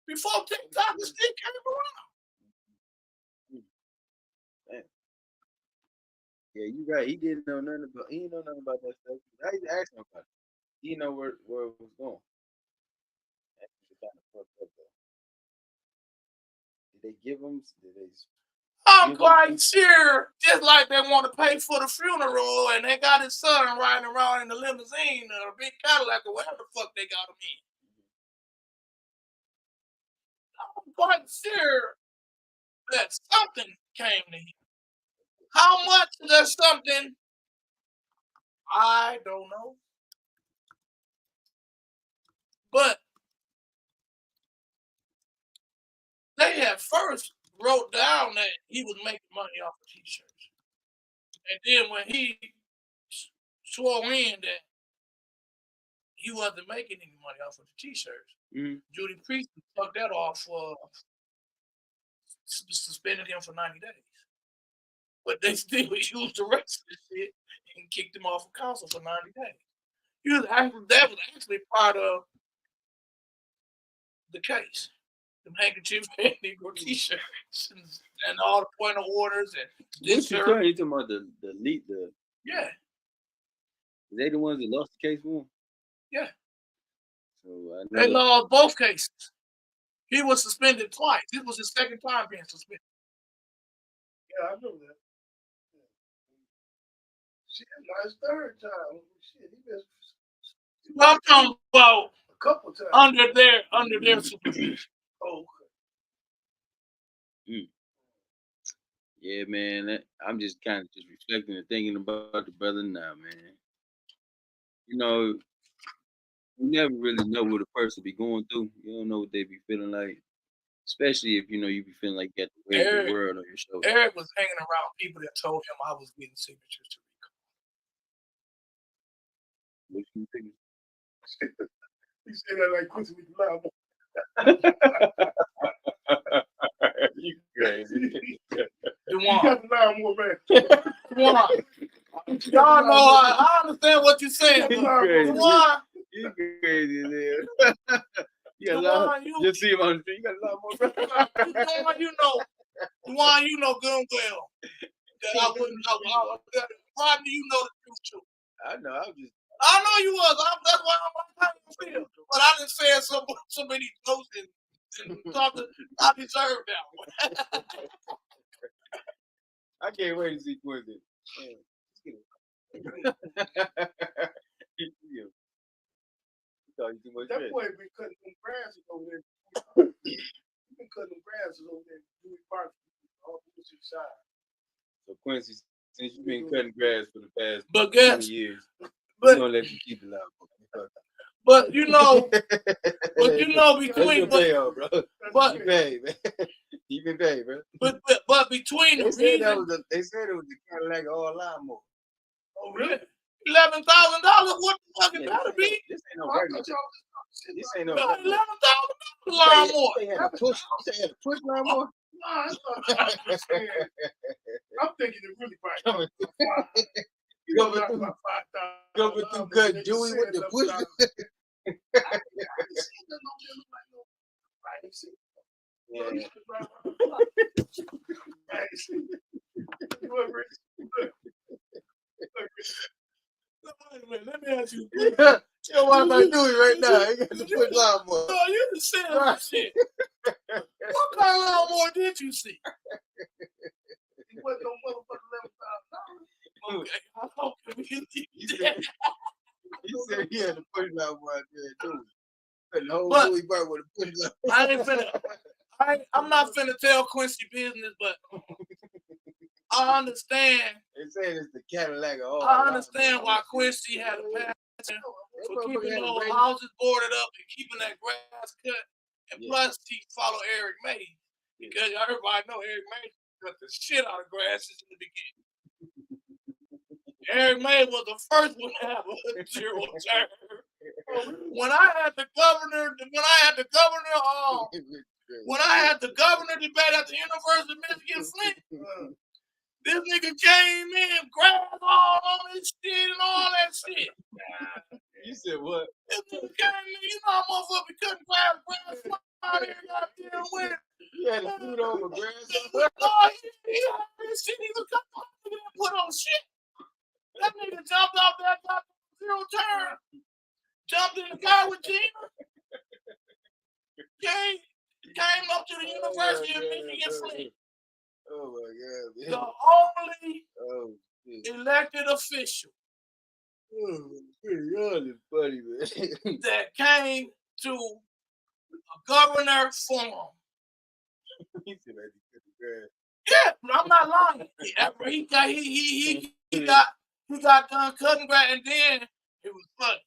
Before TikTok and shit came around. Yeah, you right. He didn't know nothing about. He didn't know nothing about that stuff. I used to ask him about it. He didn't know where it was going. Did they give him? I'm quite sure, just like they want to pay for the funeral and they got his son riding around in the limousine or a big Cadillac or whatever the fuck they got him in. I'm quite sure that something came to him. How much of that something? I don't know. But they had first wrote down that he was making money off of t-shirts. And then when he swore in that he wasn't making any money off of the t-shirts, Judy Priest took that off, suspended him for 90 days. But they still used the rest of the shit and kicked him off of council for 90 days. That was actually part of the case. Them handkerchiefs and Negro t-shirts and all the point of orders and this What you talking about the lead? Yeah. They the ones that lost the case for him? Yeah. So they lost both cases. He was suspended twice. This was his second time being suspended. Yeah, I know that. Shit, that's third time. Shit, he been. Well, I'm talking about a couple times under their supervision. Oh, okay. Yeah, man. I'm just kind of just reflecting and thinking about the brother now, man. You know, you never really know what a person be going through. You don't know what they be feeling like, especially if you know you be feeling like you got the weight of the world on your shoulders. Eric was hanging around people that told him I was getting signatures to recall. What you think? He said that like Quincy with the loud. You crazy. DeWaun. You got the loud more, man. DeWaun. Y'all know I understand what you're saying. DeWaun. You crazy, man. You got a lot. You see him on the street. You got a lot more. DeWaun, you know good and well that I wouldn't. Why do you know the truth too? I know. I know you was. That's why I'm like, how you feel. But I didn't say so many jokes and talking. I deserve that one. I can't wait to see Quincy. That boy been cutting them grasses over there. He been cutting them grasses over there. Doing park all the side. So Quincy, since you've been cutting grass for the past 20 years, we're gonna let you keep it loud. But you know, between but you paid, man. You been paid, bro. But between they said it was the Cadillac all lawnmower. Oh really? $11,000? What the fuck it gotta be? This ain't no regular. This ain't no $11,000 lawnmower. They had a push lawnmower. I'm thinking it really probably Coming through good Dewey with the push. Let me ask you. Yo, what am I doing right now? I got to put lawnmower. No, you just said that shit. What kind of lawnmower did you see? It wasn't no motherfucking $11,000. Okay, he said he had to put lawnmower out there too. The whole Dewey bar with a push lawnmower. I'm not finna tell Quincy business, but I understand. They saying it's the Cadillac. I understand why Quincy had a passion for keeping those houses boarded up and keeping that grass cut. And plus, he followed Eric Mays because everybody know Eric Mays cut the shit out of grasses in the beginning. Eric Mays was the first one to have a zero turn. When I had the governor debate at the University of Michigan Flint, this nigga came in, grabbed all on his shit and all that shit. You said what? This nigga came in, you know how motherfucker couldn't grab out here, goddamn with it. You had a suit on with grass on? Oh, he had this shit, he was put on shit. That nigga jumped off that goddamn zero turn, jumped in the car with Gina, came up to the University of Michigan Flint. Oh my God, man. The only elected official Y'all is funny, man. that came to a governor forum. He said that he cut the grass. Yeah, I'm not lying. He got done cutting grass, and then it was funny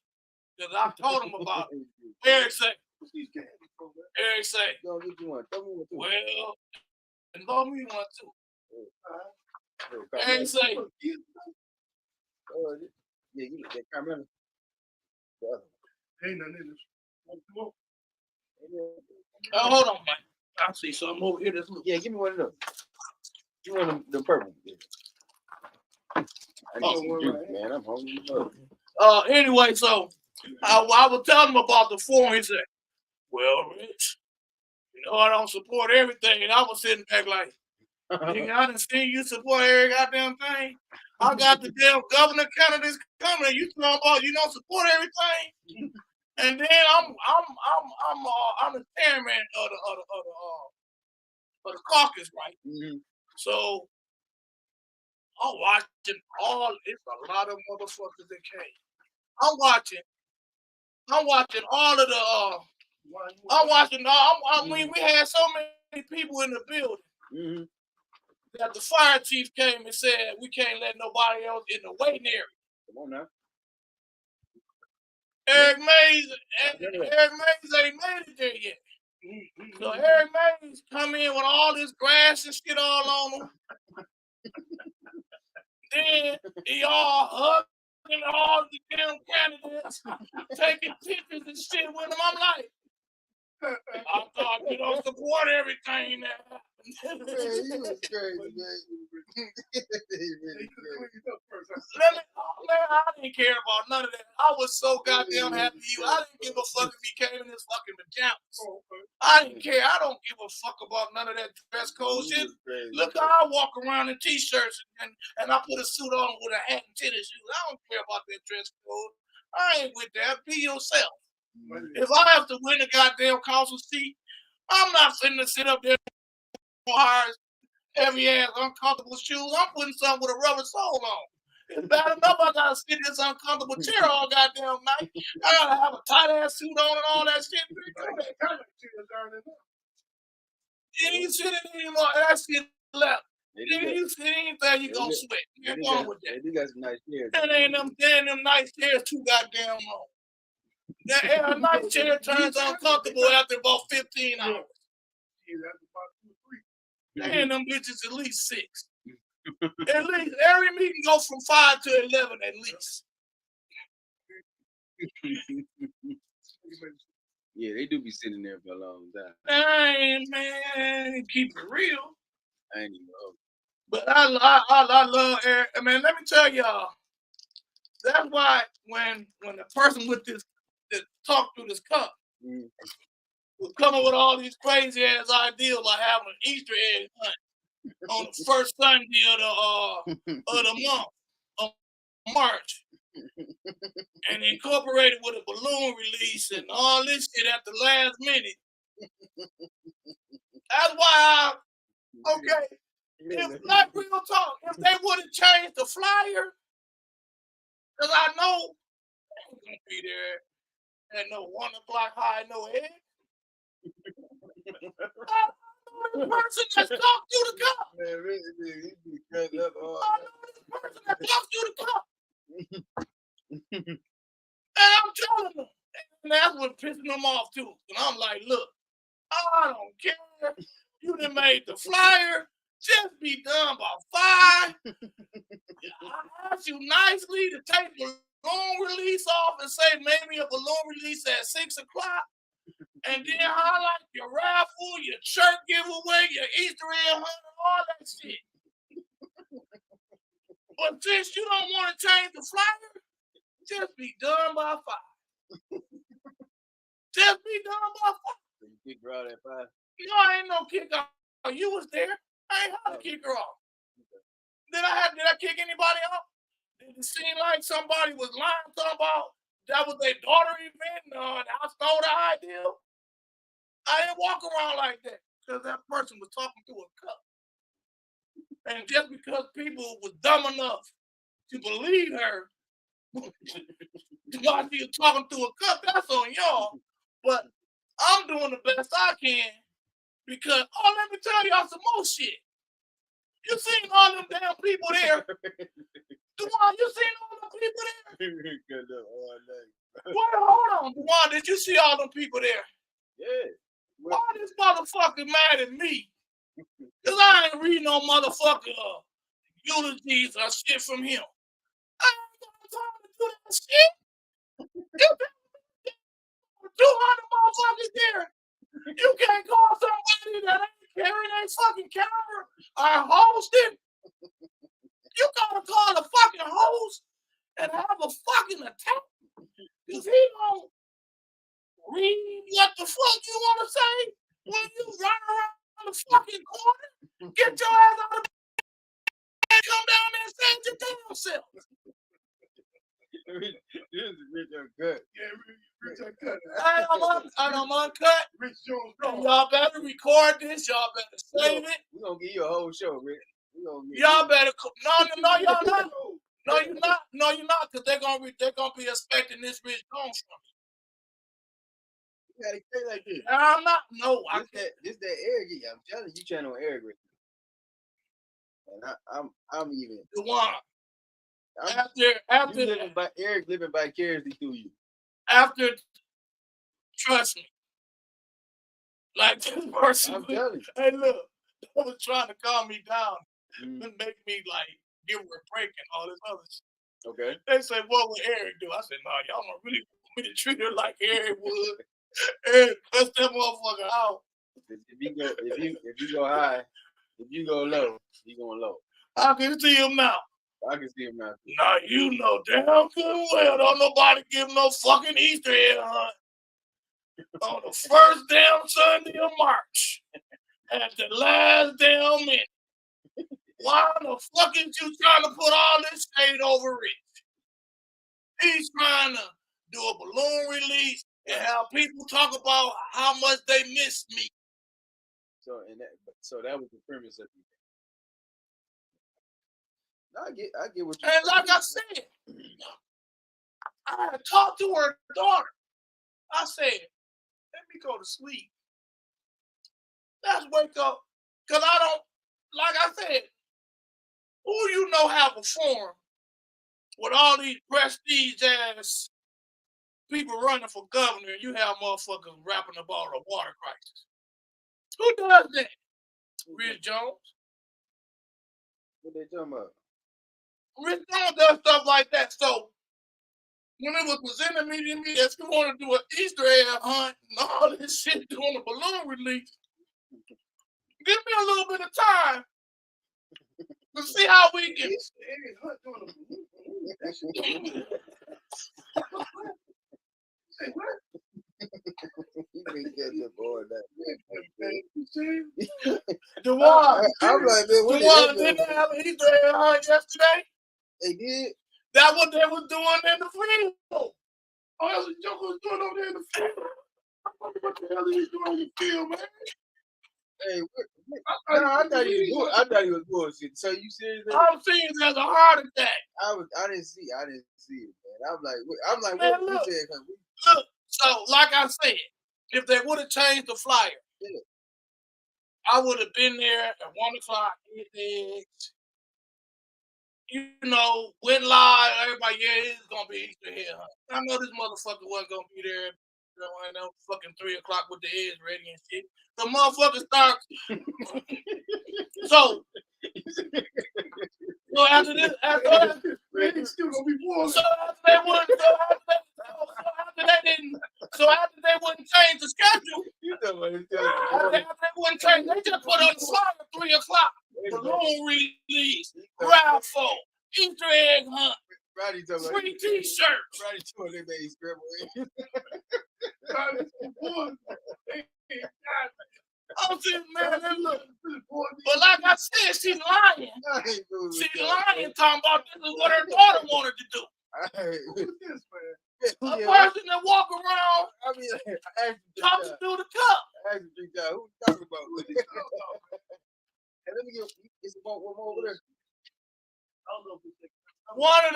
because I told him about it. Eric said, Yo, what you want? Throw me one too. well, and throw me one too. Eric say, yeah, you look that camera. Ain't nothing in this. hold on, man. I see something over here. Yeah, give me one of those. Give me one of the purple. Yeah. I need some juice, man. I'm hungry. Anyway, so I was telling him about the forum. He said, well, Rich, you know I don't support everything. And I was sitting back like, nigga, I done seen you support every goddamn thing. I got the damn governor candidates coming. You talking about you don't support everything, and then I'm the chairman of the caucus, right? Mm-hmm. So I'm watching it's a lot of motherfuckers that came. I'm watching all of the. I mean, we had so many people in the building. Mm-hmm. That the fire chief came and said we can't let nobody else in the waiting area. Come on now. Eric Mays ain't made it there yet. So Eric Mays come in with all this grass and shit all on him. Then he all hugging all the damn candidates, taking pictures and shit with them. I'm like, I thought you don't support everything that happened. Man, you was crazy, man. I didn't care about none of that. I was so goddamn happy. I didn't give a fuck if he came in his fucking pajamas. I didn't care. I don't give a fuck about none of that dress code shit. Look how I walk around in t-shirts and I put a suit on with a hat and tennis shoes. I don't care about that dress code. I ain't with that. Be yourself. If I have to win a goddamn council seat, I'm not finna sit up there hard, heavy ass, uncomfortable shoes. I'm putting something with a rubber sole on. It's bad enough I gotta sit in this uncomfortable chair all goddamn night. I gotta have a tight ass suit on and all that shit. You ain't sitting anymore. That shit left. You see anything, you gonna sweat. You're going with that. You got some nice chairs. And ain't them nice chairs too goddamn long. That nice chair turns uncomfortable after about 15 hours. And them bitches at least 6. At least every meeting goes from 5 to 11 at least. Yeah, they do be sitting there for a long time. Hey, man, keep it real. I ain't even know. But I love Eric. I mean, let me tell y'all. That's why when the person with this that talked through this cup was coming with all these crazy ass ideas like having an Easter egg hunt on the first Sunday of the month of March, and incorporated with a balloon release and all this shit at the last minute. That's why if like real talk, if they would have changed the flyer, because I know they ain't gonna be there at no 1 o'clock high, no egg. The person that talked through the cup. Man, really, he be cutting up all I know this person that talked through the cup. And I'm telling them, and that's what pissing them off too. And I'm like, look, I don't care. You done made the flyer. Just be done by 5. I asked you nicely to take the balloon release off and say maybe a balloon release at 6 o'clock, and then highlight your raffle, your church giveaway, your Easter egg hunt, all that shit. But since you don't want to change the flyer, just be done by 5. Just be done by 5. So you kick her out at 5? No, I ain't no kick off. You was there. I ain't have to kick her off. Did I kick anybody off? Did it seem like somebody was lying talking about that was their daughter event? No, and I stole the idea. I didn't walk around like that because that person was talking through a cup. And just because people was dumb enough to believe her while she was talking through a cup, that's on y'all. But I'm doing the best I can because, let me tell y'all some more shit. You seen all them damn people there. DeWaun, you seen all them people there? Wait, hold on, DeWaun, did you see all them people there? Yeah. Why this motherfucker mad at me? Because I ain't reading no motherfucker eulogies or shit from him. I ain't got time to do that shit. 200 motherfuckers there. You can't call somebody that ain't carrying a fucking camera or hosting. You gotta call the fucking host and have a fucking attack. Because he don't read what the fuck you want to say when you run around the fucking corner. Get your ass out of the and come down there and say your damn self. This is Rich Uncut. Yeah, Rich Uncut. I'm uncut. Rich Jones. Y'all better record this. Y'all better save it. We're going to give you a whole show, Rich. Y'all better. No, y'all not. No, you're not. No, you're not, because they're gonna be expecting this Rich Jones from you. You gotta say like this. I'm not. No, I can't. This that Eric. I'm telling you, channel Eric with me. And I'm even. DeWaun. After Eric living vicariously through you. After, trust me. Like this person. I'm telling you. Hey, look, they was trying to calm me down and make me like give her a break and all this other shit. Okay. They say, what would Eric do? I said, no, y'all don't really want me to treat her like Eric would. Eric, cuss that motherfucker out. If you go high, if you go low, he going low. I can see him now. I can see him now. Now you know damn good well don't nobody give no fucking Easter egg hunt on the first damn Sunday of March at the last damn minute. Why the fuck is you trying to put all this shade over Rich? He's trying to do a balloon release and have people talk about how much they miss me. So that was the premise of the No, I get what you And like I said, I had talked to her daughter. I said, let me go to sleep. Let's wake up. Because I don't, like I said, who you know have a forum with all these prestige ass people running for governor and you have motherfuckers rapping about a water crisis? Who does that? Rich Jones. What they talking about? Rich Jones does stuff like that. So when it was presented to me that you want to do an Easter egg hunt and all this shit doing a balloon release, give me a little bit of time to see how we can. Easter egg hunt doing a balloon release. Say what? You ain't getting the board that. DeWaun, I'm like, man, what DeWaun didn't have an Easter egg hunt yesterday. They did. That's what they was doing in the field. Oh, that's what Joker was doing over there in the field. What the hell is he doing in the field, man? Hey, I thought he was bullshit. So you serious? I'm seeing it as a heart attack. I didn't see it, man. I'm like, Man, what look, you said? look, so like I said, if they would have changed the flyer, I would have been there at 1 o'clock. You know, went live. Everybody, yeah, it's gonna be Easter egg hunt. I know this motherfucker wasn't gonna be there. You know, fucking 3 o'clock with the eggs ready and shit. The motherfucker starts. So after this, man, it's still gonna be warm. So after they wouldn't change the schedule. You know what it's After they wouldn't change, they just put on the slide at 3 o'clock. Balloon release, raffle, Easter egg hunt, Roddy talking about free T-shirts. Roddy told they made scribble. I'm saying, man, that look. But like I said, she's lying. She's lying, talking about this is what her daughter wanted to do. A person that walk around talking through the cup. I asked you 3 times. Who you talking about? And let me get one more over there. One of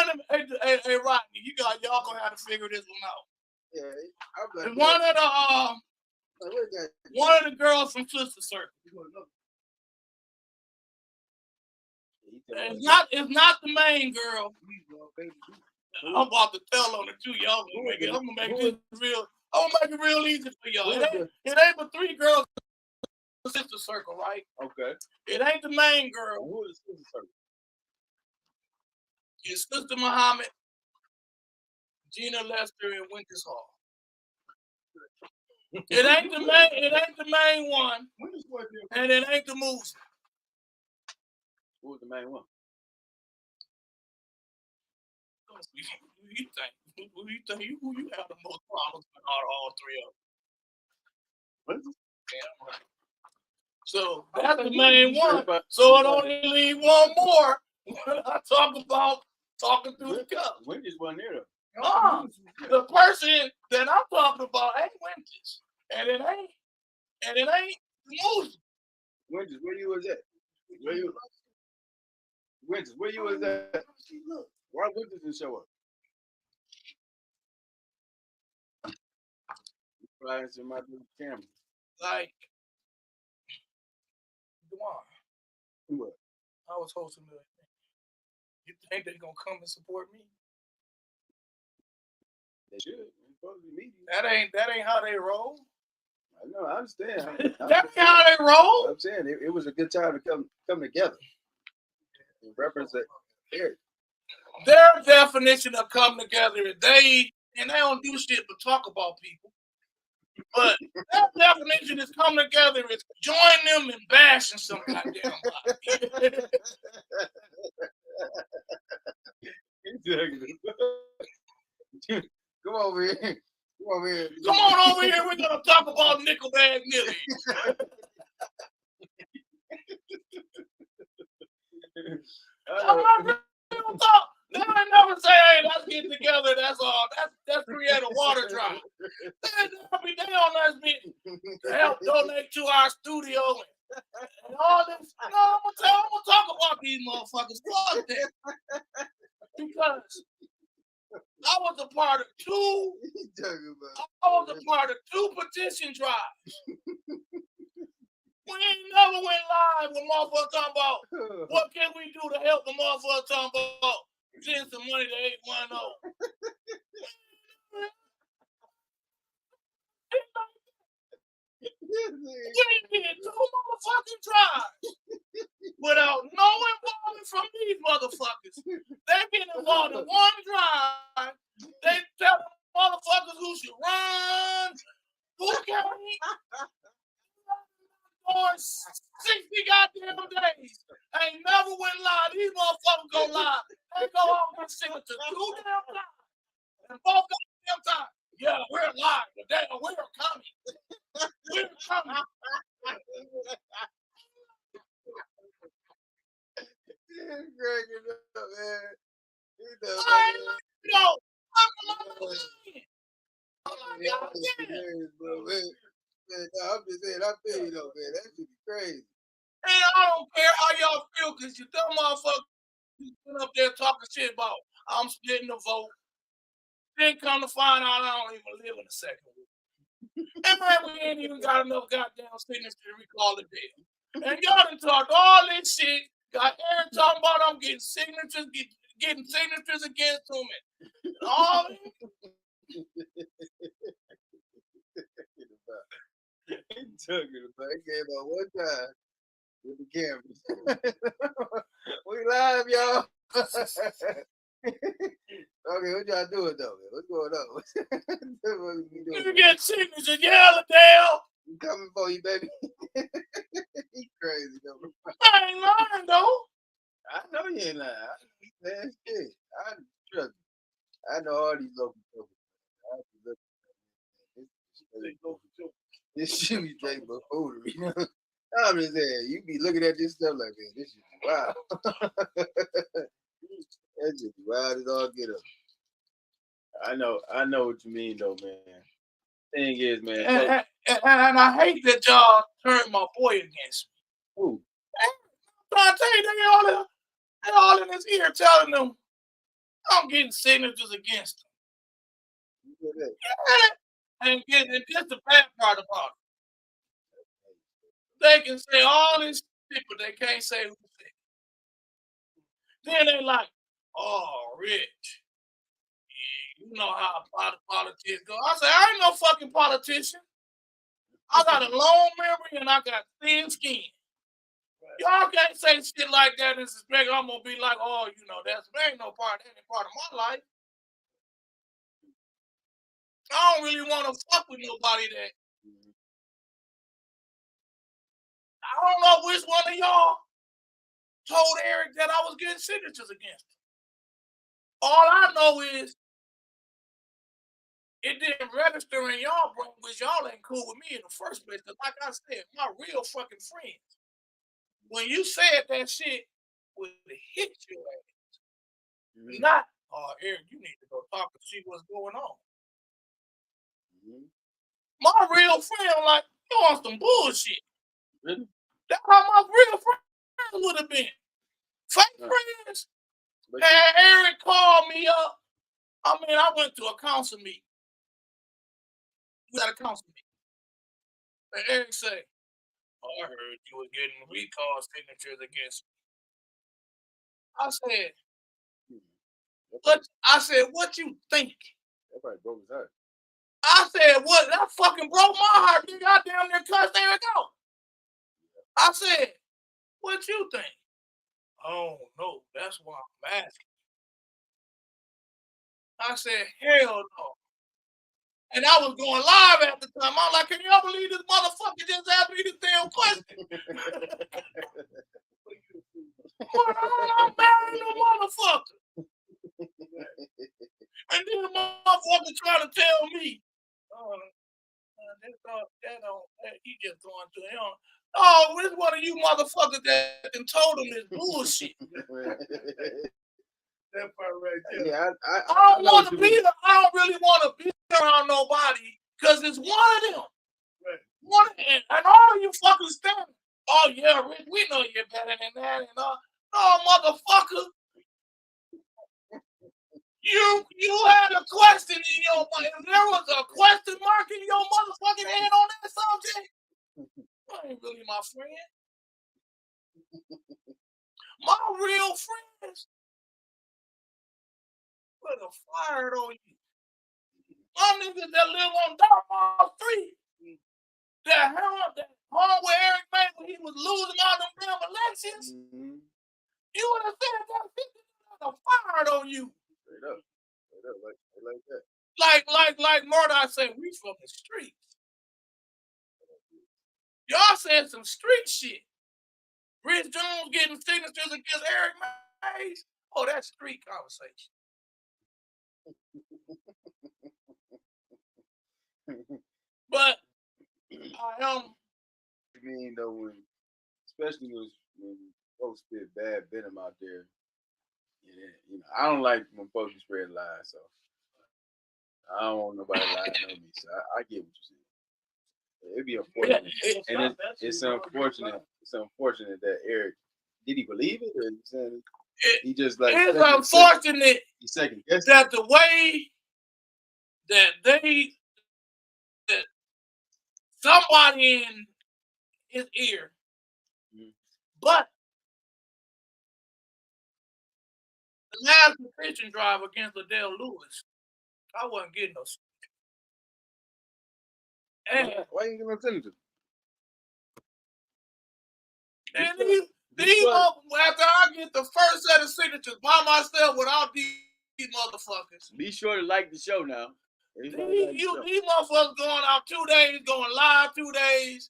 them, hey, Rodney, y'all gonna have to figure this one out. Yeah, one of the girls from Sister Circle. It's not the main girl. I'm about to tell on it too, y'all. I'm gonna make it real easy for y'all. It ain't but 3 girls in Sister Circle, right? Okay. It ain't the main girl. Who is Sister Circle? It's Sister Muhammad, Gina Lester, and Winters Hall. It ain't the main one, and it ain't the Moose. Who was the main one? Who you think? Who you have the most problems with all 3 of them? Yeah. So that's the main one. So it only leave one more when I talk about talking through the cup. Wendy's wasn't there though. The person that I'm talking about ain't Winters. And it ain't Moose. Wendy's, where you was at? Winters, where you was at? Why Winters didn't show up? You probably answered my camera. Like, DeWaun. What? I was hosting the thing. You think they're gonna come and support me? They should. That ain't how they roll. I know, I understand. That's how they roll. I'm saying it was a good time to come together. In reference to Eric. Their definition of come together is they don't do shit but talk about people. But their definition is come together is join them in bashing some goddamn body. Come over here. Come on over here. We're gonna talk about Nickelback Millie. They ain't never say, hey, let's get together. That's all. That's create a water drop. They on us to help donate to our studio and all this. No, I'm gonna talk about these motherfuckers. Fuck that. Because I was a part of 2 petition drives. We ain't never went live when motherfuckers talking about what can we do to help the motherfuckers talking about send some money to 810. We did 2 motherfucking drives without no involvement from these motherfuckers. They get involved in 1 drive. They tell the motherfuckers who should run, who can't eat. On 60 goddamn days. Ain't never went live. These motherfuckers go live. They go off and signature 2 damn times. And both goddamn times. Yeah, we're live today. We're coming. We're coming. He's cracking up, man. I'm just saying, I feel you though, man. That should be crazy. And I don't care how y'all feel, because you tell motherfuckers you sit up there talking shit about I'm splitting the vote. Then come to find out I don't even live in the second week. And man, we ain't even got enough goddamn signatures to recall the deal. And y'all done talked all this shit. Got Eric talking about I'm getting signatures, getting signatures against him. And all He took it, but it came out one time. with the cameras. We live, y'all. Okay, what y'all doing though, man? What's going on? What we doing? You get signatures, Yellowdale. I'm coming for you, baby. He crazy though. I ain't lying though. I know you ain't lying. Man, shit. I trust you. I know all these local people. I have to look. This shit be straight buffoonery. I'm just saying, you be looking at this stuff like, man, this shit is wild. That's just wild as all get up. I know what you mean though, man. Thing is, man. And I hate that y'all turned my boy against me. Who? I'm trying to tell you, they all in his ear telling them I'm getting signatures against him. And just the bad part about it. They can say all this shit, but they can't say who said it. Then they like, oh, Rich, you know how politics go. I say, I ain't no fucking politician. I got a long memory and I got thin skin. Y'all can't say shit like that and suspect I'm gonna be like, oh, you know, that ain't no part of my life. I don't really want to fuck with nobody that. I don't know which one of y'all told Eric that I was getting signatures against him. All I know is it didn't register in y'all brain, which y'all ain't cool with me in the first place. Because like I said, my real fucking friends, when you said that shit would hit your ass. Not, oh, Eric, you need to go talk and see what's going on. My real friend, like, you on some bullshit. Really? That's how my real friends would have been. Fake friends. And Eric called me up. I went to a council meeting. We had a council meeting. And Eric said, oh, I heard you were getting recall signatures against me. I said, what you think? That probably broke his heart. I said, what? That fucking broke my heart, nigga. I damn near cussed Eric out. I said, what you think? Oh, no, that's why I'm asking. I said, hell no. And I was going live at the time. I'm like, can y'all believe this motherfucker just asked me this damn question? I'm marrying no motherfucker. And then the motherfucker trying to tell me, he just going to him. Oh, this one of you motherfuckers that told him this bullshit. That part right there. Yeah, I don't really want to be around nobody because it's one of them. Right. And all of you fucking stand. Oh yeah, Rick, we know you're better than that. And oh, motherfucker. You had a question in your mind. If there was a question mark in your motherfucking head on that subject, I ain't really my friend. My real friends would have fired on you. My niggas that live on Dartmouth Street, that home where Eric Mays when he was losing all them damn elections, you would have said that 50 would have fired on you. Straight up, like that. Like Murdoch said, we from the streets. Y'all said some street shit. Rich Jones getting signatures against Eric Mays. Oh, that's street conversation. But I mean though, especially when folks spit bad venom out there. Yeah, I don't like when folks spread lies, so I don't want nobody lying on me. So I get what you said. It'd be unfortunate, and it's unfortunate. It's unfortunate that Eric did he believe it, or he just like it's unfortunate that the way that somebody in his ear, but the last petition drive against Liddell Lewis, I wasn't getting no. And why you getting no signature? And these after I get the first set of signatures by myself without these motherfuckers. Be sure to like the show now. These motherfuckers going out 2 days, going live 2 days,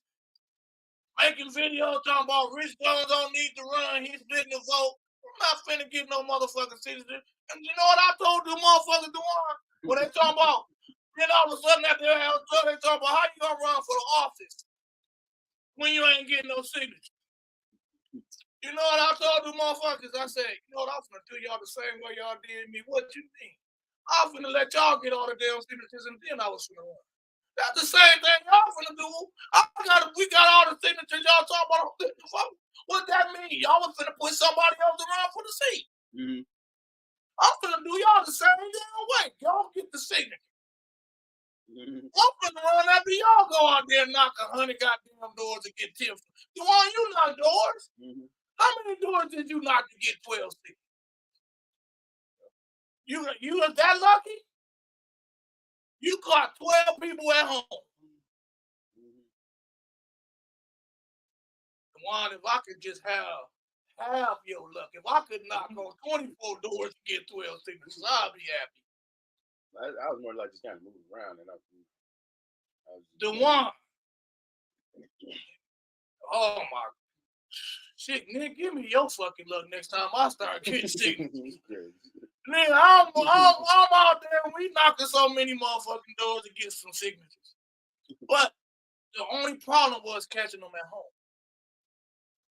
making videos talking about Rich Jones don't need to run, he's splitting the vote. I'm not finna get no motherfucking signature. And you know what I told the motherfuckers DeWaun? When they talking about, then all of a sudden after they talking about how you gonna run for the office when you ain't getting no signature. You know what I told the motherfuckers? I said, you know what, I'm finna do y'all the same way y'all did me. What you think? I'm finna let y'all get all the damn signatures and then I was finna run. That's the same thing y'all finna do. We got all the signatures y'all talking about on the vote. What that mean? Y'all was finna put somebody else around for the seat. Mm-hmm. I'm finna do y'all the same damn way. Y'all get the signature. Mm-hmm. I'm finna run after y'all go out there and knock 100 goddamn doors to get 10. DeWaun, you knock doors. Mm-hmm. How many doors did you knock to get 12 seats? You was that lucky? You caught 12 people at home. DeWaun, if I could just have half your luck, if I could knock on 24 doors to get 12 signatures, I'd be happy. I was more like just kind of moving around and I was DeWaun. Oh my shit, Nick, give me your fucking luck next time I start getting signatures. Nigga, I'm out there and we knocking so many motherfucking doors to get some signatures. But the only problem was catching them at home.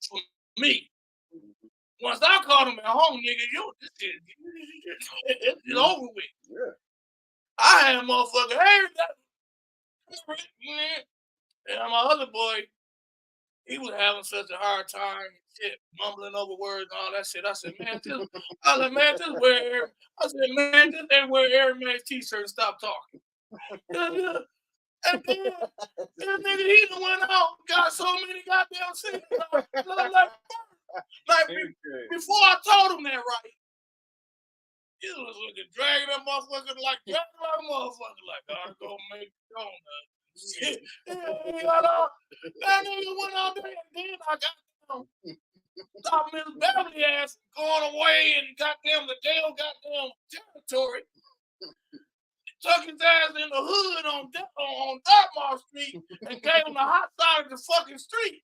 For me. Once I caught them at home, nigga, it's over with. Yeah. I had motherfucker, and my other boy, he was having such a hard time, shit, mumbling over words and all that shit. I said, man, just wear Eric Mays t-shirt and stop talking. And then this nigga, he done went out, got so many goddamn signatures. Like before I told him that, right? He was looking, dragging that motherfucker like a motherfucker. Like, I'm gonna make it on that. Shit. That nigga went out there and then I got stop Miss Beverly ass going away and goddamn the Dale goddamn territory. Took his ass in the hood on Dartmouth Street and gave him the hot side of the fucking street.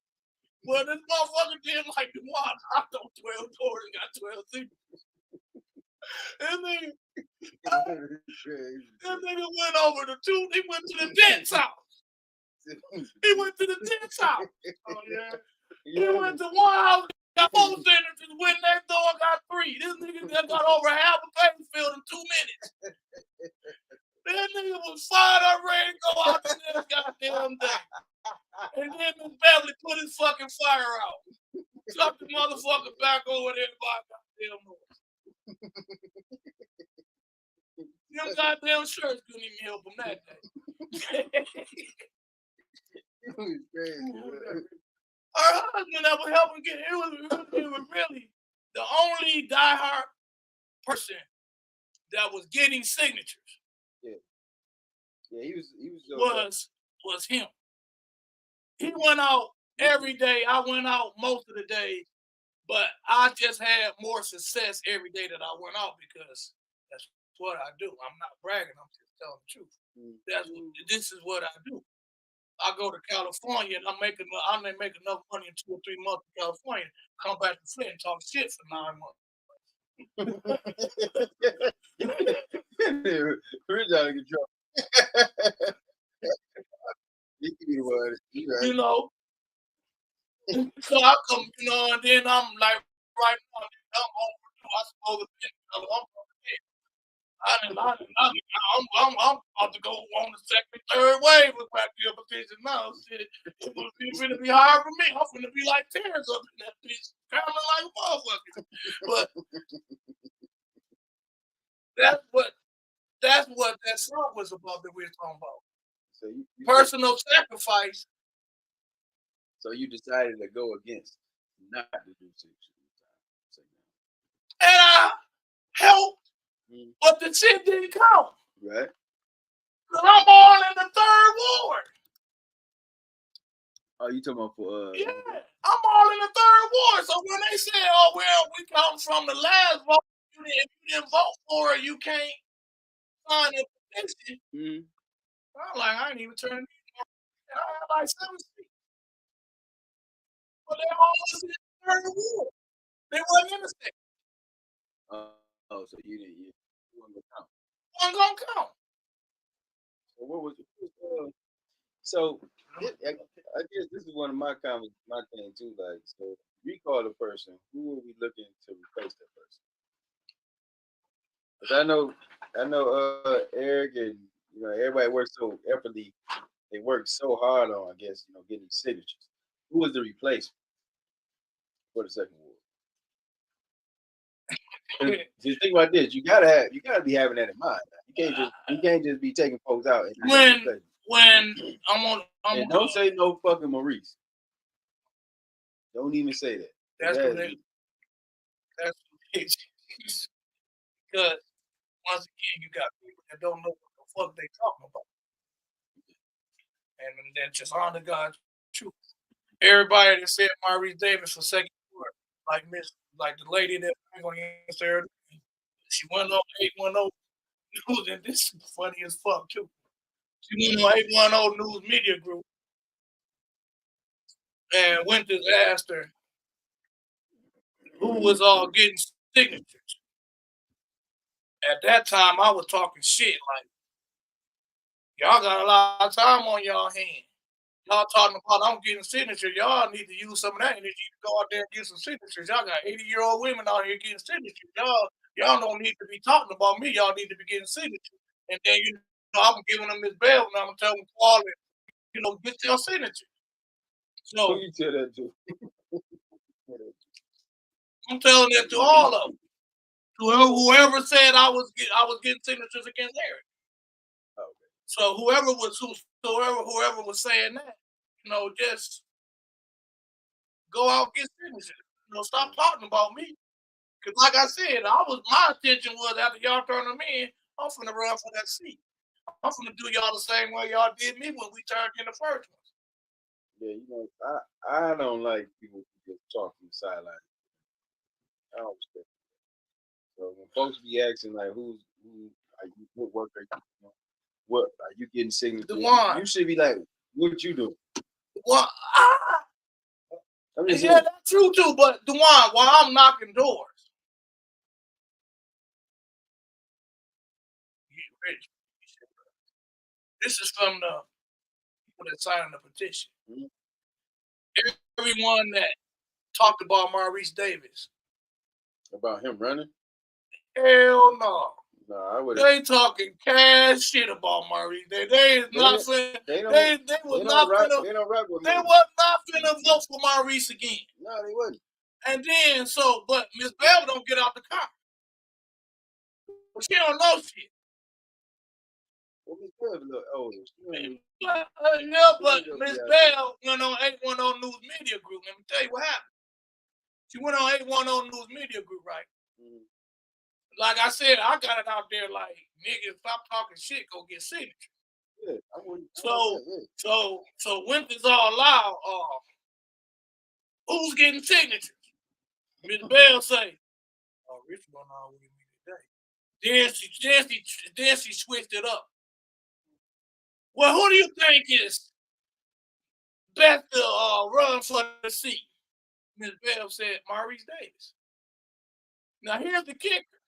Well, this motherfucker did like DeWaun. I know 12 doors and got 12 signatures. This nigga went over he went to the dent's house. He went to the dent's house. Oh, yeah. He went to one house, got 4 signatures, went next door, got 3. This nigga just got over half a paper field in 2 minutes. That nigga was fired up, ready to go out to this goddamn thing. And then Miss Beverly put his fucking fire out. Stuck the motherfucker back over there by goddamn noise. Them goddamn shirts couldn't even help him that day. Her husband that was helping get it was really the only diehard person that was getting signatures. Yeah, he was him. He went out every day. I went out most of the days, but I just had more success every day that I went out because that's what I do. I'm not bragging. I'm just telling the truth. This is what I do. I go to California and I may make enough money in 2 or 3 months in California. Come back to Flint and talk shit for 9 months. Rich out of control. You know. So I come, and then I'm like, right now, I'm overdue. I supposed to be, I'm about to go on the 2nd, 3rd wave with back to your position now. Shit, it's going to be hard for me. I'm going to be like tears up in that bitch, crying like a motherfucker. But that's what that song was about that we were talking about. So you personal sacrifice. So you decided to go against not to do 6. And I helped. But the shit didn't come. Right. Because I'm all in the 3rd ward. Oh, you talking about for yeah, I'm all in the 3rd when they say, "Oh well, we come from the last vote," if you didn't vote for it, you can't sign a petition. Mm-hmm. I'm like, I ain't even turning. I had like 7 seats, but they all was in the third ward. They wasn't in the state. Oh, so you didn't. You wasn't gonna count. Wasn't gonna count. So what was it? So I guess this is one of my comments, my thing too. Like, so recall the person. Who are we looking to replace that person? Because I know, Eric and everybody works so effortlessly. They work so hard on, I guess, getting signatures. Who was the replacement for the second ward? Just think about this. You gotta be having that in mind. You can't just be taking folks out. When I'm don't say no fucking Maurice. Don't even say that. That's what it is. Because once again, you got people that don't know what the fuck they talking about. And then just honor God's truth. Everybody that said Maurice Davis for second ward, like the lady that I'm going to answer her, she went on 810 News, and this is funny as fuck too. She went on 810 News Media Group and went to ask her who was all getting signatures. At that time, I was talking shit like, y'all got a lot of time on y'all hands. Y'all talking about I'm getting signatures. Y'all need to use some of that energy to go out there and get some signatures. Y'all got 80-year-old women out here getting signatures. Y'all don't need to be talking about me. Y'all need to be getting signatures. And then I'm giving them this bell and I'm telling them call it, get your signature. So who you tell that to? I'm telling that to all of them. Whoever said I was getting signatures against Eric. Okay. So whoever was saying that, just go out and get signatures. Stop talking about me. Because like I said, my intention was after y'all turn them in, I'm finna run for that seat. I'm finna do y'all the same way y'all did me when we turned in the first one. Yeah, I don't like people who just talk from the sideline. I don't respect that. So when folks be asking like, who are you, what work are you, what are you getting signatures? DeWaun. You should be like, what you do? Well, yeah, that's true too. But DeWaun, while I'm knocking doors, this is from the people that signed the petition. Mm-hmm. Everyone that talked about Maurice Davis. About him running? Hell no. No, I would. They talking cash shit about Maurice. They was not finna vote for Maurice again. No, they wouldn't. And then but Miss Bell don't get out the car. She don't know shit. Well, Miss Bell's a little older. But Miss Bell went on 810 News Media Group. Let me tell you what happened. She went on 810 News Media Group, right? Mm-hmm. Like I said, I got it out there like, niggas, stop talking shit, go get signatures. Yeah, So when this all out, who's getting signatures? Miss Bell say, "Oh, Rich going on with me today." Then she switched it up. Well, who do you think is best to run for the seat? Miss Bell said Maurice Davis. Now here's the kicker.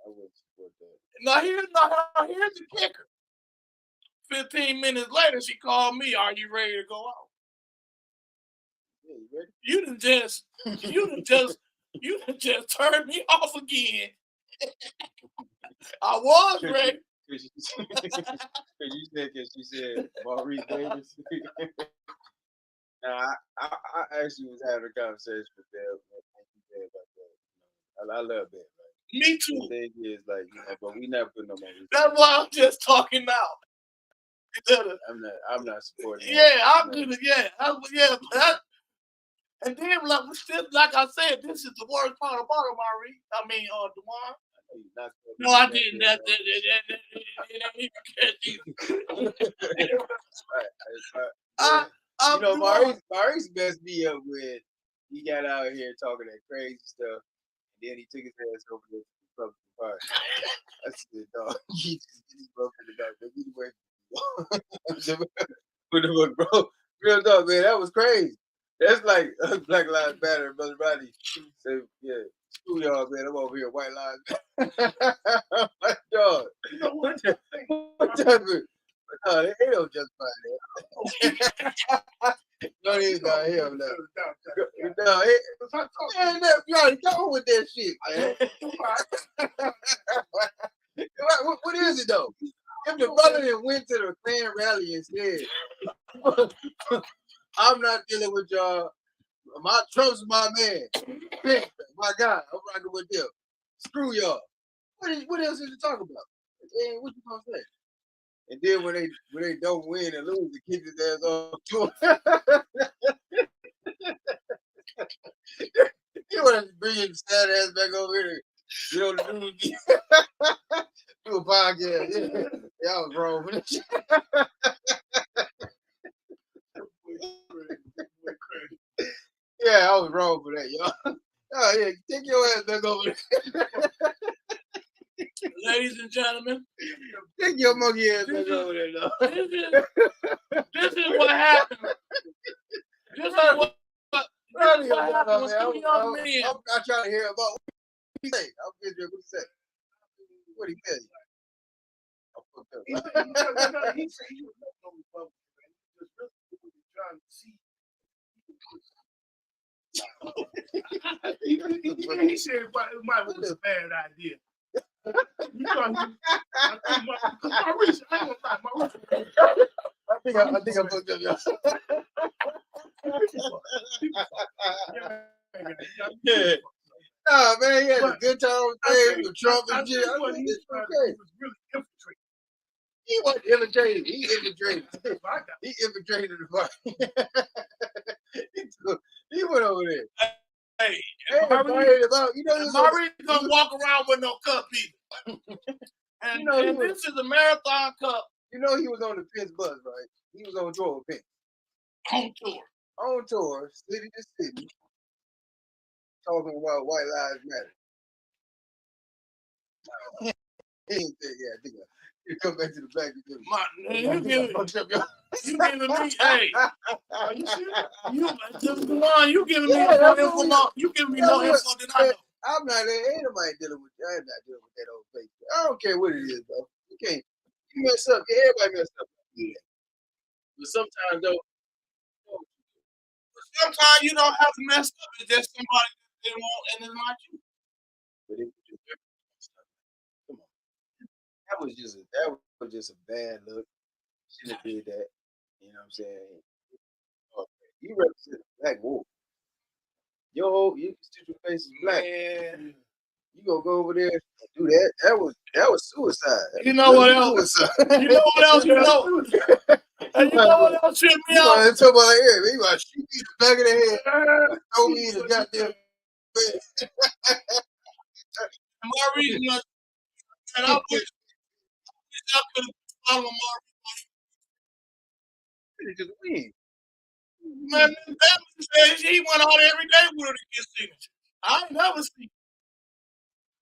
I would support that. Now here's the kicker. 15 minutes later, she called me. Are you ready to go out? Yeah, you ready? You done just turned me off again. I was ready. Because she said Maurice Davis. Now, I actually was having a conversation with Bell about that. I love that. Right? Me too. The thing is, like, but we never put no Maurice. That's why I'm just talking now. I'm not supporting. Yeah, I'm gonna. Yeah, and then like I said, this is the worst part about Maurice. I mean, DeWaun. No, I didn't. That Maurice best be up with he got out here talking that crazy stuff, and then he took his ass over to the Republican Party. I said, dog, he just get his bro in the dark. Get away from the bro. Real dog, man, that was crazy. That's like Black Lives Matter, Brother Rodney said, yeah, screw y'all, man. I'm over here, White Lives Matter. My dog. What type of, no, they don't justify that. No, they ain't got hell no. No, man, y'all go with that shit, man. What is it though? If the brother that went to the fan rally and said, I'm not dealing with y'all. My Trump's my man. My guy, I'm rocking with them. Screw y'all. What else is to talk about? And what you gonna say? And then when they don't win and lose, they kick his ass off to him. You want to bring his sad ass back over here? You know the news. Do a podcast. Yeah, I was wrong for this shit. Yeah, I was wrong for that, y'all. Oh yeah, take your ass back over there. Ladies and gentlemen, Take your monkey ass back over there, though. this is what happened. This is what happened with two young men. I'm not trying to hear about what he say. I'm busy. What he say? What he tell you? He said he was no Republican, man. He was really trying to see. He said it might was a bad idea. You know, my research, I ain't gonna lie, I think I fucked up, y'all. Yeah. Nah, man, he had a good time with Trump and shit. I mean, it's okay. He was really infiltrating. He wasn't infiltrated. He infiltrated. He infiltrated the party. He went over there. Hey, Maurice don't walk around with no cup either. And, You know, and this is a marathon cup you know he was on the Pence bus, right? He was on tour with Pence. on tour. On tour, city to city, talking about White Lives Matter. He ain't said, yeah, I think you come back to the back. You giving me, hey, are you serious? DeWaun, you giving me more info. You giving me more info than I know. I'm not, ain't nobody dealing with that. I'm not dealing with that old face. I don't care what it is, though. You can't, you mess up. Yeah, everybody mess up. Yeah. But sometimes, though, Sometimes you don't have to mess up. It's just somebody that they want and it's not you. but it was just, come on. That was just a bad look. Shouldn't have did that. You know what I'm saying? Okay. You represent a black wolf. Your whole constituent base is black. Man. You gonna go over there and do that? That was suicide. You know what else? You know what else? You know. And you know what else tripped me out? Talk about like, yeah, you gotta shoot me in the back of the head, throw me in the goddamn bed. Maurice, and I wish I could have followed Maurice. Just win. Man, that says he went out every day with her to get signature. I ain't never seen.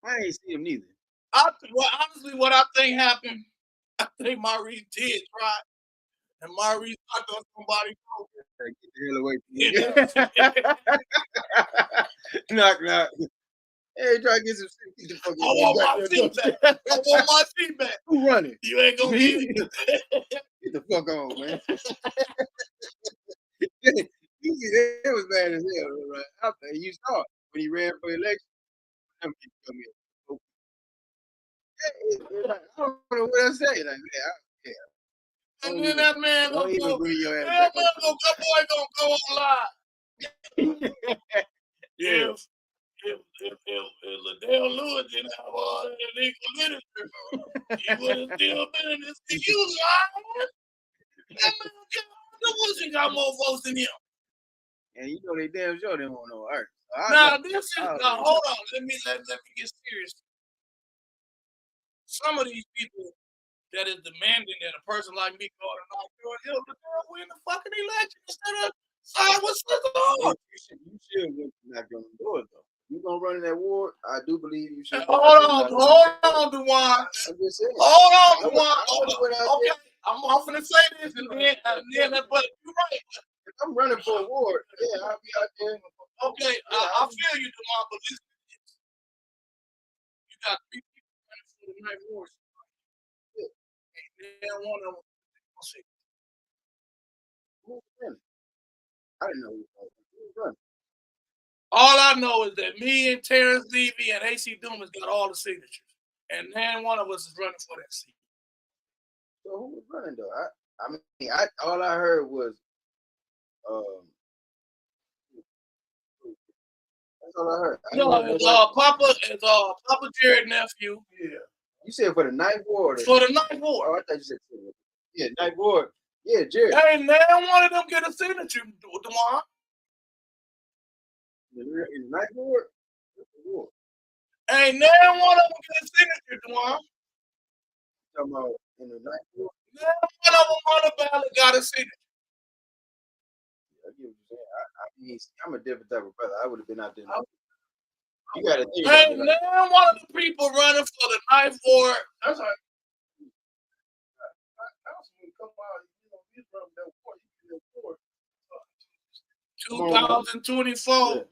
I ain't see him neither. Honestly, what I think happened, I think Maurice did try, and Maurice knocked on somebody's door. Get the hell away from me. Knock. Hey, try to get some shit. Get the fuck I want my seat back. I want my seat back. Who running? You ain't gonna get it. Get the fuck on, man. You see, that was bad as hell, right? Out there. You saw it when he ran for election. Them people come in. I don't know what I say. Like, yeah. And then that man Don't gonna even go. bring your ass That back man that boy gonna go on live. Yeah. If Liddell Lewis didn't have all that illegal literature, he would have still been in this thing. You lying? That man got more votes than him. And you know they damn sure they won't know art. Now this is hold on. Let me get serious. Some of these people that is demanding that a person like me go to knock win the fucking election instead of side with Sister Lord. You should knock on the door though. You gonna run in that ward? I do believe you should. Hold on, DeWaun. I'm just saying. Hold on, DeWaun. Okay, I'm finna say this and then but you're right. if I'm running for a ward, yeah, I'll be out there. Okay, I feel you, DeWaun, but listen to this. You got 3 people running for the night ward. And one of them. Who's running? I didn't know who was running. All I know is that me and Terrence Levy and AC Dumas got all the signatures. And then one of us is running for that seat. So who was running though? I mean, all I heard was, that's all I heard. It's Papa Jared nephew. Yeah. You said for the ninth ward. For the ninth ward. Oh, I thought you said ninth ward. Yeah, Jared. Ain't now one of them get a signature, DeWaun. In the ninth ward? Ain't now one of them get a signature, DeWaun. Talking about in the ninth ward? Now one of them on the ballot got a signature. I get what you're saying. I'm a different type of brother. I would have been out there. You got to think. Ain't now one of the people running for the ninth ward. That's right. Councilman come out, he's from that ward. 2024.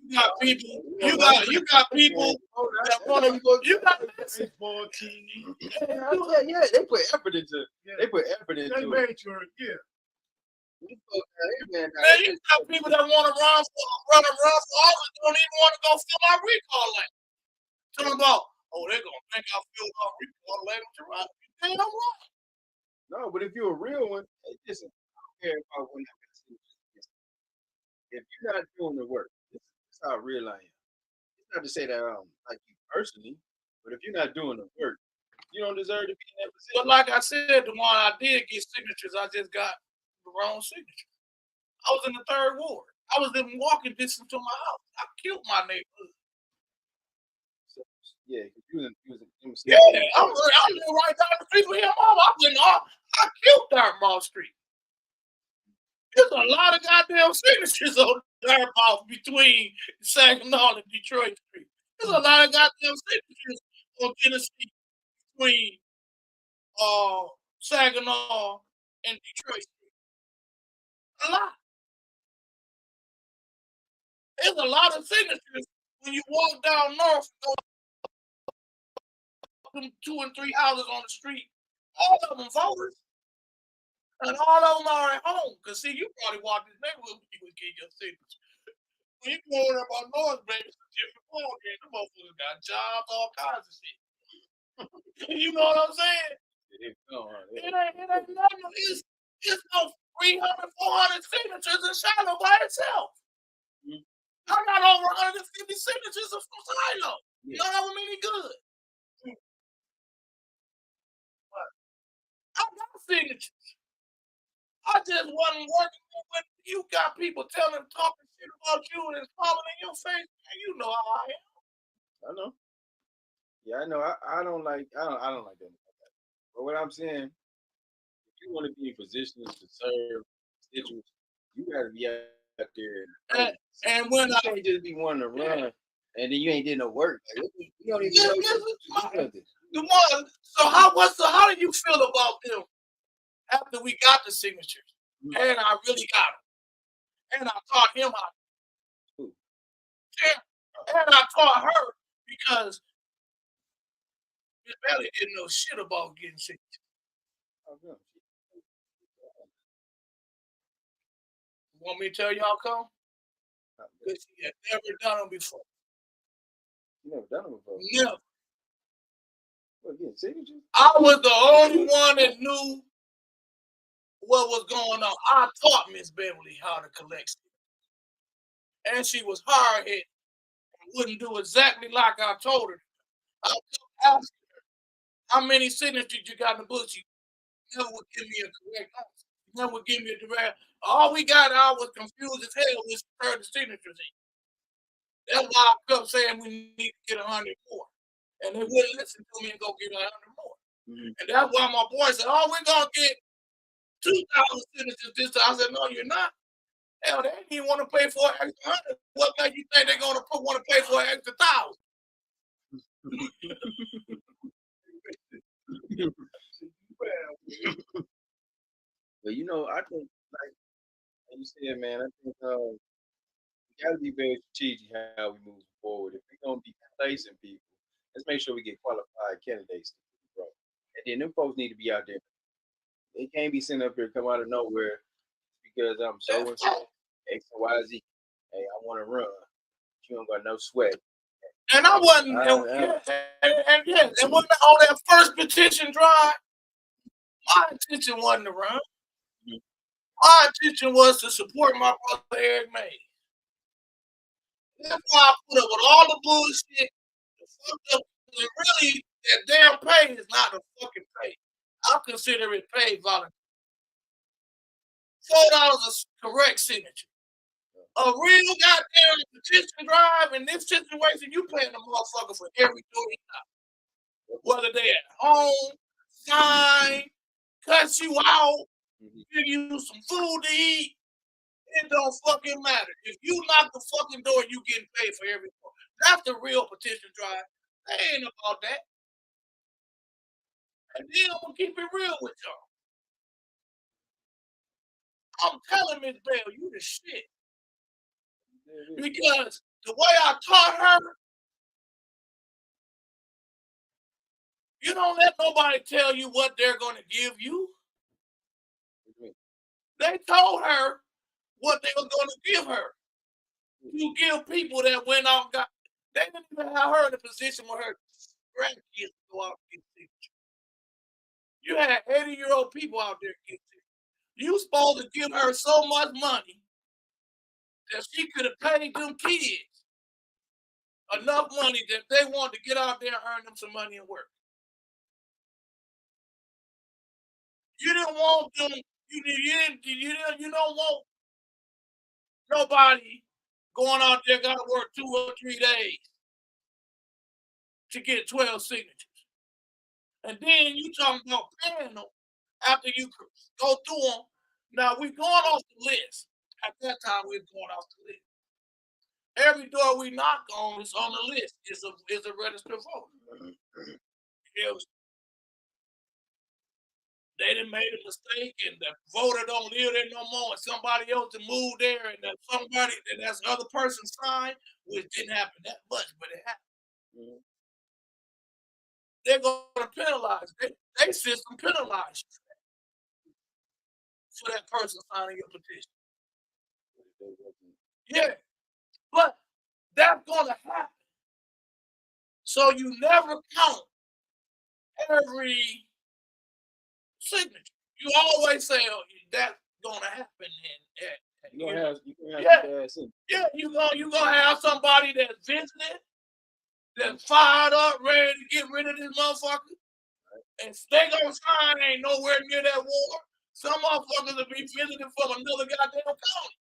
You got people. You got people that want to. You got baseball team. Yeah, they put effort into. They put effort into. They made sure, yeah. Man, you got people that want to run for office don't even want to go fill out recall letter. Talking about, they're gonna think I filled out recall letter to run. Damn right. No, but if you're a real one, hey, listen, I don't care about when I got signatures. If you're not doing the work, that's how real I am. It's not to say that I don't like you personally, but if you're not doing the work, you don't deserve to be in that position. But like I said, the one I did get signatures, I just got the wrong signature. I was in the 3rd ward. I was in walking distance to my house. I killed my neighborhood. So, yeah, you was Yeah, I live right down the street from him. I killed Dartmouth Street. There's a lot of goddamn signatures on Dartmouth between Saginaw and Detroit Street. There's a lot of goddamn signatures on Tennessee between Saginaw and Detroit Street. A lot. There's a lot of signatures when you walk down north, go them 2 and 3 houses on the street. All of them voters. And all of them are at home. Because, see, you probably walk this neighborhood when you would get your signature. When you go over up on North, baby, it's a different ballgame. The motherfuckers got jobs, all kinds of shit. You know what I'm saying? It ain't nothing. It's no 300, 400 signatures in Shiloh by itself. I got over 150 signatures from Shiloh. You know how many good? I got signatures. I just wasn't working with you. Got people talking shit about you and falling in your face. And you know how I am. I know. Yeah, I know. I don't like that. But what I'm saying, if you want to be in positions to serve constituents, you got to be out there. And when you can't just be wanting to run and then you ain't did no work. Like, you don't even know DeWaun, so how do you feel about them after we got the signatures? And I really got them. And I taught him how to. And I taught her because Miss Bailey didn't know shit about getting signatures. Want me to tell y'all come? Because she had never done them before. You never done them before? Never. What, getting signatures? I was the only one that knew what was going on. I taught Miss Beverly how to collect signatures. And she was hard-headed and wouldn't do exactly like I told her. I kept asking her, how many signatures you got in the book? She never would give me a correct answer. Never would give me a direct. All we got, I was confused as hell with 30 signatures in. That's why I kept saying we need to get 100 more. And they wouldn't listen to me and go get 100 more. And that's why my boy said, we're going to get 2,000 signatures this time. I said, no, you're not. Hell, they didn't even want to pay for an extra 100. What makes you think they're going to want to pay for an extra 1,000? But you know, I think like you said, man, I think we gotta be very strategic how we move forward. If we're gonna be placing people, let's make sure we get qualified candidates, bro. And then them folks need to be out there. They can't be sitting up here come out of nowhere because I'm so and so X and Y Z. Hey, I want to run. You don't got no sweat. And I wasn't, and wasn't on that first petition drive. My intention wasn't to run. My intention was to support my brother Eric Mays. That's why I put up with all the bullshit. The fucked up, really, that damn pay is not a fucking pay. I consider it paid volunteer. $4 a correct signature. A real goddamn petition drive in this situation, you paying the motherfucker for every door he got. Whether they at home, sign, cut you out, give you some food to eat, it don't fucking matter. If you knock the fucking door, you getting paid for every door. That's the real petition drive. They ain't about that. And then I'm gonna keep it real with y'all. I'm telling Miss Bell, you the shit. Because the way I taught her, you don't let nobody tell you what they're going to give you. They told her what they were going to give her. You give people that went out, they didn't even have her in a position where her grandkids go out and get signatures. You had 80-year-old people out there getting signatures. You supposed to give her so much money that she could have paid them kids enough money that they wanted to get out there and earn them some money and work. You didn't want them. You don't want nobody going out there got to work 2 or 3 days to get 12 signatures. And then you talking about paying them after you go through them. Now we going off the list. At that time, we were going off the list. Every door we knock on is on the list. Is a registered voter. They done made a mistake, and the voter don't live there no more, and somebody else to move there, and that's the other person signed, which didn't happen that much, but it happened. They're going to penalize. They system penalize you for that person signing your petition. Yeah, but that's going to happen. So you never count every signature. You always say, "Oh, that's going to happen." And you're gonna have somebody that's visiting, that's fired up, ready to get rid of this motherfucker, and they gonna sign ain't nowhere near that war. Some motherfuckers will be visiting from another goddamn county.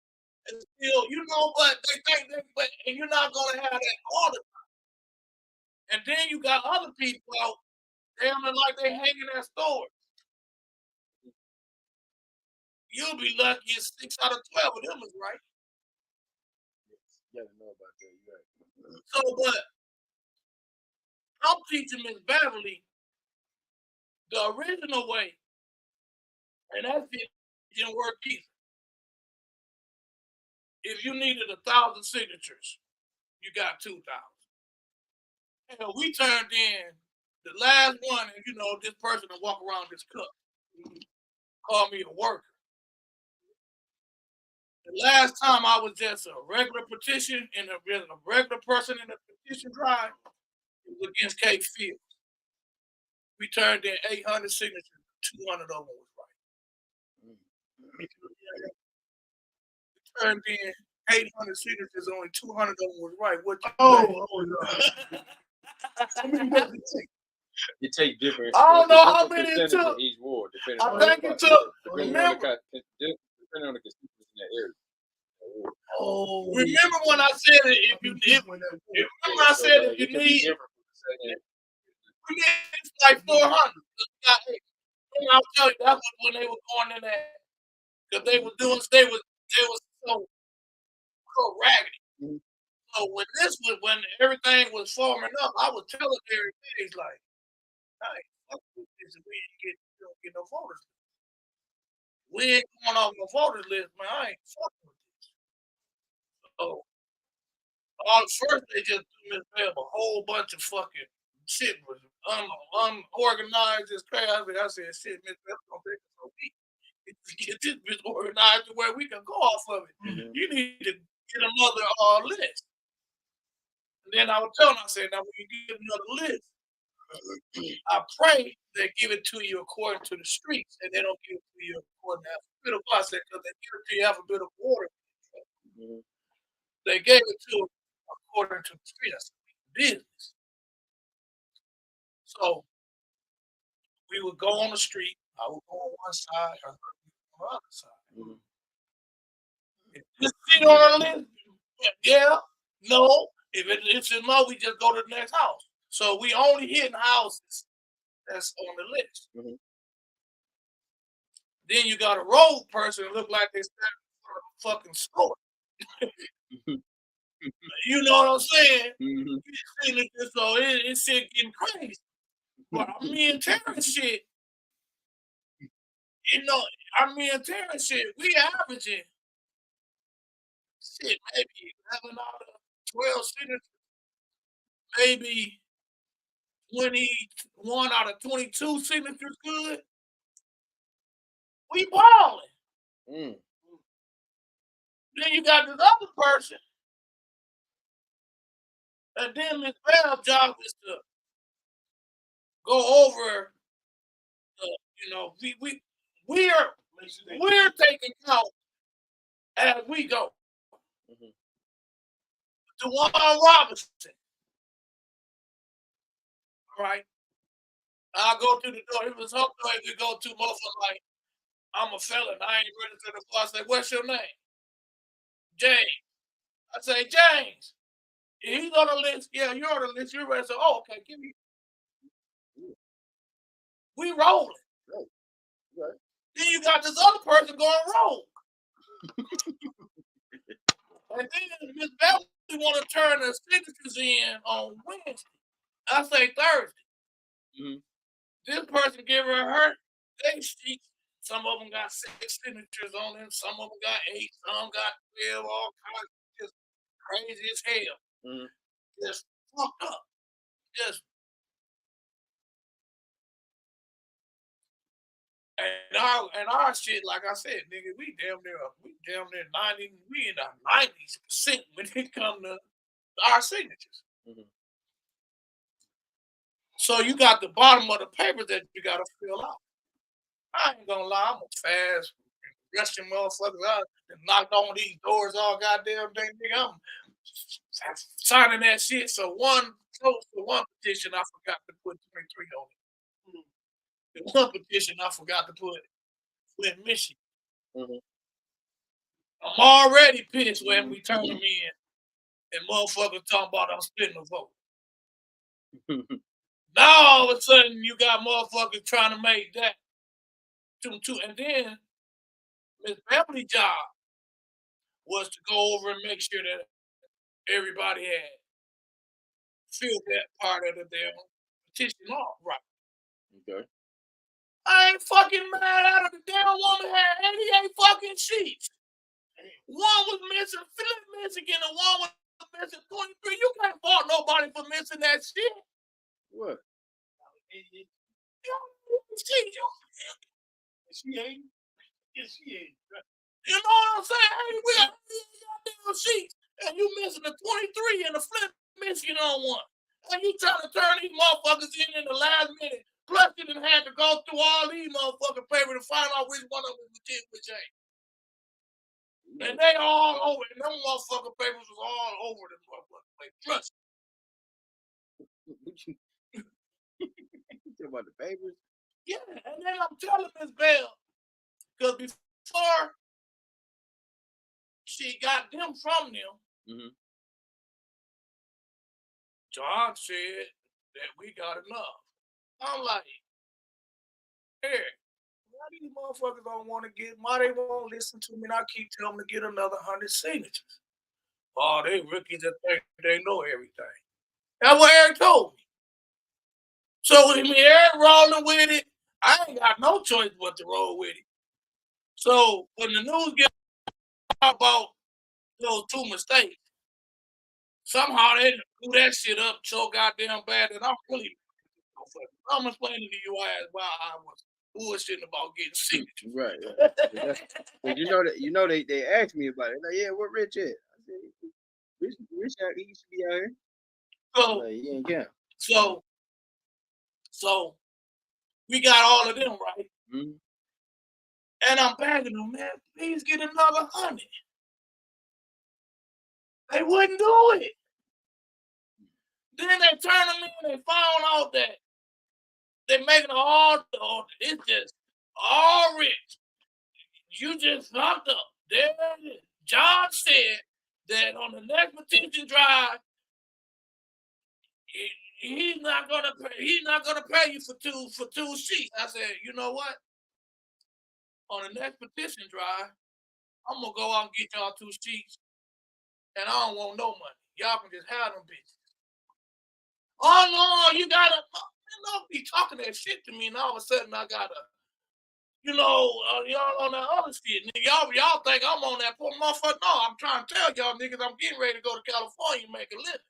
And still, but they think and you're not gonna have that all the time. And then you got other people out damn like they hanging their stores. You'll be lucky if 6 out of 12 of them is right. You gotta know about that, right? So, but I'm teaching Miss Beverly the original way, and that didn't work either. If you needed 1,000 signatures, you got 2,000. Hell, we turned in the last one, and this person to walk around this cup called me a worker. The last time I was just a regular petition and a regular person in a petition drive, it was against Cape Field. We turned in 800 signatures, 200 of them was right. We turned in 800 signatures, only 200 of them was right. What you take different. I don't know how many it took. Each ward, I think it took. Depending on the constituency in that area. Remember when I said that if you need, we need like 400. I'll tell you that was when they were going in there because they was so raggedy. So when everything was forming up, I was telling Eric Mays like, I ain't fucking with this if we don't get no voters. We ain't going off no voters list, man. I ain't fucking with this. So first they just threw Miss a whole bunch of fucking shit was unorganized as crap. I said, shit, Miss Bell's gonna take us a week. Get this bitch organized to where we can go off of it. Mhm. You need to get another list. And then I was telling her, I said, now when you get another list, I pray they give it to you according to the streets, and they don't give it to you according to alphabetical. I said, because they give it to you alphabetical order. Mhm. They gave it to them according to the street. I said, business. So we would go on the street. I would go on one side, her on the other side. Mhm. If this seat on the list, yeah, no. If it's in low, we just go to the next house. So we only hitting houses that's on the list. Mhm. Then you got a road person that look like they stand for a fucking store. You know what I'm saying? Mhm. So it's shit getting crazy. But me and Terrence shit, me and Terrence shit, we averaging shit, maybe 11 out of 12 signatures, maybe 21 out of 22 signatures good. We balling. Mm. Then you got this other person, and then Ms. Bell's job is to go over we're taking count as we go. Mhm. DeWaun Robinson, right? I'll go through the door. It was hoping if you go to motherfucker like, I'm a felon. I ain't registered the car. I say, what's your name? James. I say, James. He's on the list. Yeah, you're on the list. You're registered. Oh, okay. Give me. We rolling. Right. Then you got this other person going rogue. And then Miss Bell want to turn the signatures in on Wednesday. I say Thursday. Mm-hmm. This person give her date sheet. Some of them got 6 signatures on them. Some of them got 8. Some got 12. All kinds of just crazy as hell. Mm-hmm. Just fucked up. Just and our shit, like I said, nigga, we damn near 90. We in the 90% when it come to our signatures. Mm-hmm. So you got the bottom of the paper that you gotta fill out. I ain't gonna lie, I'm a fast Russian motherfuckers out and knocked on these doors all goddamn day, nigga. I'm signing that shit. So one petition I forgot to put 23 on it. The one petition I forgot to put Flint, Michigan. Mm-hmm. I'm already pissed when we turn them in and motherfuckers talking about I'm splitting the vote. Now all of a sudden you got motherfuckers trying to make that two, and then Miss Beverly's job was to go over and make sure that everybody had filled that part of the damn petition off right. Okay. I ain't fucking mad out of the damn woman had 88 fucking sheets. One was missing Flint, Michigan, and one was missing 23. You can't fault nobody for missing that shit. What? She ain't. You know what I'm saying? Hey, we got damn sheets, and you missing the 23 and the Flint, Michigan on one. And you trying to turn these motherfuckers in the last minute. Plus, you done had to go through all these motherfucking papers to find out which one of them was legit, which ain't. And they all over. And them motherfucking papers was all over the motherfucking place. Trust me. You about the papers? Yeah, and then I'm telling Miss Bell, because before she got them from them, mm-hmm. John said that we got enough. I'm like, here, Why these motherfuckers don't want to get? Why they won't listen to me? And I keep telling them to get another 100 signatures. Oh, they rookies that think they know everything. That's what Eric told me. So with me, Eric rolling with it, I ain't got no choice but to roll with it. So when the news gets out about those two mistakes, somehow they do that shit up so goddamn bad that I'm explaining to you why I was bullshitting about getting signatures. Right. But you know they asked me about it. Like, yeah, where Rich at? I said, Rich out, he used to be out here. So, like, he ain't count. So we got all of them right. Mm-hmm. And I'm begging them, man, please get another 100. They wouldn't do it. Then they turn them in and they found out that they're making all it's just all Rich. You just fucked up. There it is. John said that on the next petition drive, he's not gonna pay you for two sheets. I said, you know what? On the next petition drive, I'm gonna go out and get y'all 2 sheets, and I don't want no money. Y'all can just have them bitches. Oh no, you gotta be talking that shit to me, and all of a sudden I gotta, y'all on that other shit. And y'all think I'm on that poor motherfucker. No, I'm trying to tell y'all niggas I'm getting ready to go to California and make a living.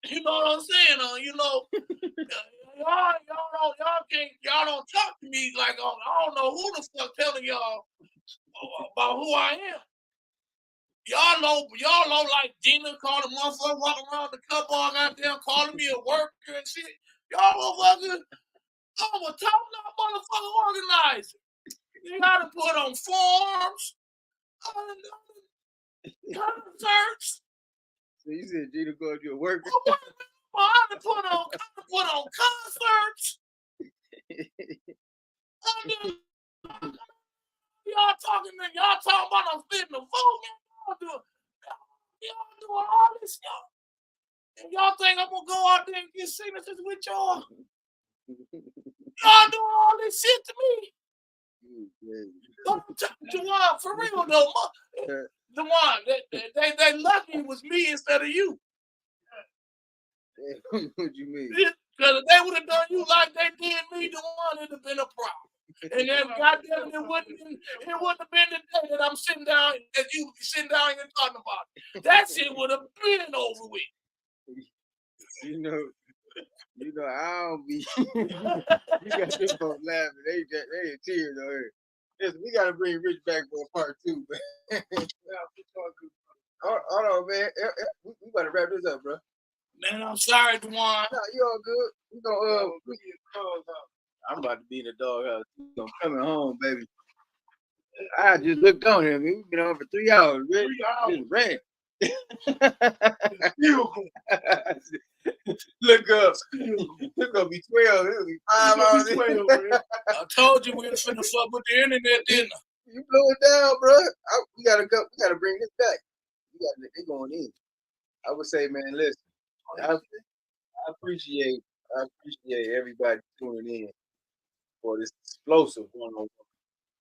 You know what I'm saying? Y'all don't talk to me like I don't know who the fuck telling y'all about who I am. Y'all know like Gina calling motherfucker walking around the cup all goddamn calling me a worker and shit. Y'all motherfuckers, I'm a top motherfucker organizer. You gotta put on forms, concerts. So you said Gina called you a worker? I had to put on concerts. Y'all talking about I'm fitting the vote. Y'all doing all this stuff. And y'all think I'm gonna go out there and get signatures with y'all? Y'all doing all this shit to me. DeWaun, for real though, DeWaun, they lucky it was me instead of you. What you mean? Because if they would have done you like they did me, DeWaun, it'd have been a problem. And then goddamn, it wouldn't have been the day that I'm sitting down, that you would be sitting down and talking about it. That shit would have been over with. You know, I don't be. You got this folks laughing. They in tears over here. Listen, we gotta bring Rich back for a part 2, man. Hold on, man. We gotta wrap this up, bro. Man, I'm sorry, DeWaun. No, you all good. We gonna I'm about to be in the doghouse. I'm coming home, baby. I just looked on him. We've been on for 3 hours. Rich. 3 hours. Just ran. Look up. It's gonna be 12. It'll be 5 hours. 12, I told you we was finna fuck with the internet, didn't I? You blow it down, bro. We gotta go. We gotta bring this back. They going in. I would say, man, listen. I appreciate everybody tuning in for this explosive one-on-one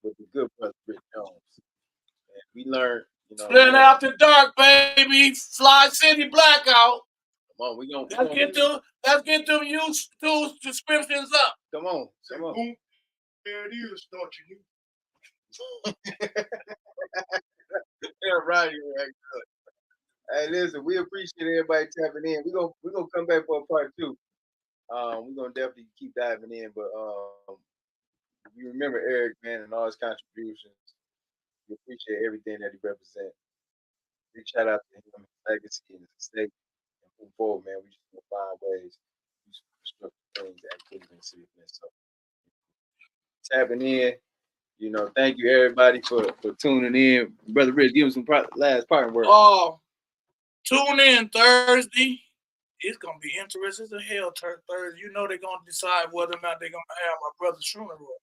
with the good brother Rich Jones. And we learned, Flint after dark, baby. Fli-City Blackout. Come on, let's get them used to descriptions up. Come on. There it is, start you. Yeah, right. Good. Hey, listen, we appreciate everybody tapping in. We're gonna come back for a part 2. We're gonna definitely keep diving in, but you remember Eric, man, and all his contributions. We appreciate everything that he represents. Big shout out to him, his legacy, and his estate. And move forward, man. We just gonna find ways to do some constructive things and activities in the city of Flint. So tapping in. Thank you everybody for tuning in. Brother Rich, give him some last parting words. Tune in Thursday. It's gonna be interesting as hell. Thursday, they're gonna decide whether or not they're gonna have my brother's funeral.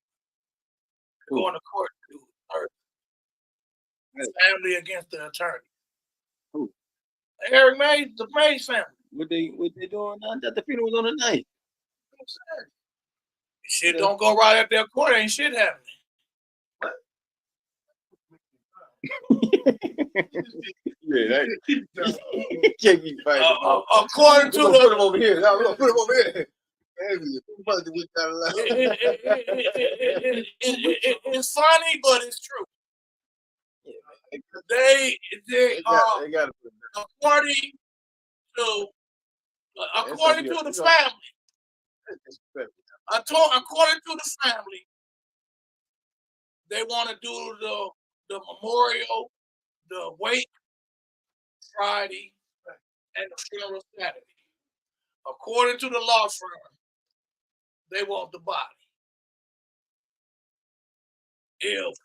Going to court Thursday. Family against the attorney. Who? Eric Mays, the Mays family. What they doing now? That the funeral was on the night. Shit don't go right at their court, ain't shit happening. Yeah, that can't be fighting. According to put him over here. No, we're gonna put him over here. It's funny, but it's true. They got according to the family. According to the family, they want to do the memorial, the wake Friday, and the funeral Saturday. According to the law firm, they want the body. If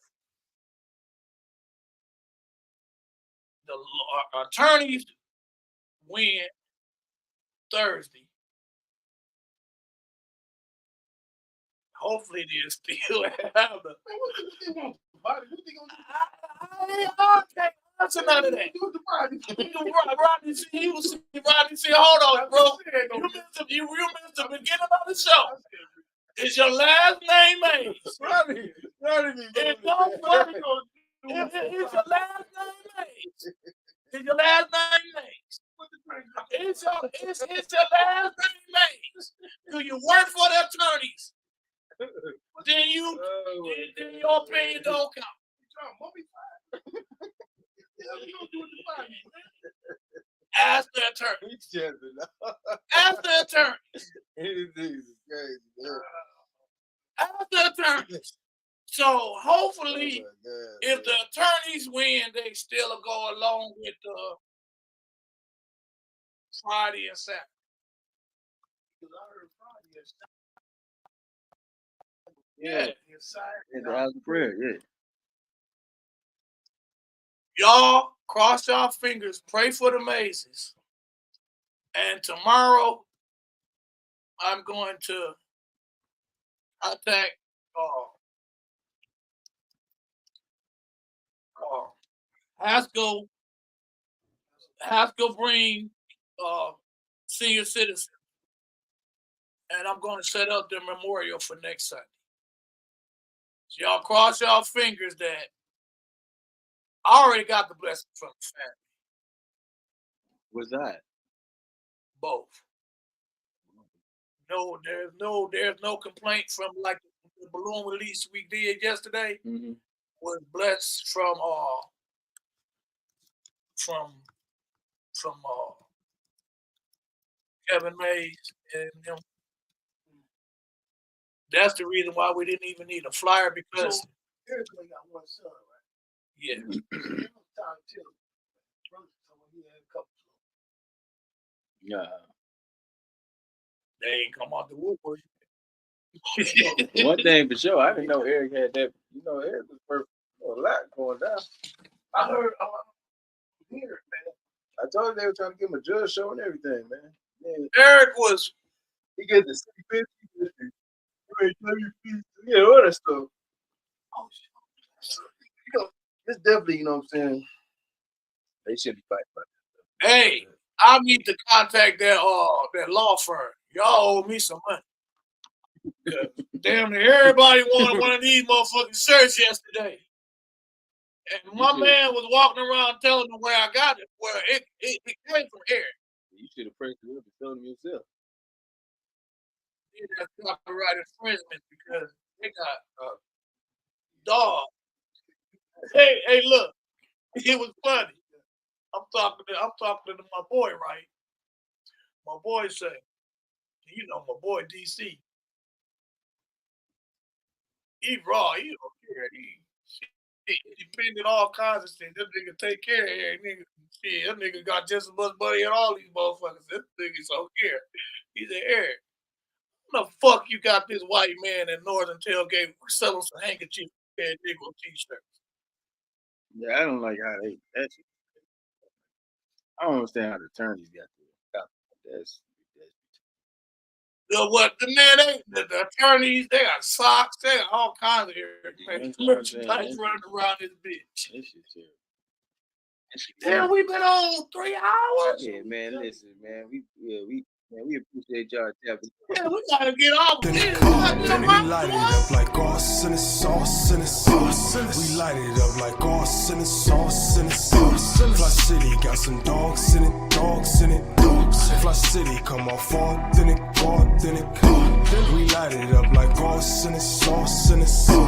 the attorneys win Thursday, hopefully they'll still have the body. I can't answer none of that. Rodney C, hold on, bro. You missed the beginning of the show. Is your last name Mays? Rodney. It's your last name Mays. Is your last name Mays? It's your last name Mays. Do you work for the attorneys? Then your opinion don't count. Ask the attorney. Ask the attorney. Ask the attorney. So hopefully, if the attorneys win, they still go along with the Friday and Saturday. Yeah. The house of prayer, yeah. Y'all cross y'all fingers, pray for the Mazes. And tomorrow, I'm going to contact Haskell bring senior citizen. And I'm going to set up the memorial for next Sunday. So y'all cross y'all fingers that I already got the blessing from the family. What's that? Both. No, there's no complaint from like the balloon release we did yesterday. Mm-hmm. Was blessed from Kevin Mays and him. That's the reason why we didn't even need a flyer because Eric got one son, right? yeah. Yeah. They ain't come out the woodwork. One thing for sure, I didn't know Eric had that. You know, Eric was perfect. A lot going down. I heard here, man. I told you they were trying to give him a judge show and everything, man. Eric was. He get the city yeah, all that stuff. It's definitely, you know what I'm saying. They should be fighting about that. Hey, I need to contact that law firm. Y'all owe me some money. Damn near everybody wanted one of these motherfucking shirts yesterday. And my man was walking around telling them where I got it. Well, it came from Eric. You should have pressed the wheel to tell them yourself. That's copyright infringement because they got dog. Hey, look, it was funny. I'm talking to my boy, right? My boy said, you know, my boy DC. He raw, he don't care. He depending on all kinds of shit. This nigga take care of here. Shit, that nigga got just as much money as all these motherfuckers. This nigga don't care. He said, Eric, how the fuck you got this white man at Northern Tailgate selling some handkerchiefs and Negro t-shirts? Yeah, I don't like how I don't understand how the attorneys got that's what the man ain't the attorneys, they got socks, they got all kinds of merchandise running around this bitch. Damn, we been on 3 hours. Yeah, man. Listen, man. We Man, we appreciate y'all tapping. Yeah, we gotta get off Then this. it come, then we light it up like sauce in the sauce in the sauce. We light it up like sauce in the sauce in the sauce. Fli-City got some dogs in it, dogs in it, dogs. Fli-City come off authentic, authentic. We light it up like sauce in the sauce in the sauce.